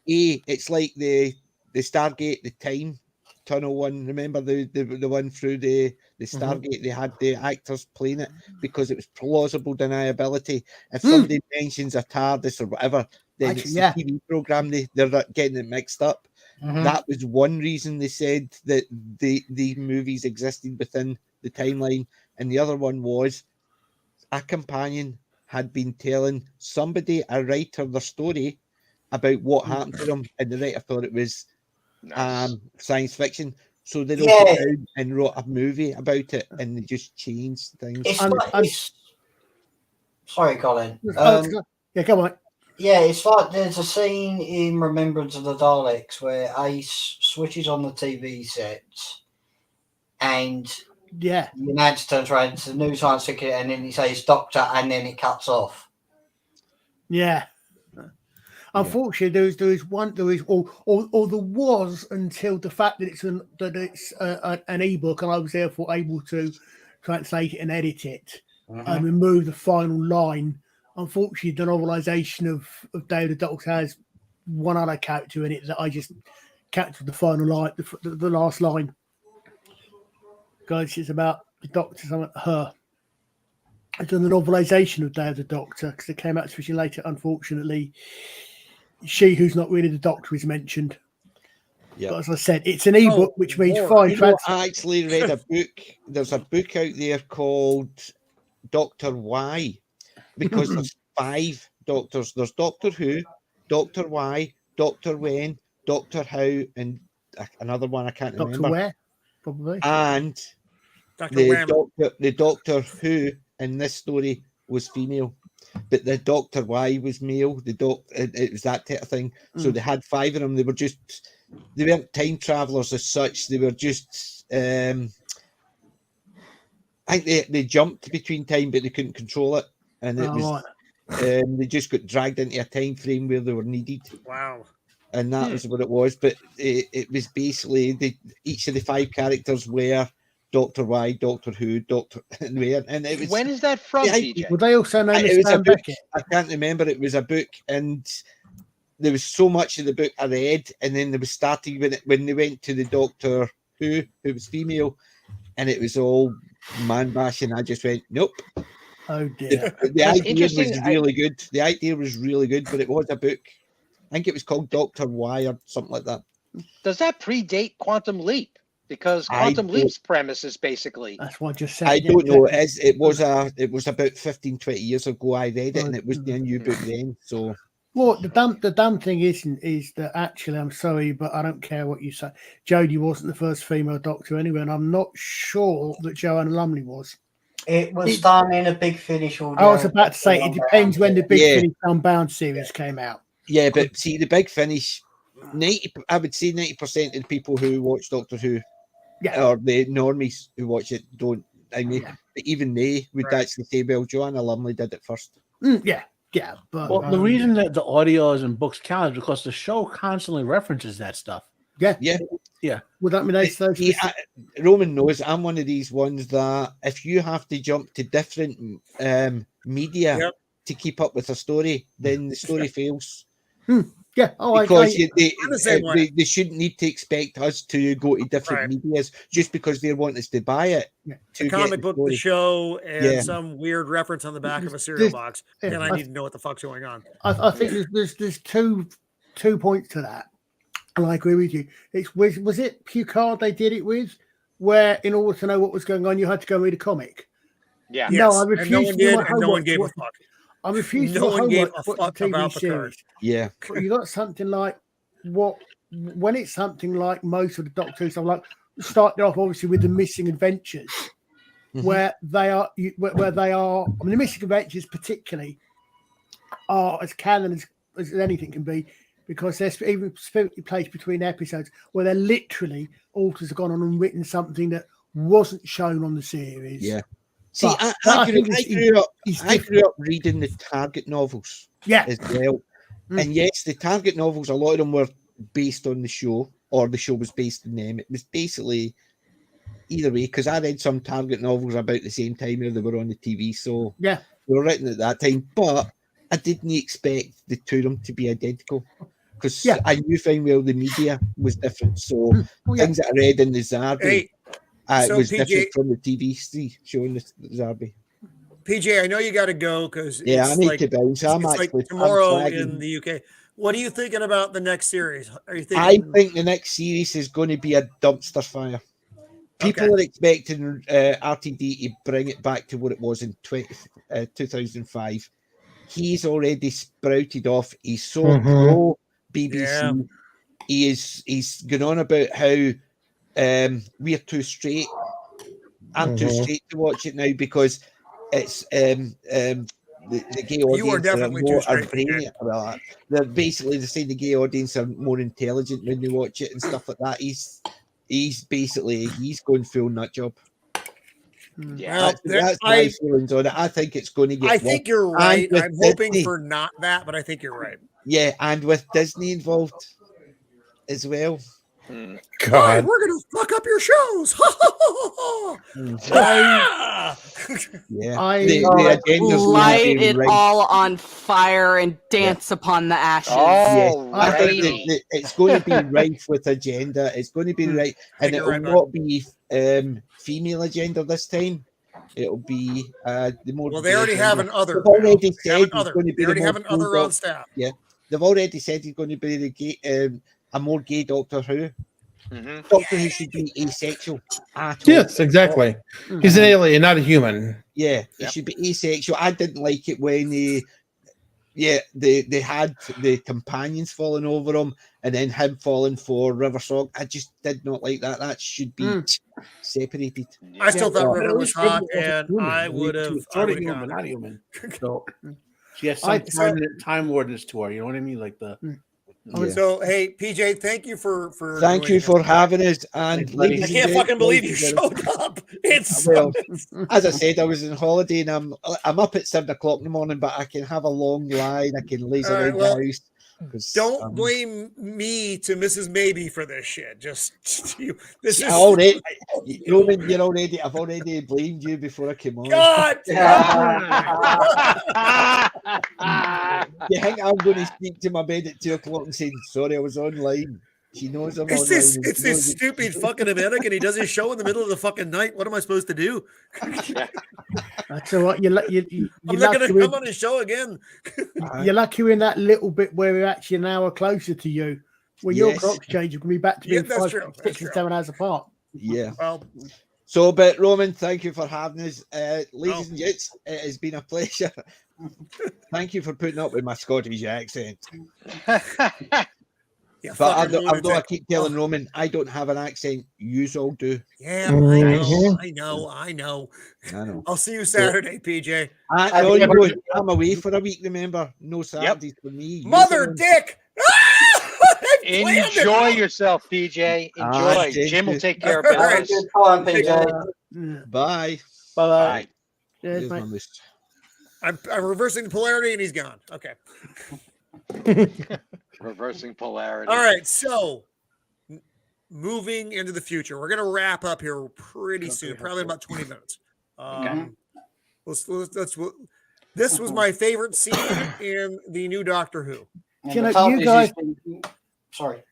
it's like the Stargate, the time tunnel one. Remember the one through the Stargate? They had the actors playing it because it was plausible deniability. If somebody mentions a TARDIS or whatever, then it's the TV program. They're getting it mixed up. That was one reason they said that the movies existed within the timeline, and the other one was a companion had been telling somebody, a writer, their story about what happened to them, and the writer thought it was science fiction, so they wrote it down and wrote a movie about it, and they just changed things. Sorry, Colin. come on. Yeah, it's like there's a scene in Remembrance of the Daleks where Ace switches on the TV set and the announcer turns around to the new science fiction and then he says Doctor and then it cuts off. Yeah. Unfortunately, there was until the fact that it's an ebook, and I was therefore able to translate it and edit it and remove the final line. Unfortunately, the novelization of Day the Doctor has one other character in it that I just captured the final line, the last line. Guys, it's about the Doctor, her. I've done the novelization of Day of the Doctor because it came out especially later. Unfortunately, she who's not really the Doctor is mentioned. Yeah, but as I said, it's an ebook, which means fine. I actually read a book. There's a book out there called Doctor Why, because there's 5 Doctors. There's Doctor Who, Doctor Why, Doctor When, Doctor How, and another one I can't remember. Doctor Where, probably. And the Doctor Who in this story was female, but the Doctor Why was male. It was that type of thing. So they had 5 of them. They weren't time travelers as such. They were just I think they jumped between time, but they couldn't control it, and it was they just got dragged into a time frame where they were needed. Wow. And that was what it was. But it was basically each of the 5 characters were Doctor Why, Doctor Who, Doctor Where, and it was. When is that from, DJ? Would they also know it was a book. I can't remember. It was a book, and there was so much of the book I read, and then there was starting when they went to the Doctor who was female, and it was all man bashing. I just went, nope. Oh dear. The idea was really good. The idea was really good, but it was a book. I think it was called Dr. Y or something like that. Does that predate Quantum Leap? Because Quantum Leap's premise is basically... That's what I just said. I don't know. It was about 15, 20 years ago I read it, and it was the new book then. So... Well, the damn thing is that actually, I'm sorry, but I don't care what you say. Jodie wasn't the first female Doctor anyway, and I'm not sure that Joanna Lumley was. It was done in a Big Finish audio. I was about to say, it depends when the Big Finish Unbound series came out. Yeah, but see, the Big Finish, I would say 90% of the people who watch Doctor Who, or the normies who watch it, don't. I mean, but even they would actually say, well, Joanna Lumley did it first. Yeah, but the reason that the audios and books count is because the show constantly references that stuff. Yeah. Would that mean Roman knows I'm one of these ones that if you have to jump to different media to keep up with a story, then the story fails. Yeah, because they shouldn't need to expect us to go to different medias just because they want us to buy it. The comic book, the show, and some weird reference on the back of a cereal box, and I need to know what the fuck's going on. I think there's two points to that, and I agree with you. Was it Picard they did it with, where in order to know what was going on, you had to go read a comic. Yeah. No, I refused. No one did, and no one gave a fuck. I refuse to no one gave watch a fuck the TV about series. Yeah. You got something like when it's something like most of the Doctors, I'm like starting off obviously with the Missing Adventures, where they are. I mean, the Missing Adventures particularly are as canon as anything can be, because they're even specifically placed between episodes where they're literally authors have gone on and written something that wasn't shown on the series. Yeah. See, I grew up reading the Target novels as well. And yes, the Target novels, a lot of them were based on the show, or the show was based on them. It was basically either way, because I read some Target novels about the same time they were on the TV. So they were written at that time. But I didn't expect the two of them to be identical, because I knew fine well the media was different. So things that I read in the Zarbi... it was PJ, different from the TV show in the Zarbi. PJ, I know you got to go because I need to bounce. I'm actually tomorrow in the UK. What are you thinking about the next series? Are you thinking? I think the next series is going to be a dumpster fire. People are expecting RTD to bring it back to what it was in 2005. He's already sprouted off. He's so pro BBC. Yeah. He's going on about how we're too straight. I'm too straight to watch it now because it's the gay audience. You are definitely too straight. Well, they're saying the gay audience are more intelligent when they watch it and stuff like that. He's going full nut job. Yeah, that's my feelings on it. I think it's going to get. I think you're right. I'm hoping for not that, but I think you're right. Yeah, and with Disney involved as well. God, we're gonna fuck up your shows. Light it all on fire and dance upon the ashes. I think it's going to be rife with agenda. It's going to be right, and it will not be female agenda this time. It'll be the more. Well, they already have an other. They've already said he's going to be. They already have an other on staff. Yeah, they've already said he's going to be the gay. A more gay Doctor Who. Doctor Who should be asexual. Yes, exactly. He's an alien, not a human. Yeah, he should be asexual. I didn't like it when they had the companions falling over him and then him falling for River Song. I just did not like that. That should be separated. I still thought River was hot, and I would have. Not human. So she has some time wardens to her. You know what I mean? Like the. Yeah. So hey, PJ, thank you for thank you for having us. And I can't fucking believe you showed up. It's as I said, I was on holiday and I'm up at 7 o'clock in the morning, but I can have a long lie. I can laze around the house. Don't blame me to Mrs. Maybe for this shit. Just you. This is already, Roman. I've already blamed you before I came on. God. You think I'm going to speak to my bed at 2:00 and say, "Sorry, I was online." She knows I'm online. It's this stupid fucking American. He does his show in the middle of the fucking night. What am I supposed to do? That's all right. I'm not going to come on his show again. You're lucky we're in that little bit where we're actually an hour closer to you. Well, your clock's change, you can be back to being 5, 6, and 7 hours apart. Yeah. Well, so, but Roman, thank you for having us. Ladies and gents, it has been a pleasure. Thank you for putting up with my Scottish accent. Yeah, but although I keep telling Roman, I don't have an accent. Yous all do. Yeah, I know. I'll see you Saturday, PJ. I'm away for a week, remember? No Saturdays for me. Mother dick! Enjoy yourself, PJ. Enjoy. Jim will take care of business. Right. PJ. Bye. Bye. I'm reversing the polarity and he's gone. Okay. Reversing polarity. All right, so moving into the future, we're going to wrap up here pretty soon, probably about 20 minutes. This was my favorite scene in the new Doctor Who. You guys, sorry,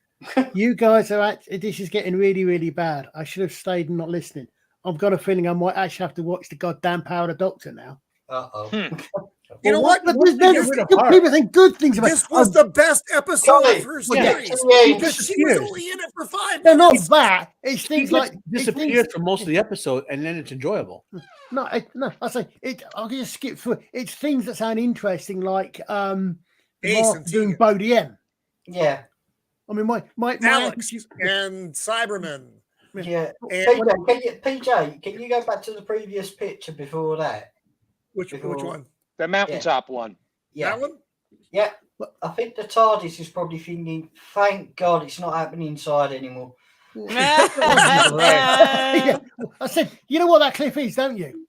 you guys are this is getting really, really bad. I should have stayed and not listening. I've got a feeling I might actually have to watch the goddamn Power of the Doctor now. You know what? People think good things about this. Was the best episode of her series because she was only in it for 5 minutes. No, not that. It's things like disappeared for most of the episode, and then it's enjoyable. No. I say it. I'll just skip through. It's things that sound interesting, like Mark doing Bodie M. Yeah. I mean, my Alex and Cyberman. Yeah. PJ, can you go back to the previous picture before that? Which one? The mountaintop one. Yeah. That one? Yeah. I think the TARDIS is probably thinking, thank God it's not happening inside anymore. Yeah. I said, you know what that clip is, don't you?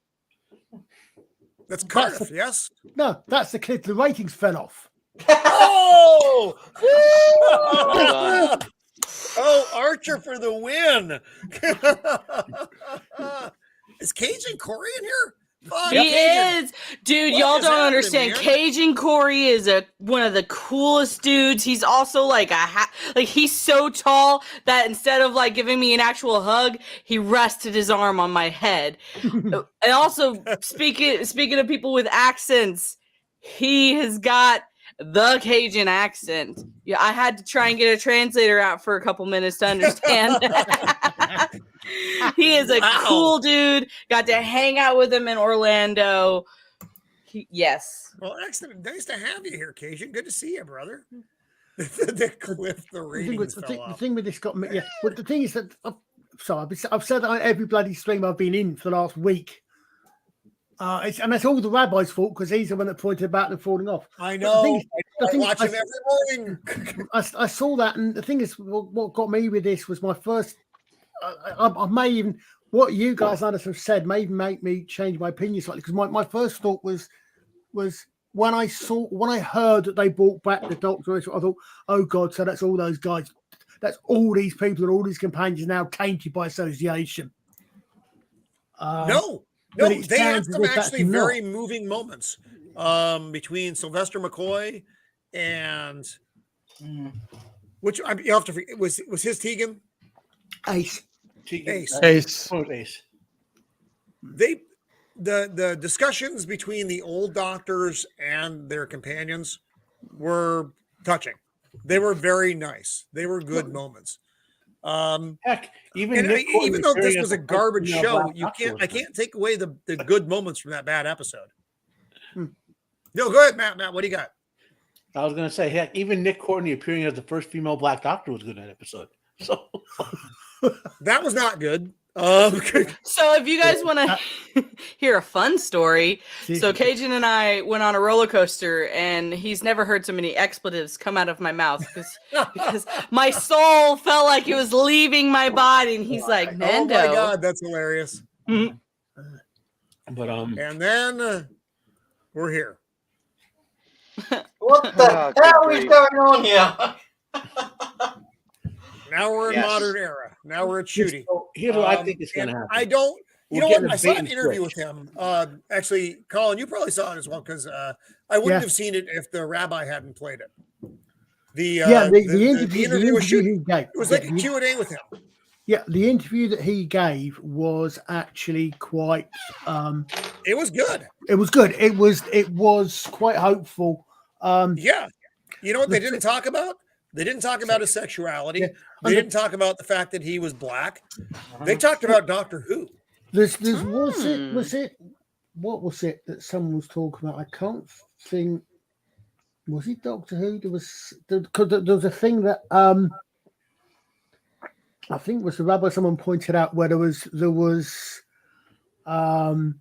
That's Cardiff, yes? No, that's the clip. The ratings fell off. Oh! Oh, Archer for the win. Is Cajun Corey in here? He is, dude. Y'all don't understand. Cajun Corey is one of the coolest dudes. He's also like he's so tall that instead of like giving me an actual hug, he rested his arm on my head. And also, speaking of people with accents, he has got the Cajun accent. Yeah, I had to try and get a translator out for a couple minutes to understand. He is a cool dude. Got to hang out with him in Orlando. Yes. Well, excellent. Nice to have you here, Cajun. Good to see you, brother. The ratings fell off. The thing with this got me. Yeah. But the thing is that I've said that on every bloody stream I've been in for the last week. And that's all the rabbi's fault because he's the one that pointed about them falling off. I know. I watch him every morning. I saw that, and the thing is, what got me with this was my first. I may even what you guys have said may even make me change my opinion slightly because my first thought was when I heard that they brought back the Doctor. I thought, oh God, so that's all those guys, that's all these people and all these companions now tainted by association. No, they have some actually very moving moments between Sylvester McCoy and which you have to forget, was his Tegan? Ace. Ace. The discussions between the old doctors and their companions were touching. They were very nice. They were good moments. Heck, even though this was a garbage show, I can't take away the good moments from that bad episode. No, go ahead, Matt. What do you got? I was going to say, heck, even Nick Courtney appearing as the first female Black Doctor was good in that episode. So that was not good. So if you guys want to hear a fun story, so Cajun and I went on a roller coaster, and he's never heard so many expletives come out of my mouth because my soul felt like it was leaving my body, and he's like, Nando. Oh my God, that's hilarious. Mm-hmm. But and then we're here. What the hell is going on here? Now we're in modern era. Now we're at shooting. Here's what I think is going to happen. I don't. You We're know getting what? a I saw bait an and interview switch. with him. Actually, Colin, you probably saw it as well because I wouldn't have seen it if the rabbi hadn't played it. The interview was shooting. He gave. It was like a Q&A with him. Yeah, the interview that he gave was actually quite. It was good. It was good. It was quite hopeful. Yeah, you know what they didn't talk about? They didn't talk about his sexuality. Yeah. They didn't talk about the fact that he was black. They talked about Doctor Who. Was it what was it that someone was talking about? I can't think. Was it Doctor Who? There was a thing that I think it was the rabbi. Someone pointed out where there was I don't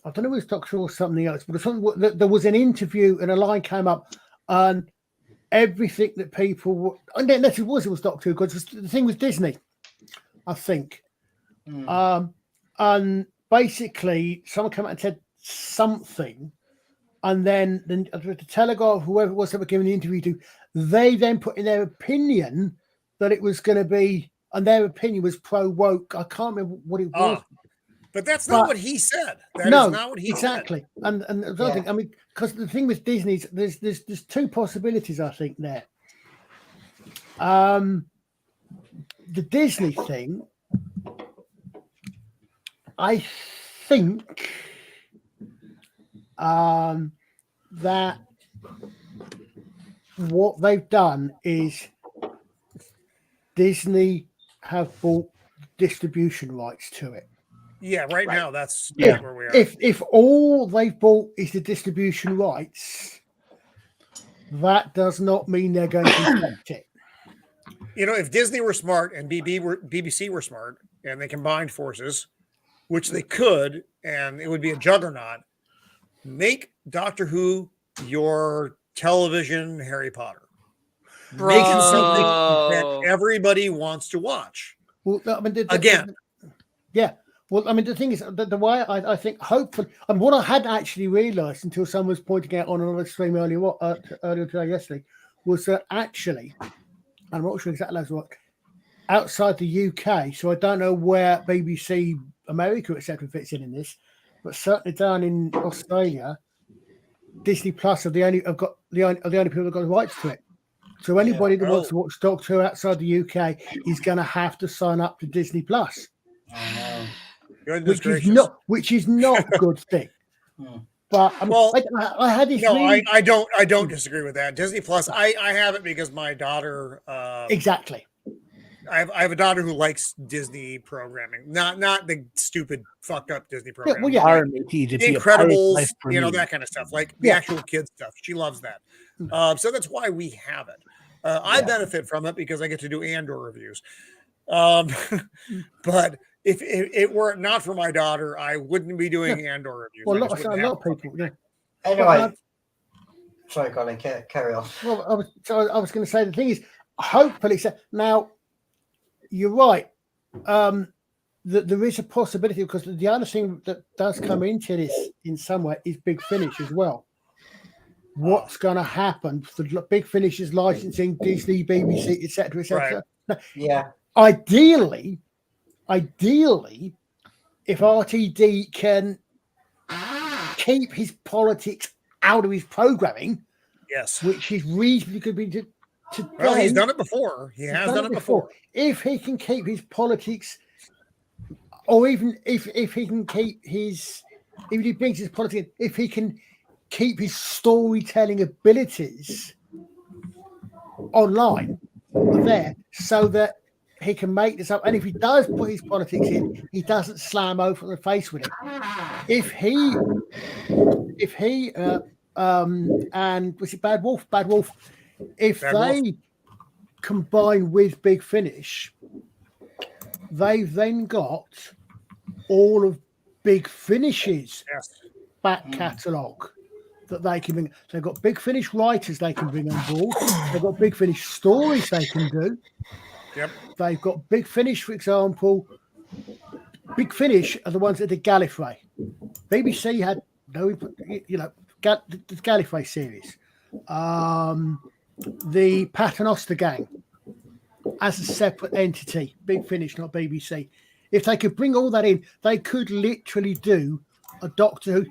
know if it was Doctor Who or something else, but there was an interview and a line came up and everything that people unless it was Doctor Who because the thing was Disney, I think. And basically someone came out and said something, and then the Telegraph, whoever it was that were giving the interview to, they then put in their opinion that it was going to be, and their opinion was pro-woke. I can't remember what it was. But that's not what he said. That is not what he exactly. said. And I think, I mean, because the thing with Disney, there's two possibilities, I think, there. The Disney thing, I think that what they've done is Disney have bought distribution rights to it. Yeah, right now that's where we are. If all they've bought is the distribution rights, that does not mean they're going to protect it. You know, if Disney were smart and BBC were smart and they combined forces, which they could, and it would be a juggernaut, make Doctor Who your television Harry Potter. Bro. Make it something that everybody wants to watch. Well, I mean, again. Yeah. Well, I mean, the thing is, the way I think, hopefully, and what I hadn't actually realised until someone was pointing out on another stream earlier today, yesterday, was that actually, I'm not sure exactly what, outside the UK, so I don't know where BBC America, etc., fits in this, but certainly down in Australia, Disney Plus are the only people that got the rights to it. So anybody that wants to watch Doctor Who outside the UK is going to have to sign up to Disney Plus. Which is not a good thing. But I mean, I had this. No, I don't disagree with that. Disney Plus, I have it because my daughter. Exactly. I have a daughter who likes Disney programming, not the stupid fucked up Disney programming. Yeah, The Incredibles, that kind of stuff, like the actual kids stuff. She loves that, so that's why we have it. I benefit from it because I get to do Andor reviews. But if it were not for my daughter, I wouldn't be doing Andor reviews. Well, a lot of people. Yeah. Anyway, sorry, Colin, carry on. Well, I was going to say the thing is, hopefully, now you're right. That there is a possibility because the other thing that does come into this in some way is Big Finish as well. What's going to happen for Big Finish's licensing, Disney, BBC, etc., etc. Right. Yeah. Ideally, if RTD can keep his politics out of his programming, yes, which is reasonably could be to well, he's done it before. He has done it before. If he can keep his politics, or even if he can keep his, even if he brings his politics, if he can keep his storytelling abilities online there, so that he can make this up, and if he does put his politics in, he doesn't slam over the face with it. If he and was it Bad Wolf? If they combine with Big Finish, they've then got all of Big Finish's back catalogue that they can bring. They've got Big Finish writers they can bring on board. They've got Big Finish stories they can do. Yep. They've got Big Finish, for example. Big Finish are the ones that did Gallifrey. BBC had the Gallifrey series. the Paternoster gang as a separate entity, Big Finish, not BBC. If they could bring all that in, they could literally do a Doctor Who.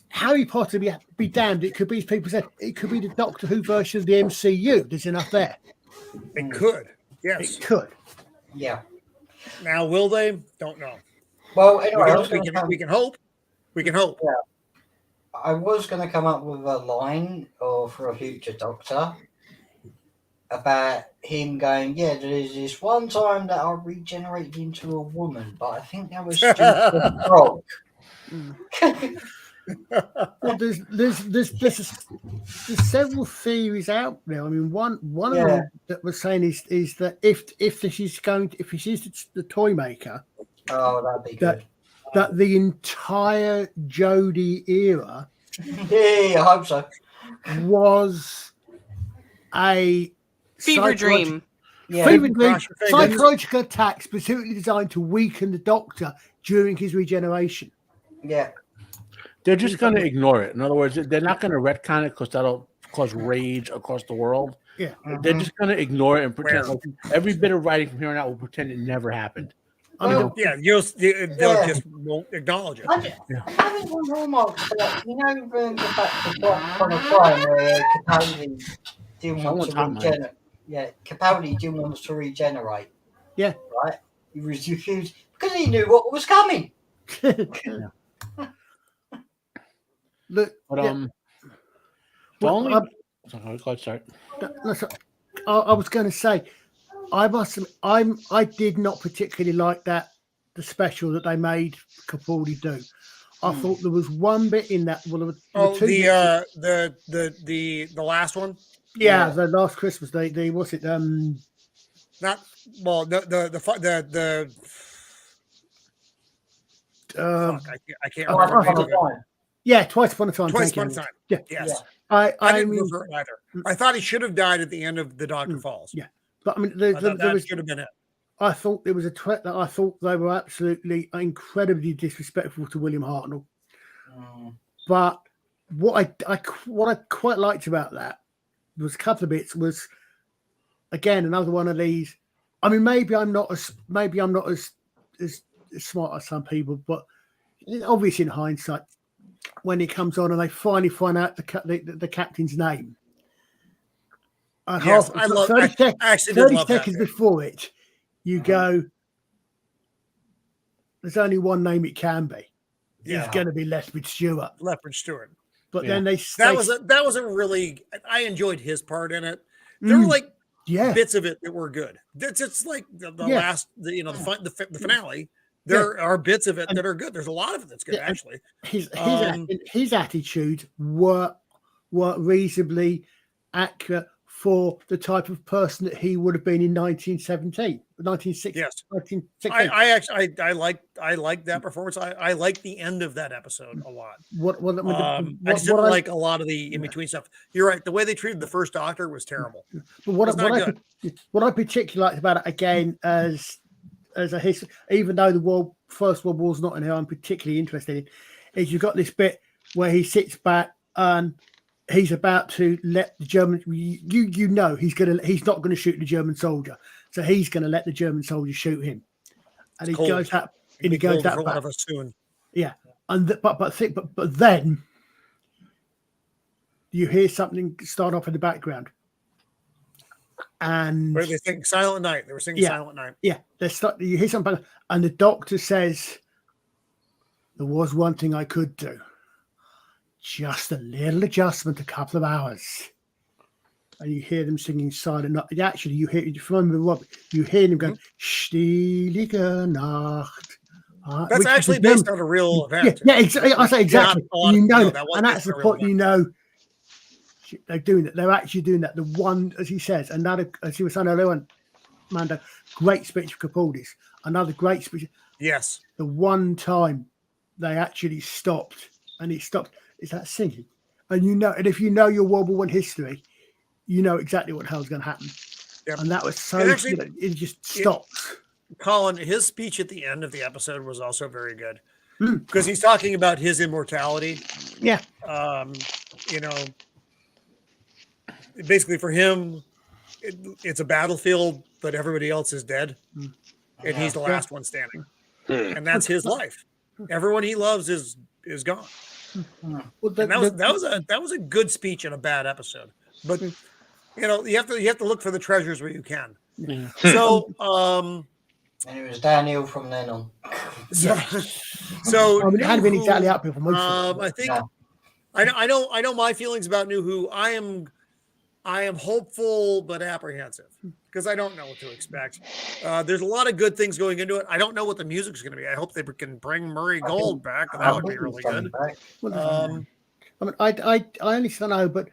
Harry Potter be damned. It could be, as people said, it could be the Doctor Who version of the MCU. There's enough there. It could. Yes. It could. Yeah. Now, will they? Don't know. Well, anyway, we can hope. We can hope. Yeah. I was going to come up with a line for a future Doctor about him going, yeah, there's this one time that I regenerated into a woman, but I think that was stupid frog. Well, there's several theories out there. I mean, one of them that was saying is that if this is the toy maker, that'd be good. That the entire Jodie era, I hope so, was a fever dream. Fever dream, psychological attack specifically designed to weaken the Doctor during his regeneration. Yeah. They're just going to ignore it. In other words, they're not going to retcon it because that'll cause rage across the world. Yeah. They're just going to ignore it and pretend like every bit of writing from here on out will pretend it never happened. They'll just won't acknowledge it. I think one hallmark, the fact that on a time where Capaldi didn't want to regenerate. Yeah, Capaldi didn't want to regenerate. Yeah. Right? He refused because he knew what was coming. Look, but I was going to say, I did not particularly like the special that they made Capaldi do. I thought there was one bit in that. Well, the last one. Yeah, the last Christmas. The what's it? Not well. The I can't remember. Yeah, Twice Upon a Time. Twice Upon a Time. Yeah. Yes. I didn't prefer it either. I thought he should have died at the end of The Doctor Falls. Yeah. But I mean, that should have been it. I thought there was a threat that I thought they were absolutely incredibly disrespectful to William Hartnell. But what I quite liked about that was a couple of bits. Was again another one of these. I mean, maybe I'm not as smart as some people, but obviously in hindsight, when it comes on and they finally find out the captain's name. And yes, 30 seconds before it, you go, there's only one name it can be. Yeah. It's going to be Lethbridge Stewart. But then that was a really, I enjoyed his part in it. There were like bits of it that were good. It's like the last, the finale. There are bits of it that are good. There's a lot of it that's good, actually. His attitudes were reasonably accurate for the type of person that he would have been in 1960. Yes. 1960. I like that performance. I like the end of that episode a lot. I just didn't like a lot of the in-between stuff. You're right. The way they treated the first Doctor was terrible. But what I particularly liked about it, again, as a history, even though the First World War's not in here, I'm particularly interested in, is you've got this bit where he sits back and he's about to let the German, he's not going to shoot the German soldier, so he's going to let the German soldier shoot him, and he goes that for one of us soon. Yeah, and but then you hear something start off in the background. And where they think Silent Night, they were singing Silent Night. Yeah, you hear something, and the Doctor says, "There was one thing I could do, just a little adjustment, a couple of hours." And you hear them singing Silent Night. Actually, you hear, if you remember Rob, you hear them going, "Stille Nacht." That's actually based on a real event. Yeah, exactly. I say exactly. And that's the point. They're doing that. They're actually doing that. The one, as he says, another, as he was saying earlier on, Mando, great speech of Capaldi's. Another great speech. Yes. The one time they actually stopped, and it stopped, is that singing. And and if you know your World War I history, you know exactly what the hell's going to happen. Yep. And that was so good. It just stops. Colin, his speech at the end of the episode was also very good. Because he's talking about his immortality. Yeah. basically for him, it's a battlefield, but everybody else is dead, and he's the last one standing, and that's his life. Everyone he loves is gone. And that was a good speech in a bad episode. But you have to look for the treasures where you can. Yeah. So and it was downhill from then on. So I mean, it hadn't been exactly uphill for most of it. I think I know my feelings about New Who. I am hopeful but apprehensive because I don't know what to expect. There's a lot of good things going into it. I don't know what the music's going to be. I hope they can bring Murray Gold back. That would be really good. I mean, I honestly don't know, but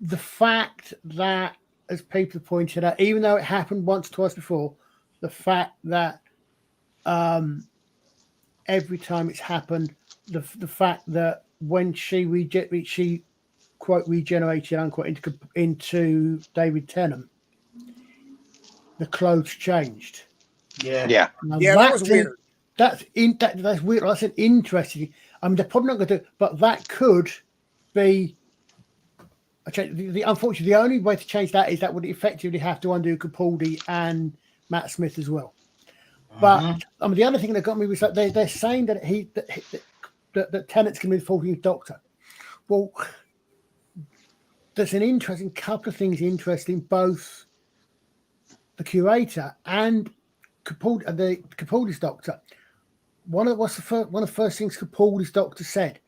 the fact that, as people pointed out, even though it happened once, twice before, the fact that every time it's happened, the fact that when she quote regenerated unquote into David Tennant, the clothes changed. Yeah. That was weird. That's weird. That's an interesting. I mean, they're probably not going to do, but that could be. Unfortunately, the only way to change that is that would effectively have to undo Capaldi and Matt Smith as well. But I mean, the other thing that got me was that they're saying that that Tennant's going to be the 14th Doctor. Well, there's an interesting couple of things interesting, both the curator and Capaldi's Doctor. One of the first things Capaldi's Doctor said,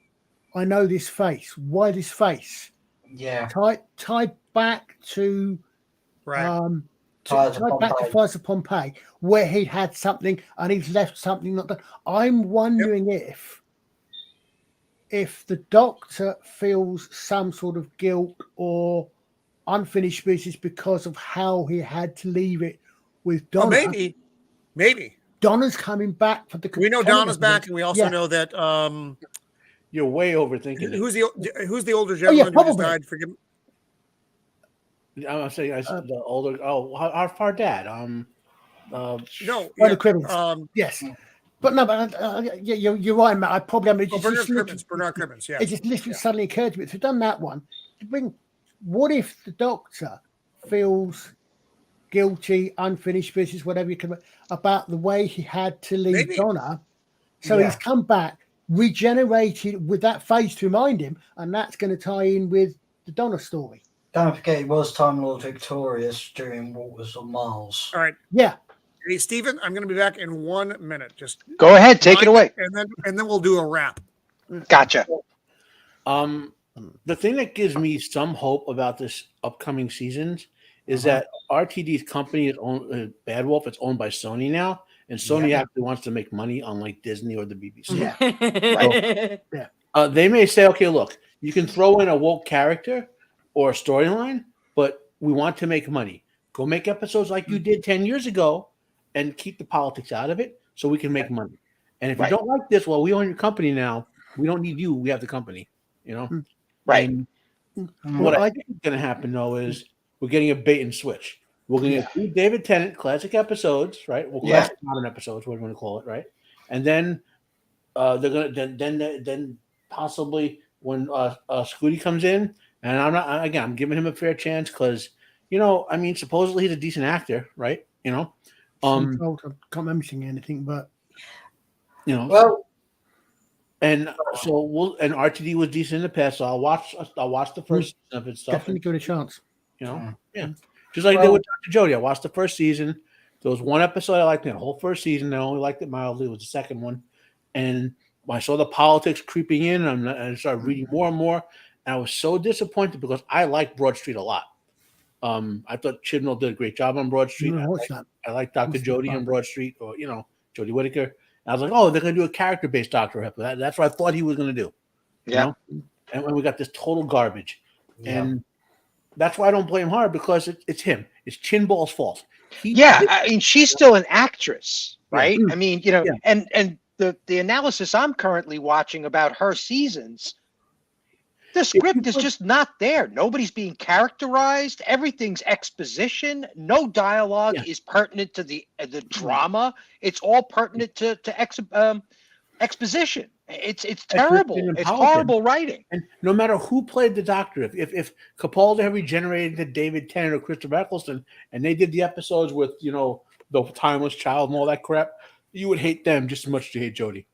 "I know this face. Why this face?" Yeah. Tied back to right. Tied back to Fires of Pompeii, where he had something and he's left something not done. I'm wondering if the Doctor feels some sort of guilt or unfinished business because of how he had to leave it with Donna. Oh, maybe Donna's coming back for the. We know Donna's back, and we also know that. You're way overthinking. Who's the older gentleman who just died? Forgive me. I'm saying the older. Oh, our far dad. No. Cribbins. Yes. But no, you're right, Matt. I probably Bernard Cribbins. Yeah. It just literally suddenly occurred to me. If we've done that one, what if the Doctor feels guilty, unfinished business, whatever you can, about the way he had to leave Donna? So he's come back, regenerated with that face to remind him, and that's going to tie in with the Donna story. Don't forget, it was Time Lord Victorious during Waters on Mars. All right. Yeah. Hey, Stephen, I'm going to be back in 1 minute. Just go ahead, take it away, and then we'll do a wrap. Gotcha. The thing that gives me some hope about this upcoming seasons is that RTD's company is owned. Bad Wolf. It's owned by Sony now, and Sony actually wants to make money on like Disney or the BBC. So, they may say, okay, look, you can throw in a woke character or a storyline, but we want to make money. Go make episodes like you did 10 years ago and keep the politics out of it so we can make money. And if you don't like this, well, we own your company now. We don't need you. We have the company, Right. And what I think is going to happen, though, is we're getting a bait and switch. We're going to do David Tennant classic episodes, right? Well, classic modern episodes, what do you want to call it, right? And then they're going to then possibly when Scooty comes in, and I'm giving him a fair chance because, supposedly he's a decent actor, right? I can't remember seeing anything, but and so and RTD was decent in the past, so I'll watch the first season of its stuff. Definitely give it a chance. Just like they did with Dr. Jody. I watched the first season. There was one episode I liked in the whole first season. I only liked it mildly. It was the second one, and I saw the politics creeping in, and I started reading more and more. And I was so disappointed because I like Broad Street a lot. I thought Chibnall did a great job on Broad Street. I like Dr. Jody on Broad Street, or Jodie Whittaker. And I was like, oh, they're going to do a character-based Doctor episode. That's what I thought he was going to do. Yeah. And when we got this total garbage, and that's why I don't blame her because it's him. It's Chinball's fault. I mean, she's still an actress, right? I mean, and the analysis I'm currently watching about her seasons. The script is just not there. Nobody's being characterized. Everything's exposition. No dialogue is pertinent to the drama. It's all pertinent to exposition. It's terrible. It's horrible writing. And no matter who played the Doctor, if Capaldi had regenerated to David Tennant or Christopher Eccleston, and they did the episodes with the timeless child and all that crap, you would hate them just as much as you hate Jodie.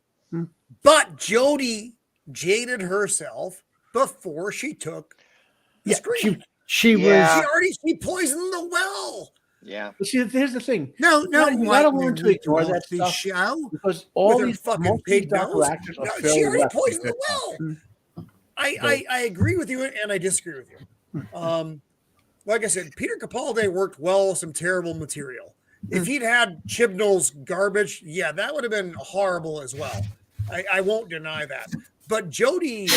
But Jodie jaded herself before she took the screen. She poisoned the well. Yeah. But see, here's the thing. No, you gotta learn to ignore that the stuff show because all with these her fucking most pig Doctor nose. actors are No, fairly she already lefty. poisoned the well. I agree with you and I disagree with you. Like I said, Peter Capaldi worked well with some terrible material. If he'd had Chibnall's garbage, yeah, that would have been horrible as well. I won't deny that. But Jodie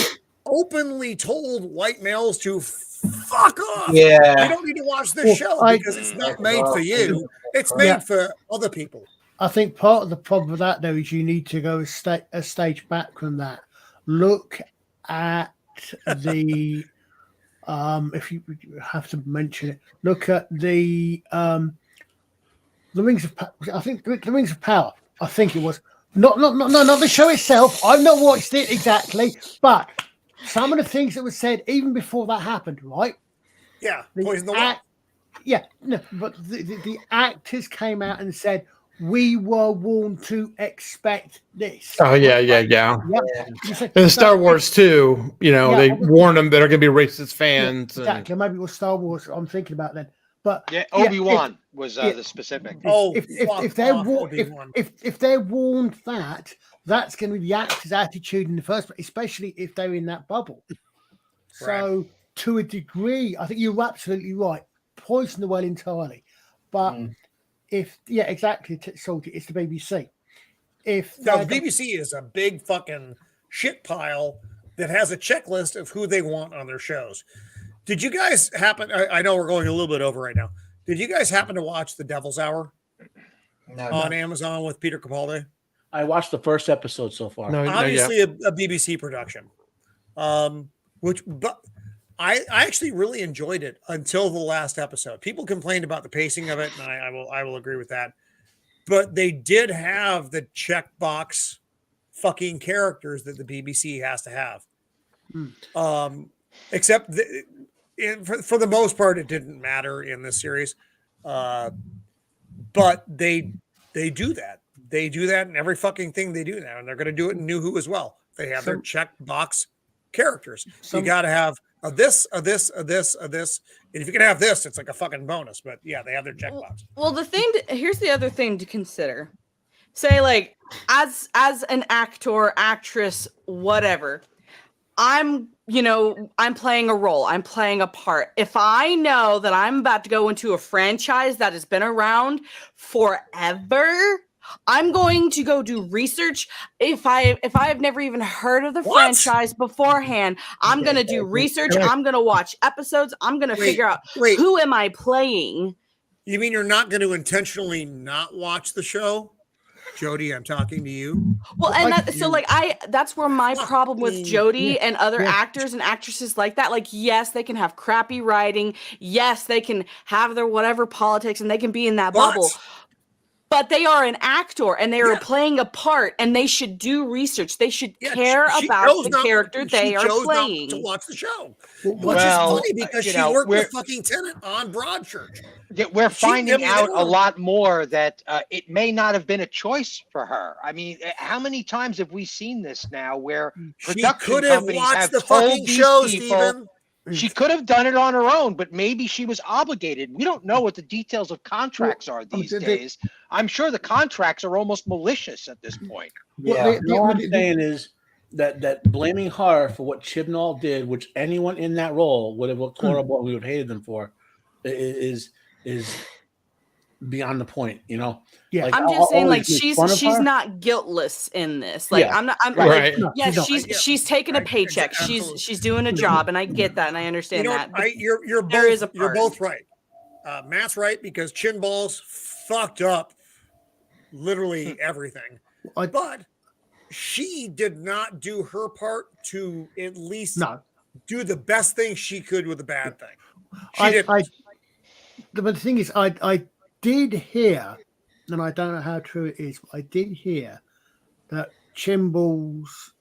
openly told white males to fuck off. Yeah. You don't need to watch this show because it's not made for you. It's made for other people. I think part of the problem with that, though, is you need to go a stage back from that. Look at the, if you have to mention it, look at the Rings of Power. I think the Rings of Power. I think it was not the show itself. I've not watched it exactly, but some of the things that were said even before that happened, right? Yeah, poison the well. Yeah, no, but the actors came out and said we were warned to expect this. Oh yeah. And Star Wars too. They warned them that are going to be racist fans. Yeah, exactly. Maybe it was Star Wars. I'm thinking about then. But Obi-Wan was the specific. If they're warned that, that's going to be the actor's attitude in the first place, especially if they're in that bubble. So, to a degree, I think you're absolutely right. Poison the well entirely. But exactly, Salty, it's the BBC. The BBC is a big fucking shit pile that has a checklist of who they want on their shows. Did you guys happen? I know we're going a little bit over right now. Did you guys happen to watch The Devil's Hour on Amazon with Peter Capaldi? I watched the first episode so far. Obviously, a BBC production. But I actually really enjoyed it until the last episode. People complained about the pacing of it, and I will agree with that. But they did have the checkbox fucking characters that the BBC has to have. Except for the most part, it didn't matter in this series. But they do that. They do that in every fucking thing they do now, and they're going to do it in New Who as well. They have their checkbox characters. So you got to have a this, a this, a this, a this. And if you can have this, it's like a fucking bonus. But yeah, they have their checkbox. Well, here's the other thing to consider. Say, like, as an actor, actress, whatever, I'm playing a role. I'm playing a part. If I know that I'm about to go into a franchise that has been around forever, I'm going to go do research. If I have never even heard of the franchise beforehand, I'm going to do research. I'm going to watch episodes. I'm going to figure out who am I playing. You mean you're not going to intentionally not watch the show? Jodie, I'm talking to you. Well, and that's where my problem with Jodie and other actors and actresses like that. Like, yes, they can have crappy writing. Yes, they can have their whatever politics and they can be in that bubble. But they are an actor and they are playing a part and they should do research. They should care about the character they are playing. To watch the show. Which is funny because she worked with fucking Tennant on Broadchurch. We're finding out a lot more that it may not have been a choice for her. I mean, how many times have we seen this now where production companies have told these people Steven. She could have done it on her own, but maybe she was obligated. We don't know what the details of contracts are these days. I'm sure the contracts are almost malicious at this point. Yeah. What I'm saying is that blaming her for what Chibnall did, which anyone in that role would have looked horrible and we would have hated them for, is beyond the point, Yeah. Like, I'm just saying, like, she's not guiltless in this. Like, I'm not. She's taking a paycheck. She's doing a job, and I get that, and I understand that. You're both right. Matt's right because chin balls fucked up literally everything. But she did not do her part to at least do the best thing she could with a bad thing. But the thing is, I did hear, and I don't know how true it is, but I did hear that Chibnall's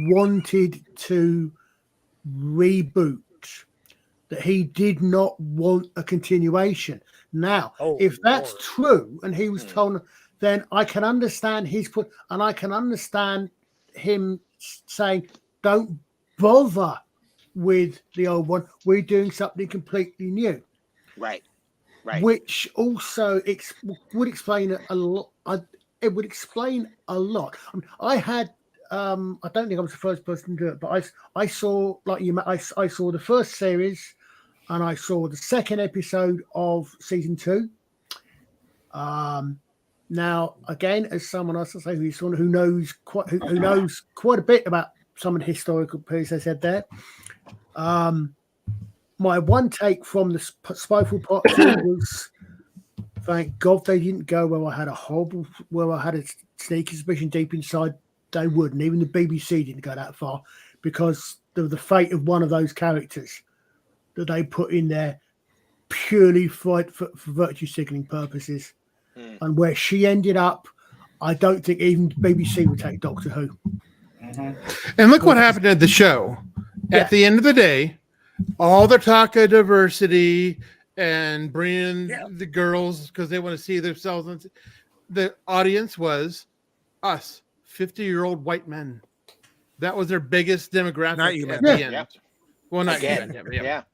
wanted to reboot, that he did not want a continuation. Now, if that's true, and he was told, then I can understand his put, and I can understand him saying, "Don't bother with the old one. We're doing something completely new." Right. Which also would explain a lot. It would explain a lot. I mean, I had. I don't think I was the first person to do it, but I saw, like you, I saw the first series, and I saw the second episode of season 2. Now, again, as someone else, who knows quite a bit about some of the historical pieces I said there. My one take from the Spiteful Part 2 was, thank God they didn't go where I had a sneaky suspicion deep inside they wouldn't. Even the BBC didn't go that far, because of the fate of one of those characters that they put in there purely for virtue signaling purposes. And where she ended up, I don't think even the BBC would take Doctor Who. And look what happened at the show. At the end of the day, all the talk of diversity and bringing the girls because they want to see themselves. The audience was us, 50-year-old white men. That was their biggest demographic at the end. Yep. Well, not Again. yet.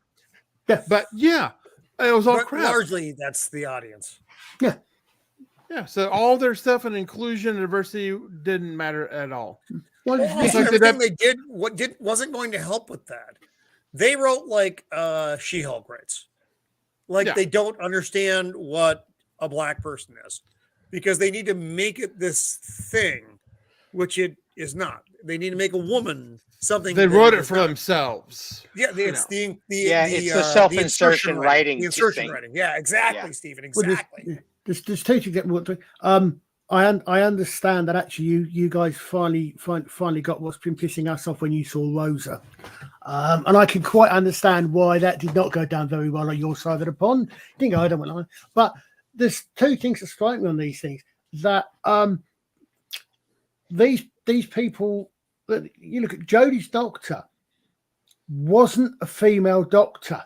But it was all crap. Largely, that's the audience. Yeah, so all their stuff and inclusion and diversity didn't matter at all. Everything they did wasn't going to help with that. They wrote like She-Hulk writes. They don't understand what a black person is, because they need to make it this thing, which it is not. They need to make a woman something. They wrote it for themselves. Yeah, it's it's the self-insertion writing. The insertion writing. Yeah, exactly, Stephen. Exactly. There's two things that what I understand that actually you guys finally got what's been pissing us off when you saw Rosa, and I can quite understand why that did not go down very well on your side of the pond. Didn't go, I don't want to, but there's two things that strike me on these things, that these people, you look at Jodie's doctor, wasn't a female doctor.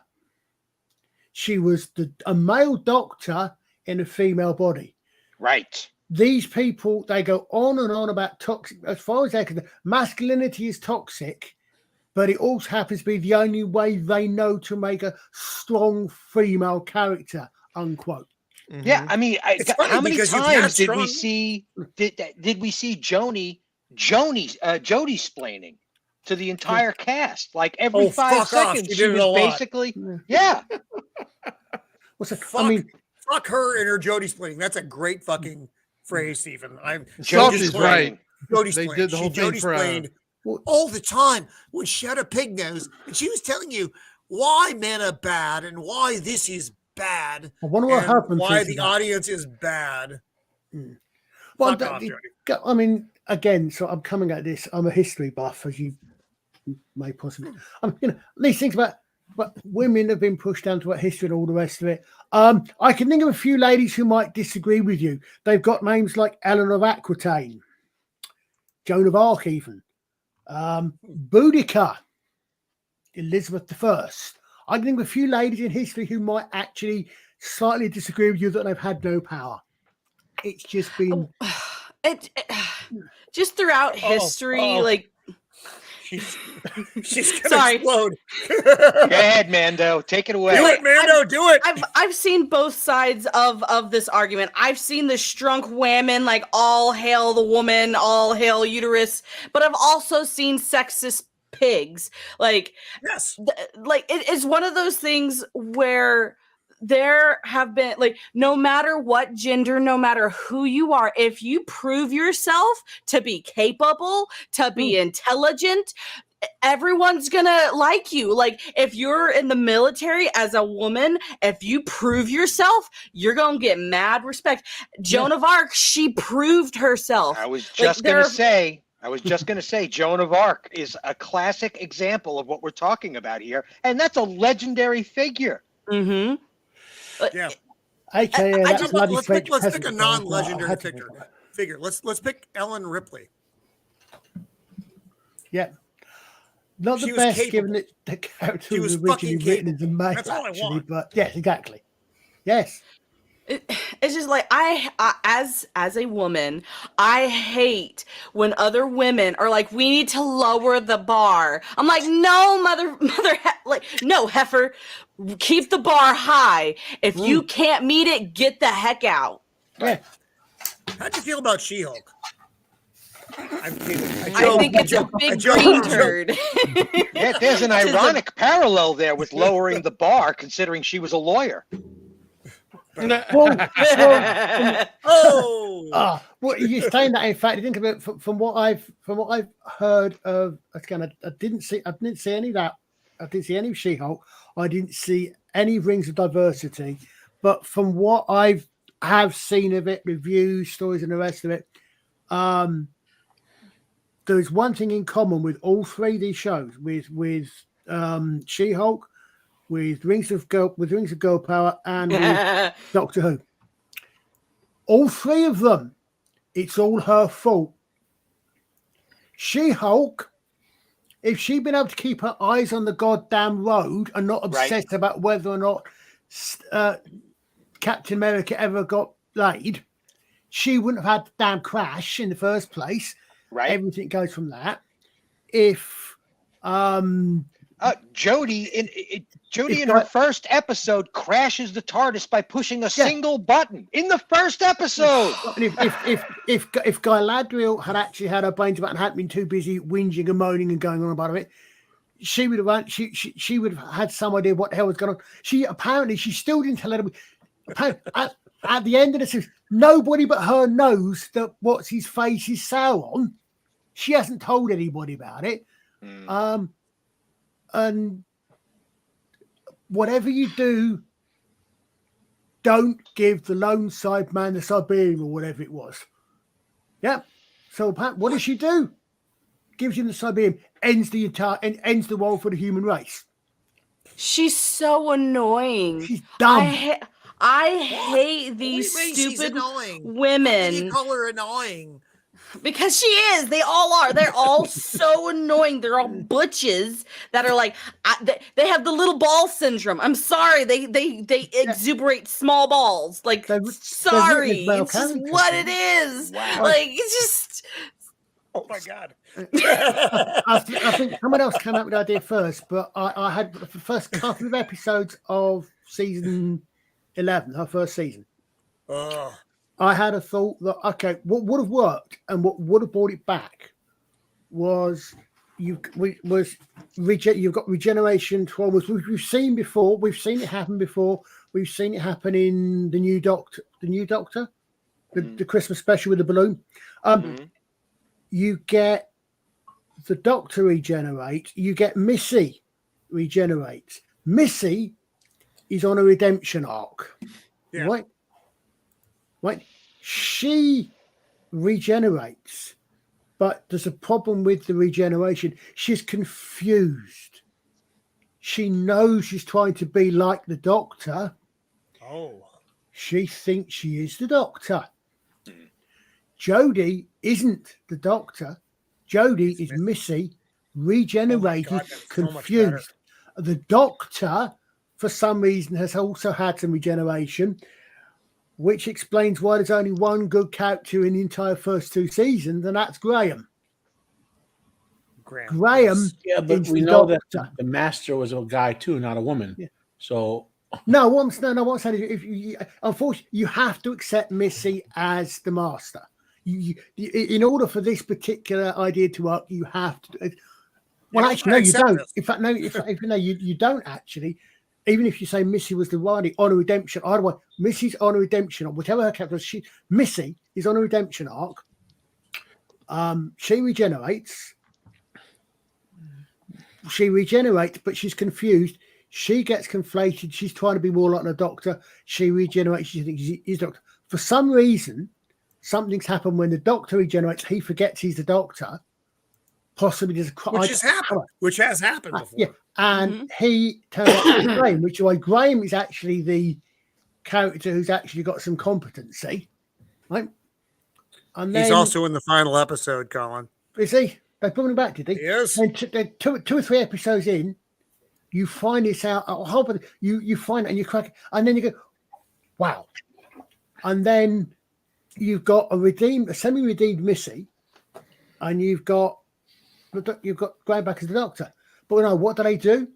She was a male doctor in a female body. Right. These people, they go on and on about toxic. As far as they're concerned, masculinity is toxic, but it also happens to be the only way they know to make a strong female character, unquote. Mm-hmm. Yeah, I mean, how many times did we see Jodie splaining to the entire cast? Like every 5 seconds, she was basically, What's it? I mean, fuck her and her Jodie splaining. That's a great fucking phrase, Stephen. Jodie's right. Jodie they did the whole thing for all the time when she had a pig nose, and she was telling you why men are bad and why this is bad. I wonder what happened. Why the audience is bad. Well, I mean, again, so I'm coming at this. I'm a history buff, as you may possibly. These things about women have been pushed down to history and all the rest of it. I can think of a few ladies who might disagree with you. They've got names like Eleanor of Aquitaine, Joan of Arc, even Boudica, Elizabeth I. I can think of a few ladies in history who might actually slightly disagree with you that they've had no power. It's just been just throughout history, like. She's gonna explode. Go ahead, Mando. Take it away. Do it, Mando. Do it. I've seen both sides of this argument. I've seen the strunk women, like all hail the woman, all hail uterus, but I've also seen sexist pigs. Like, yes, like it is one of those things where there have been, like, no matter what gender, no matter who you are, if you prove yourself to be capable, to be intelligent, everyone's gonna like you. Like, if you're in the military as a woman, if you prove yourself, you're gonna get mad respect. Joan of Arc, she proved herself. I was just gonna say Joan of Arc is a classic example of what we're talking about here, and that's a legendary figure. Mm-hmm. Yeah. AKA, let's pick a non-legendary figure. Let's pick Ellen Ripley. Yeah. Not She the was best, capable. given that the character She was was originally fucking written as a male, That's all I actually. want. But yes, exactly. Yes. It's just like as a woman, I hate when other women are like, we need to lower the bar. I'm like, no, no, heifer, keep the bar high. If you can't meet it, get the heck out. Yeah. How'd you feel about She-Hulk? I'm kidding. I think it's a big green turd. Yeah, there's an ironic parallel there with lowering the bar, considering she was a lawyer. Well, you're saying that. In fact, I think about from what I've heard of. Again, I didn't see any of that. I didn't see any of She-Hulk. I didn't see any Rings of Diversity. But from what have seen of it, reviews, stories, and the rest of it, there is one thing in common with all three of these shows, with She-Hulk, with Rings of Girl Power, and with Doctor Who. All three of them, it's all her fault. She-Hulk, if she'd been able to keep her eyes on the goddamn road and not obsessed about whether or not Captain America ever got laid, she wouldn't have had the damn crash in the first place. Right. Everything goes from that. If Jodie in her first episode crashes the TARDIS by pushing a single button in the first episode. If Galadriel had actually had her brains about and hadn't been too busy whinging and moaning and going on about it, she would have she would have had some idea what the hell was going on. She still didn't tell anybody. At the end of the series, nobody but her knows that what's his face is Sauron. She hasn't told anybody about it. And whatever you do, don't give the lone side man the Siberian or whatever it was. Yeah. So what does she do? Gives him the Siberian, ends the world for the human race. She's so annoying. She's dumb. I hate these stupid women. You call her annoying. Because she is. They all are. They're all so annoying. They're all butches that are like, they have the little ball syndrome. I'm sorry. They exuberate small balls. Like, sorry. It's just what it is. Wow. Like, it's just. Oh my God. I think someone else came up with the idea first, but I had the first couple of episodes of season 11, her first season. I had a thought that, okay, what would have worked and what would have brought it back was you've got regeneration traumas, which we've seen before. We've seen it happen before. We've seen it happen in the new Doctor, the Christmas special with the balloon. You get the Doctor regenerate. You get Missy regenerates. Missy is on a redemption arc, right? Right, she regenerates, but there's a problem with the regeneration. She's confused. She knows she's trying to be like the Doctor. She thinks she is the Doctor. Jodie isn't the Doctor. Jodie is Missy, regenerated, confused. The Doctor, for some reason, has also had some regeneration, which explains why there's only one good character in the entire first two seasons, and that's Graham. Graham, yeah, but we know that the Master was a guy too, not a woman. Yeah. So what I'm saying, unfortunately, you have to accept Missy as the Master. You, in order for this particular idea to work, you have to. Well, actually, no, you don't. In fact, no, you don't actually. Even if you say Missy was the Riley on a redemption, either way, Missy's on a redemption arc, whatever her character is, Missy is on a redemption arc. She regenerates, but she's confused. She gets conflated. She's trying to be more like the Doctor. She regenerates. She thinks he's the Doctor. For some reason, something's happened when the Doctor regenerates. He forgets he's the Doctor. Possibly there's which has happened before. Yeah. And he turned out to be Graham, which is why Graham is actually the character who's actually got some competency, right? And he's also in the final episode, Colin. Is he? They brought him back, did they? Yes. And two or three episodes in, you find this out. A whole bunch. You find it and you crack, and then you go, wow. And then you've got a semi-redeemed Missy, and you've got going back as the Doctor. But no, what do they do?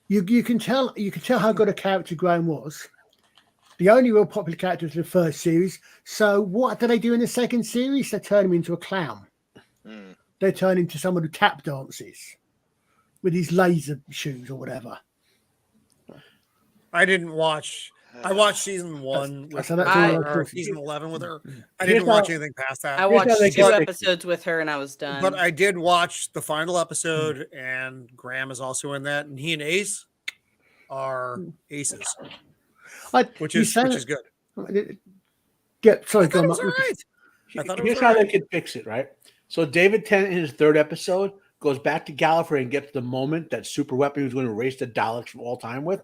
You can tell how good a character Graham was. The only real popular character was the first series. So what do they do in the second series? They turn him into a clown. They turn him into someone who tap dances with his laser shoes or whatever. I didn't watch. I watched season 1 with season 11 with her. I didn't watch anything past that. I watched 2 episodes with her and I was done. But I did watch the final episode, and Graham is also in that, and he and Ace are aces, which is good. Sorry, go on. Right. Here's how they could fix it, right? So David Tennant in his 3rd episode goes back to Gallifrey and gets the moment that super weapon he was going to erase the Daleks from all time with.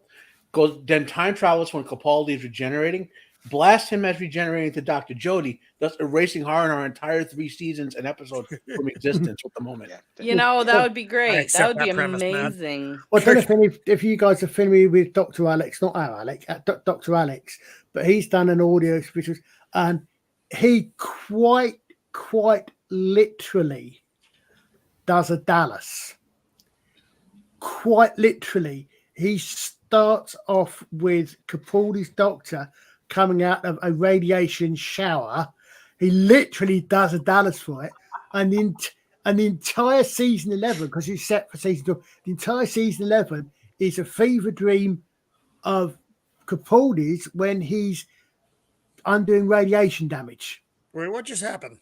Then time travels when Capaldi is regenerating, blast him as regenerating to Dr. Jodie, thus erasing her in our entire 3 seasons and episodes from existence with the moment. You know, that would be great. That would be amazing. Well, I don't know if you guys are familiar with Dr. Alex, not our Alex, Dr. Alex, but he's done an audio which and he quite literally does a Dallas. Quite literally. He starts off with Capaldi's Doctor coming out of a radiation shower. He literally does a Dallas for it. And the entire season 11, because he's set for season 2, the entire season 11 is a fever dream of Capaldi's when he's undoing radiation damage. Wait, what just happened?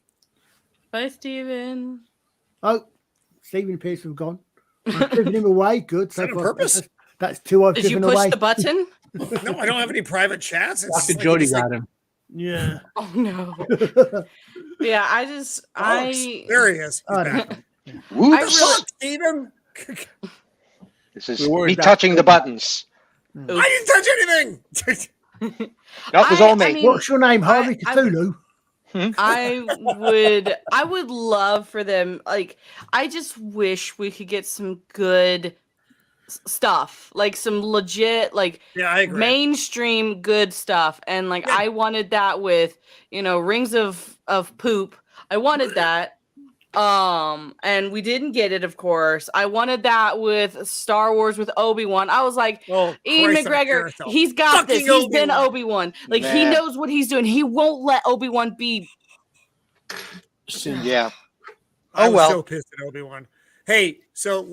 Bye, Stephen. Oh, Stephen appears to have gone. I've driven him away. Good. Is that on purpose? That's 2 I've driven away. Did you push the button? No, I don't have any private chats. Dr. Jodie got him. Yeah. Oh no. Yeah, there he is. He's back. Steven. This is me touching the buttons. I didn't touch anything. That was all me. What's your name, Harvey Cthulhu? I would love for them. Like, I just wish we could get some good stuff, like some legit, like mainstream good stuff. And like, I wanted that with, Rings of Poop. I wanted that. And we didn't get it, of course. I wanted that with Star Wars with Obi-Wan. I was like, Ian McGregor, he's got this. He's been Obi-Wan. Like, he knows what he's doing. He won't let Obi-Wan be. Yeah. I was so pissed at Obi-Wan. Hey, so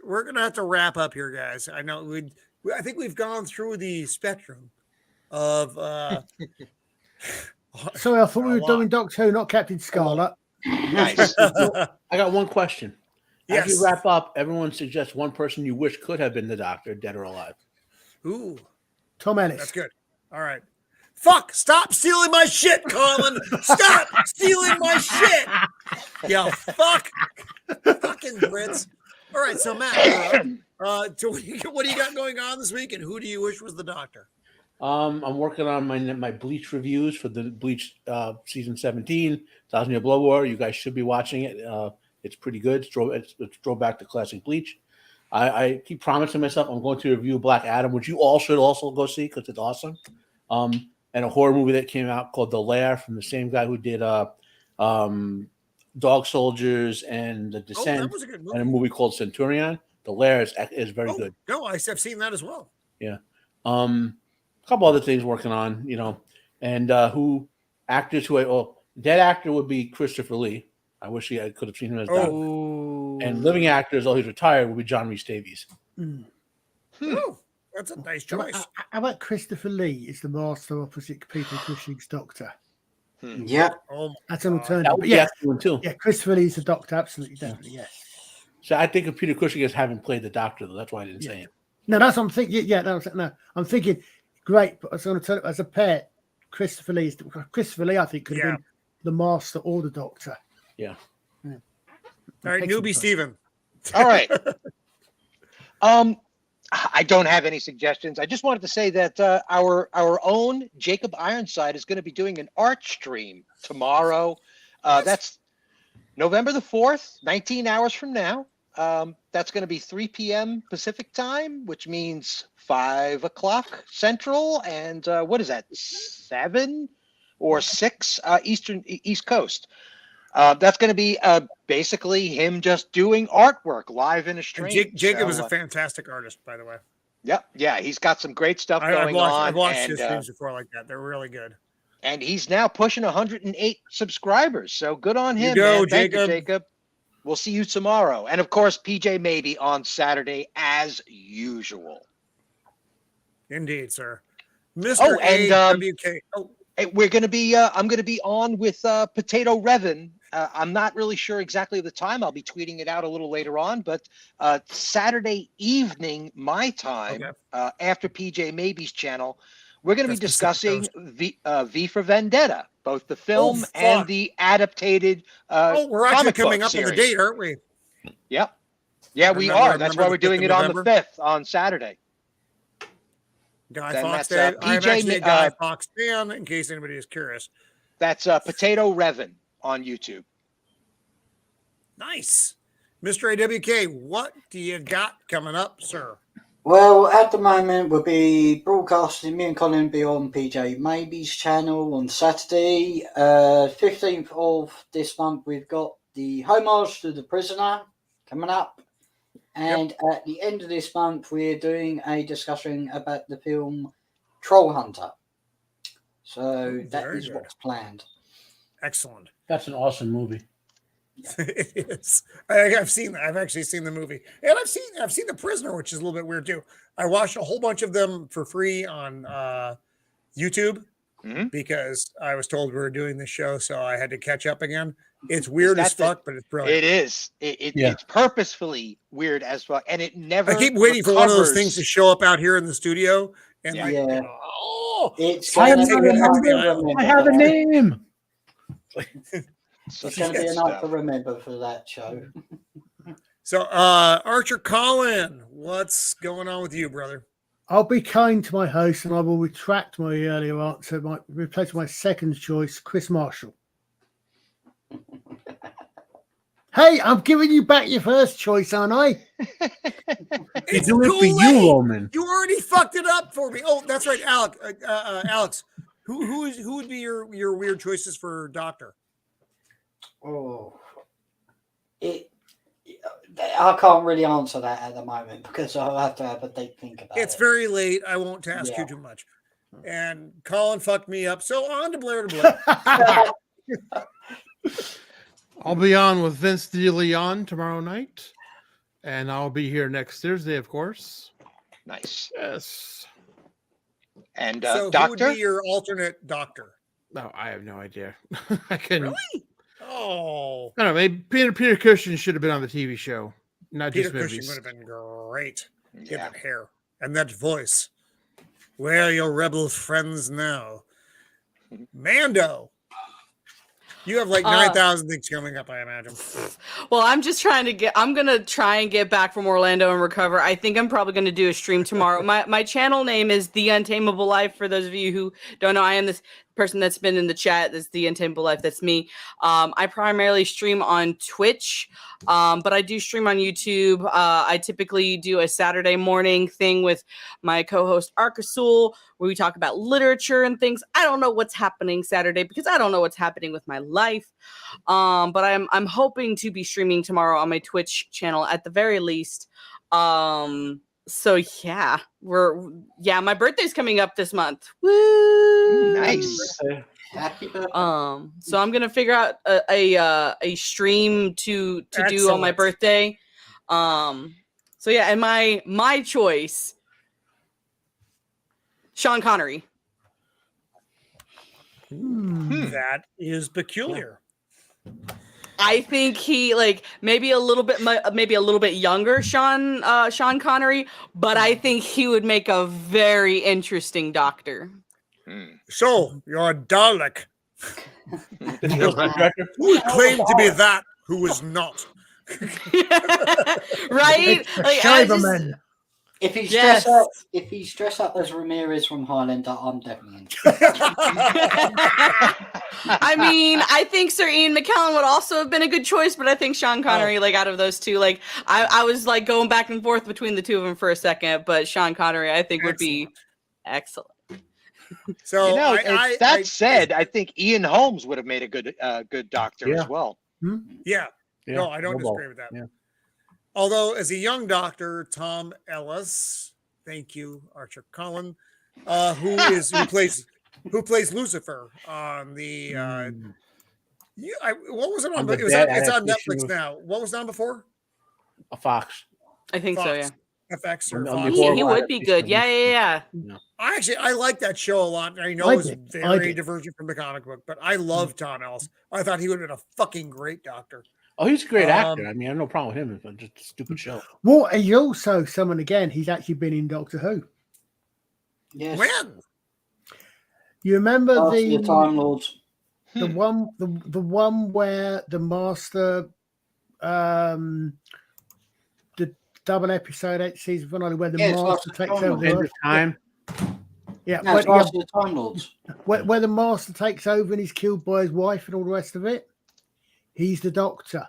we're gonna have to wrap up here, guys. I know I think we've gone through the spectrum of. Sorry, I thought we were doing Doctor Who, not Captain Scarlet. Nice. I got one question. Yes. As we wrap up, everyone suggests one person you wish could have been the Doctor, dead or alive. Ooh, Tom Ellis. That's good. All right. Fuck! Stop stealing my shit, Colin. Stop stealing my shit. Yeah, fuck. Fucking Brits. All right, so Matt, so what do you got going on this week, and who do you wish was the Doctor? I'm working on my Bleach reviews for the Bleach season 17, Thousand Year Blood War. You guys should be watching it. It's pretty good. It's throwback to classic Bleach. I keep promising myself I'm going to review Black Adam, which you all should also go see because it's awesome. And a horror movie that came out called The Lair from the same guy who did Dog Soldiers and The Descent, that was a good movie. and a movie called Centurion. The Lair is very good. No, I've seen that as well. Yeah. A couple other things working on, and dead actor would be Christopher Lee. I wish I could have seen him as Doctor. And living actors, he's retired, would be John Rhys Davies. Oh, that's a nice choice. How about Christopher Lee is the master opposite Peter Cushing's Doctor? Yeah. Oh, that's an alternative. That would be excellent too. Yeah, Christopher Lee's the Doctor, absolutely, definitely, yes. So I think of Peter Cushing as having played the Doctor, though. That's why I didn't say it. No, that's what I'm thinking. Yeah, no, I'm thinking. Great, but I was going to tell you, as a pair, Christopher Lee, I think, could have been the Master or the Doctor. Yeah. All right, newbie Steven. All right. I don't have any suggestions. I just wanted to say that our own Jacob Ironside is going to be doing an art stream tomorrow. That's November the 4th, 19 hours from now. That's going to be 3 p.m. Pacific time, which means 5 o'clock Central. And what is that, 7 or 6 East Coast? That's going to be basically him just doing artwork live in a stream. Jacob is a fantastic artist, by the way. Yep. Yeah, he's got some great stuff going on. I've watched his streams before like that. They're really good. And he's now pushing 108 subscribers. So good on him, man. Thank you, Jacob. We'll see you tomorrow. And, of course, PJ Maybe on Saturday as usual. Indeed, sir. Mr. AWK. We're going to be, I'm going to be on with Potato Revan. I'm not really sure exactly the time. I'll be tweeting it out a little later on. But Saturday evening, my time, after PJ Maybe's channel, we're going to be discussing V for Vendetta, both the film and the adapted we're actually coming up series. on the date, aren't we? Yep. Yeah, we are. That's why we're doing it on the 5th on Saturday. Guy Fawkes Day. I'm actually a Guy Fawkes fan, in case anybody is curious. That's Potato Revan on YouTube. Nice. Mr. AWK, what do you got coming up, sir? Well, at the moment, we'll be broadcasting, me and Colin will be on PJ Maybe's channel on Saturday. 15th of this month, we've got the homage to The Prisoner coming up. And at the end of this month, we're doing a discussion about the film Troll Hunter. So that is what's planned. Excellent. That's an awesome movie. It is. I've actually seen the movie, and I've seen The Prisoner, which is a little bit weird too. I watched a whole bunch of them for free on YouTube because I was told we were doing this show, so I had to catch up again. It's weird as fuck, but it's brilliant. It is. It's purposefully weird as fuck, and it never. I keep waiting for one of those things to show up out here in the studio, and I have a name. So it's going to be a night to remember for that show. So, Archer Colin, what's going on with you, brother? I'll be kind to my host and I will retract my earlier answer, replace my second choice, Chris Marshall. Hey, I'm giving you back your first choice, aren't I? It's do it for you, Roman. You already fucked it up for me. Oh, that's right, Alex. Who would be your weird choices for Doctor? I can't really answer that at the moment because I'll have to have a deep think about it. It's very late. I won't task you too much. And Colin fucked me up. So on to Blair de Blair. I'll be on with Vince DeLeon tomorrow night. And I'll be here next Thursday, of course. Nice. Yes. And so Doctor? Who would be your alternate Doctor? No, I have no idea. I can. Really? Oh. I don't know. Maybe Peter Cushing should have been on the TV show, not Peter just Cushing movies. would have been great. Get that hair and that voice. Where are your rebel friends now? Mando. You have like 9,000 things coming up, I imagine. Well, I'm going to try and get back from Orlando and recover. I think I'm probably going to do a stream tomorrow. My channel name is The Untameable Life. For those of you who don't know, I am this person that's been in the chat. That's The Untameable Life. That's me. I primarily stream on Twitch, but I do stream on YouTube. I typically do a Saturday morning thing with my co-host Arkasul, where we talk about literature and things. I don't know what's happening Saturday because I don't know what's happening with my life. But I'm hoping to be streaming tomorrow on my Twitch channel at the very least. So yeah, my birthday's coming up this month. Woo! Nice. Happy birthday. So I'm gonna figure out a stream to do on my birthday. So yeah, and my choice, Sean Connery. That is peculiar. I think he maybe a little bit younger Sean Connery, but I think he would make a very interesting Doctor. So you're a Dalek. Who would claim to be that who is not? Right? If he's Yes. dressed up as Ramirez from Highlander, I'm definitely in. I mean, I think Sir Ian McKellen would also have been a good choice, but I think Sean Connery, like out of those two, like I was like going back and forth between the two of them for a second, but Sean Connery I think would be excellent. So You know, that said, I think Ian Holmes would have made a good doctor as well. Yeah. No, I don't disagree with that. Yeah. Although, as a young doctor, Tom Ellis, thank you, Archer Cullen, who plays Lucifer on the. What was it on? It's on Netflix now. What was it on before? A Fox. I think so. Yeah. FX or On Fox. He would be good. Yeah. I like that show a lot. I know it's very divergent from the comic book, but I love Tom Ellis. I thought he would have been a fucking great doctor. Oh, he's a great actor. I mean, I have no problem with him. It's just a stupid show. Well, he also someone again. He's actually been in Doctor Who. Yes. When? You remember the Time Lords? The one where the Master, the double episode 8 season finale where the Master takes over the End Earth. of time. Yeah, no, it's Master of the Time Lords. Where the Master takes over and he's killed by his wife and all the rest of it. He's the Doctor.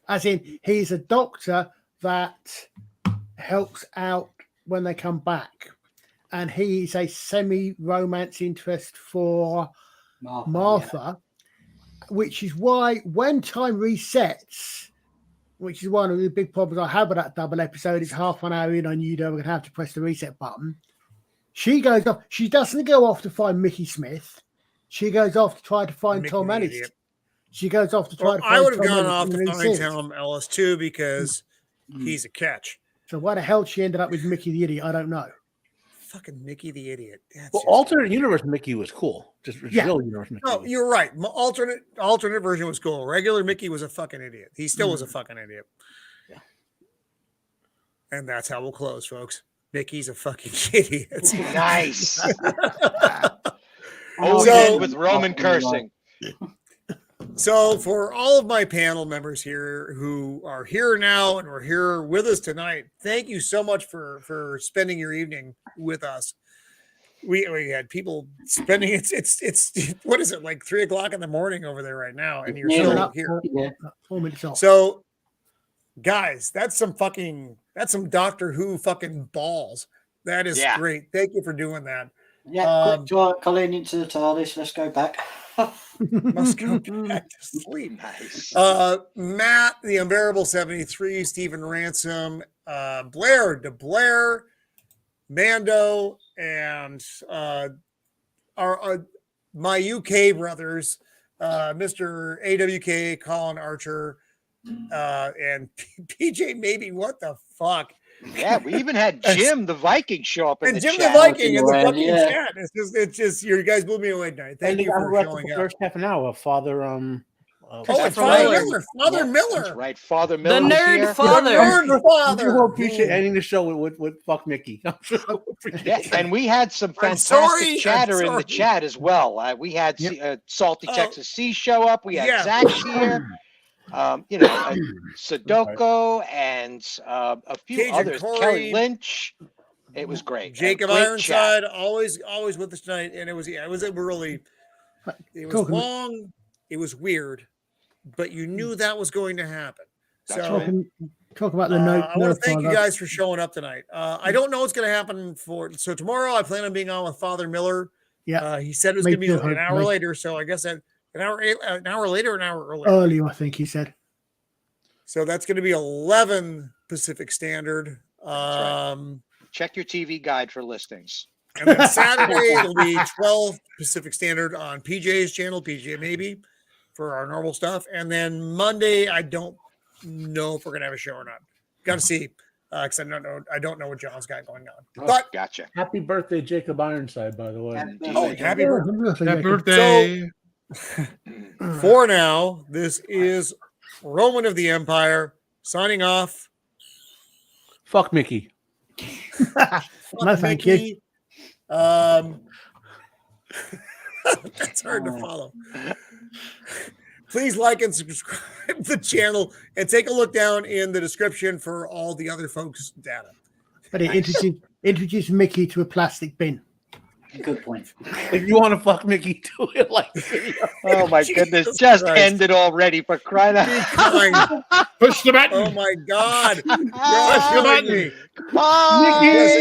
As in, he's a doctor that helps out when they come back. And he's a semi-romance interest for Martha, which is why when time resets, which is one of the big problems I have with that double episode, it's half an hour in, I knew they were going to have to press the reset button. She goes off. She doesn't go off to find Mickey Smith. She goes off to try to find Tom Ellis. She goes off to try to find I would have Tom gone Ellis off to find Tom Ellis too because he's a catch. So why the hell she ended up with Mickey the Idiot, I don't know. Fucking Mickey the Idiot. Well, alternate universe Mickey was cool. Just real universe Mickey. No, you're right. Alternate version was cool. Regular Mickey was a fucking idiot. He still was a fucking idiot. Yeah. And that's how we'll close, folks. Mickey's a fucking idiot. Nice. End with Roman cursing. So for all of my panel members here who are here now and were here with us tonight, thank you so much for spending your evening with us. We had people spending it's what is it, like 3:00 in the morning over there right now, and you're still here. Yeah. 4 minutes off. So guys, that's some Doctor Who fucking balls. That is great. Thank you for doing that. Yeah, quick calling into the TARDIS. Let's go back. Must go back to sleep. Nice. Matt, the Unbearable 73, Stephen Ransom, Blair de Blair, Mando, and my UK brothers, Mr. AWK, Colin Archer, and PJ. Maybe what the fuck? Yeah, we even had Jim the Viking show up in the Jim chat. the Viking in the fucking chat. It's just you guys blew me away tonight. Thank you for showing up. First half an hour, Father. Father Miller. Father Miller. That's right, Father Miller. The nerd here. father. The nerd father. You will appreciate ending the show with fuck Mickey. I'm sure Yeah, and we had some fantastic chatter in the chat as well. We had Salty Texas C show up. We had Zach here. Sadoko and a few Cajun others. Corey. Kelly Lynch. It was great. Jacob Great Ironside, chat. always with us tonight, and it was long, it was weird, but you knew that was going to happen. That's So right. Talk about the note. I want to thank you guys for showing up tonight. I don't know what's going to happen so tomorrow. I plan on being on with Father Miller. Yeah, he said it was going to be an hour later, so I guess an hour later, an hour earlier. Earlier, I think he said. So that's going to be 11 Pacific Standard. Right. Check your TV guide for listings. And then Saturday it'll be 12 Pacific Standard on PJ's channel, PJ Maybe, for our normal stuff. And then Monday, I don't know if we're gonna have a show or not. Got to see, because I don't know what John's got going on. Oh, but gotcha. Happy birthday, Jacob Ironside, by the way. Happy birthday! Happy birthday! So, for now, this is Roman of the Empire signing off. Fuck Mickey. No, thank you. That's hard to follow. Please like and subscribe to the channel and take a look down in the description for all the other folks' data. But it introduced Mickey to a plastic bin. Good point. If you want to fuck Mickey, do it like video. Oh my goodness! Just ended already for crying out. Push the button. Oh my God! Push the button. Bye. Mickey!